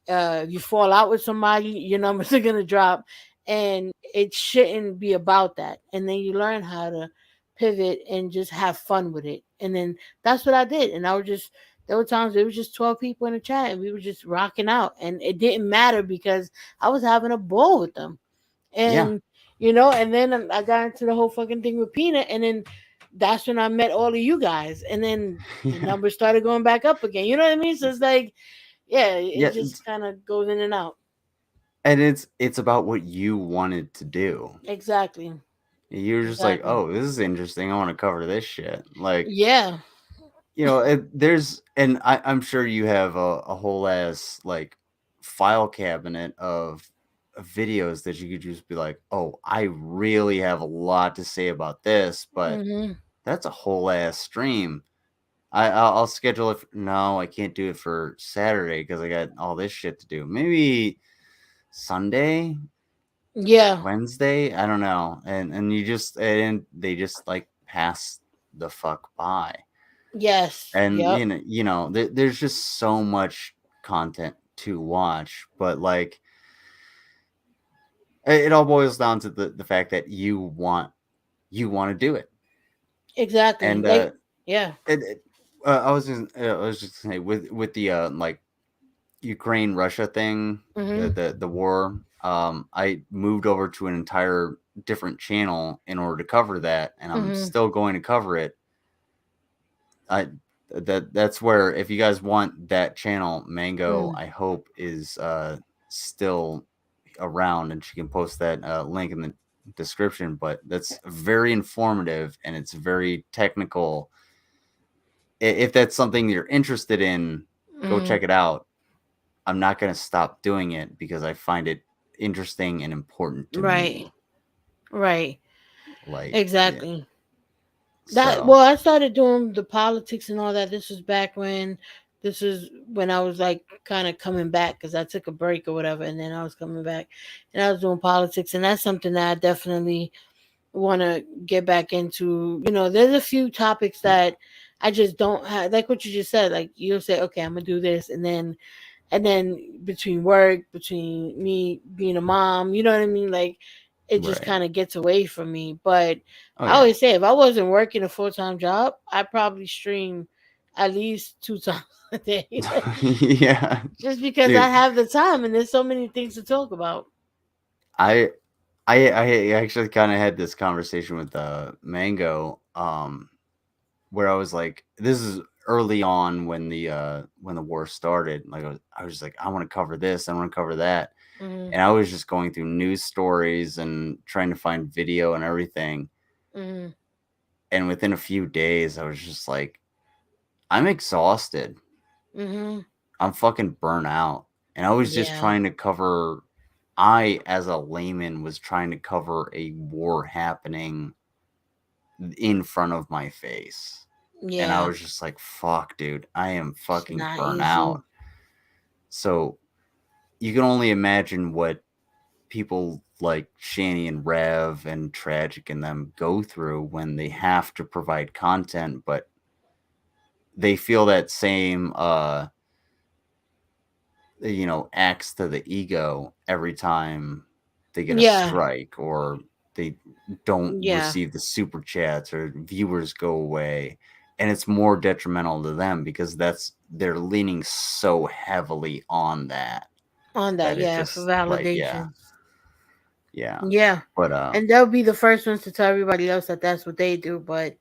If you fall out with somebody, your numbers are gonna drop, and it shouldn't be about that. And then you learn how to pivot and just have fun with it. And then that's what I did. And there were times there was just 12 people in the chat, and we were just rocking out, and it didn't matter because I was having a ball with them. Yeah. And and then I got into the whole fucking thing with Peanut, and then that's when I met all of you guys, and then the Yeah. numbers started going back up again. You know what I mean? So it's like, yeah, it Yeah. just kind of goes in and out. And it's about what you wanted to do. Exactly. You're just like, Exactly. oh, this is interesting. I want to cover this shit. Like, Yeah. I'm sure you have a whole ass like file cabinet of videos that you could just be like, oh, I really have a lot to say about this, but Hmm. that's a whole ass stream. I'll schedule it. No, I can't do it for Saturday because I got all this shit to do. Maybe Sunday, Yeah. Wednesday, I don't know. And they just like pass the fuck by. Yes. And Yep. there's just so much content to watch, but like it all boils down to the fact that you want to do it. Exactly. And yeah. I was just gonna say with the like Ukraine Russia thing, Hmm. the war. I moved over to an entire different channel in order to cover that, and I'm Hmm. still going to cover it. That's where, if you guys want that channel, Mango, I hope is still around, and she can post that link in the description. But that's very informative, and it's very technical. If that's something you're interested in, go check it out. I'm not going to stop doing it because I find it interesting and important to me. Right. Like, Exactly. so Well, I started doing the politics and all that. This was back when This is when I was like kind of coming back because I took a break or whatever, and then I was coming back, and I was doing politics, and that's something that I definitely want to get back into. There's a few topics that I just don't have, like what you just said. Like you'll say, okay, I'm gonna do this, and then between work, between me being a mom, you know what I mean? Like it just Right. kind of gets away from me. But Oh I yeah. always say if I wasn't working a full-time job, I'd probably stream at least 2 times a day. Yeah, Just because I dude. have the time and there's so many things to talk about. I I actually kind of had this conversation with Mango, where I was like, this is early on when the war started. Like I was like, I want to cover this, I want to cover that, Mhm. and I was just going through news stories and trying to find video and everything. Mhm. And within a few days, I was just like, I'm exhausted. Mhm. I'm fucking burnt out. And I was just Yeah. trying to cover, I, as a layman, was trying to cover a war happening in front of my face. And I Yeah. was just like, fuck, dude, I am It's fucking not burnt easy. out. So you can only imagine what people like Shani and Rev and Tragic and them go through when they have to provide content, but they feel that same axe to the ego every time they get a Yeah. strike or they don't Yeah. receive the super chats or viewers go away, and it's more detrimental to them because they're leaning so heavily on that On that, it yeah, for just like validation. yeah Yeah. but And they'll be the first ones to tell everybody else that that's what they do, but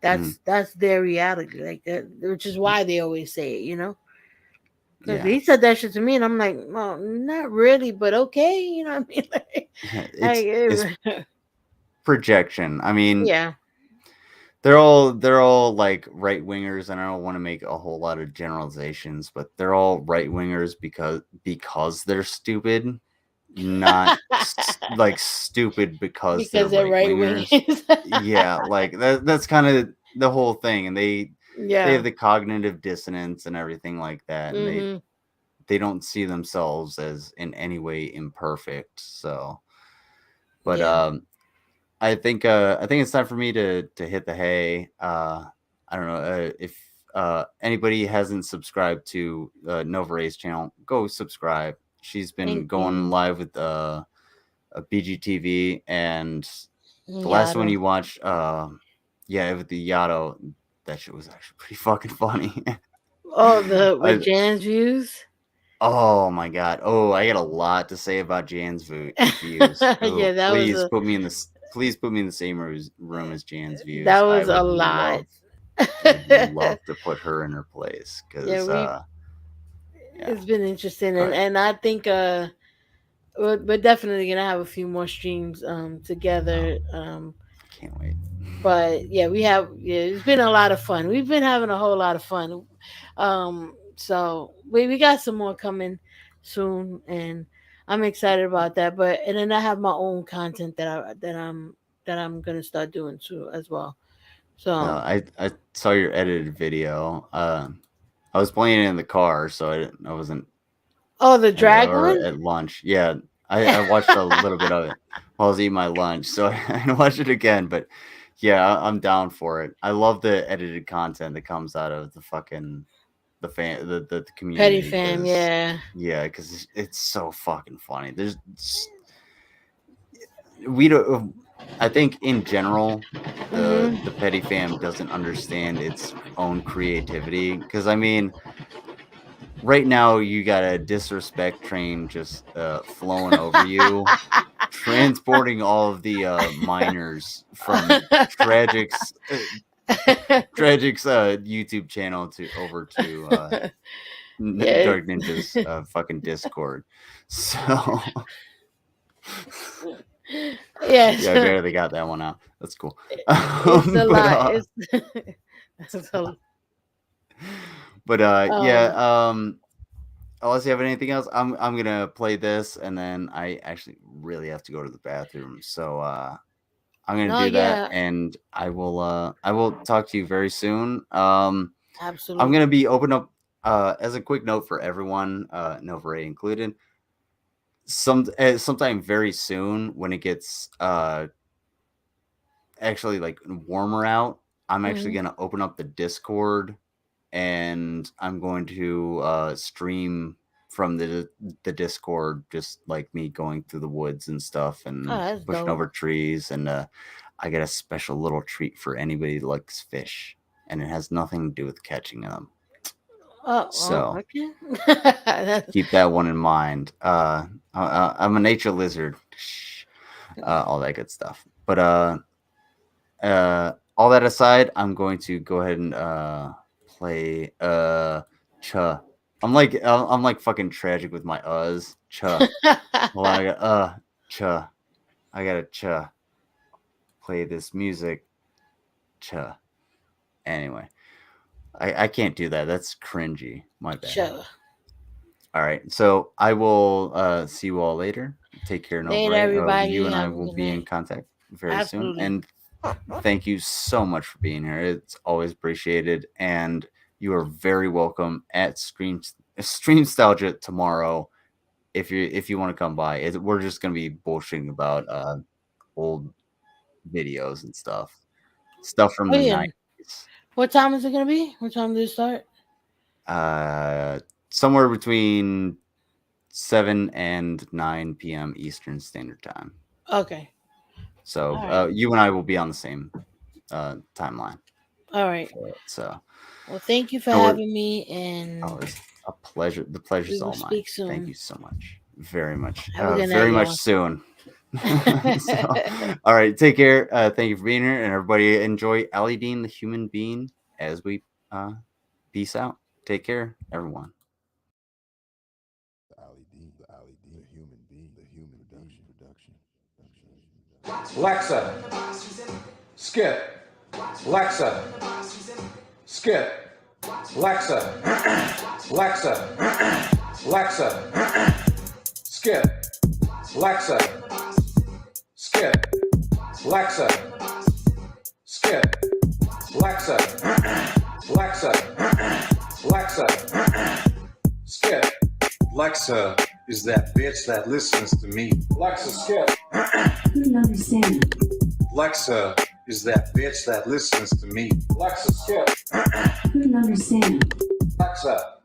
mhm, that's their reality, like that, which is why they always say it. Because yeah he said that shit to me, and I'm like, well, not really, but okay, you know what I mean? it's Like, projection. I mean, yeah, they're all like right wingers, and I don't want to make a whole lot of generalizations, but they're all right wingers because they're stupid, not like stupid because they're because they're right right wingers. wingers. Yeah, like that's kind of the whole thing, and they Yeah. have the cognitive dissonance and everything like that, and Mhm. they don't see themselves as in any way imperfect. So, but Yeah. I think it's time for me to hit the hay. I don't know if anybody hasn't subscribed to Nova Reii's channel, go subscribe. She's been Thank going you. live with a BGTV, and the last one Yato. you watched, yeah, with the Yato, that shit was actually pretty fucking funny. Oh, the with I, Jan's views. oh my god. Oh, I got a lot to say about Jan's views. Oh, Yeah, that was please a put me in this. Please put me in the same room as Jan's that views. I was a would lot. love to put her in her place Yeah, because yeah, it's been interesting, go and ahead. I think we're definitely gonna have a few more streams together. Can't wait. But yeah, it's been a lot of fun. We've been having a whole lot of fun. So we got some more coming soon, and I'm excited about that. But and then I have my own content that I'm gonna start doing too as well. No, So I saw your edited video. I was playing it in the car, so I wasn't oh, the drag or one. at lunch. Yeah, I watched a little bit of it while I was eating my lunch, so I watched it again. But yeah, I'm down for it. I love the edited content that comes out of the Petty community fam, because yeah. because it's so fucking funny. We don't. I think in general, Mhm. the petty fam doesn't understand its own creativity because I mean, right now you got a disrespect train just flowing over you, transporting all of the miners from Tragic's YouTube channel to over to Yeah. Dark Ninja's fucking Discord. So Yes. yeah, I barely got that one out. That's cool. It's a But lot. It's a, yeah, um. unless you have anything else, I'm gonna play this, and then I actually really have to go to the bathroom. So I'm gonna No, do that, yeah, and I will talk to you very soon. I'm gonna absolutely. be as a quick note for everyone, Nova Reii included, sometime very soon when it gets actually like warmer out, I'm actually Mhm. gonna open up the Discord and I'm going to stream from the Discord, just like me going through the woods and stuff and Oh, that's pushing dope. over trees. And I got a special little treat for anybody that likes fish, and it has nothing to do with catching them. Oh, So okay. That's- keep that one in mind. I'm a nature lizard, all that good stuff. But all that aside, I'm going to go ahead and play Cha. I'm like fucking tragic with my Cha. Well, I got Cha. I gotta Cha. Play this music. Cha. Anyway, I can't do that. That's cringy. My bad. Cha. All right, so I will see you all later. Take care, Nova Later, Reii. everybody. You and I Have a will good be in night. contact very Absolutely. soon. And thank you so much for being here. It's always appreciated. And you are very welcome at Streamstalgia tomorrow if you want to come by. We're just gonna be bullshitting about old videos and stuff from Oh the yeah. 90s. What time is it gonna be? What time does it start? Somewhere between 7 and 9 p.m. Eastern Standard Time. Okay. So All right. you and I will be on the same timeline. All right. So Well, thank you for No, we're- having me, and oh, it's a pleasure. The pleasure's we will all mine. speak soon. Thank you so much. Very much. Have a good Very night, much y'all. soon. So, all right. Take care. Thank you for being here. And everybody enjoy Ali Dean, the human being, as we peace out. Take care, everyone. Alexa, skip. Alexa, skip. Alexa, Alexa, Alexa, skip. Alexa, skip. Alexa, skip. Alexa, Alexa, Alexa, skip. Alexa is that bitch that listens to me. Alexa, skip. Couldn't understand. Alexa is that bitch that listens to me. Alexa, skip. Couldn't understand. Alexa,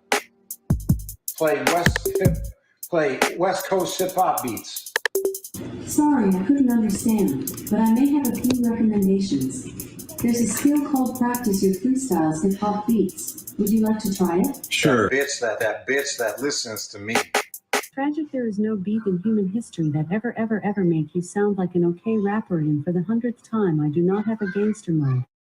play West Coast hip hop beats. Sorry, I couldn't understand, but I may have a few recommendations. There's a skill called Practice Your Freestyles Hip Hop Beats. Would you like to try it? Sure. That bitch that listens to me. Tragic, there is no beat in human history that ever make you sound like an okay rapper, and for the 100th time, I do not have a gangster mode.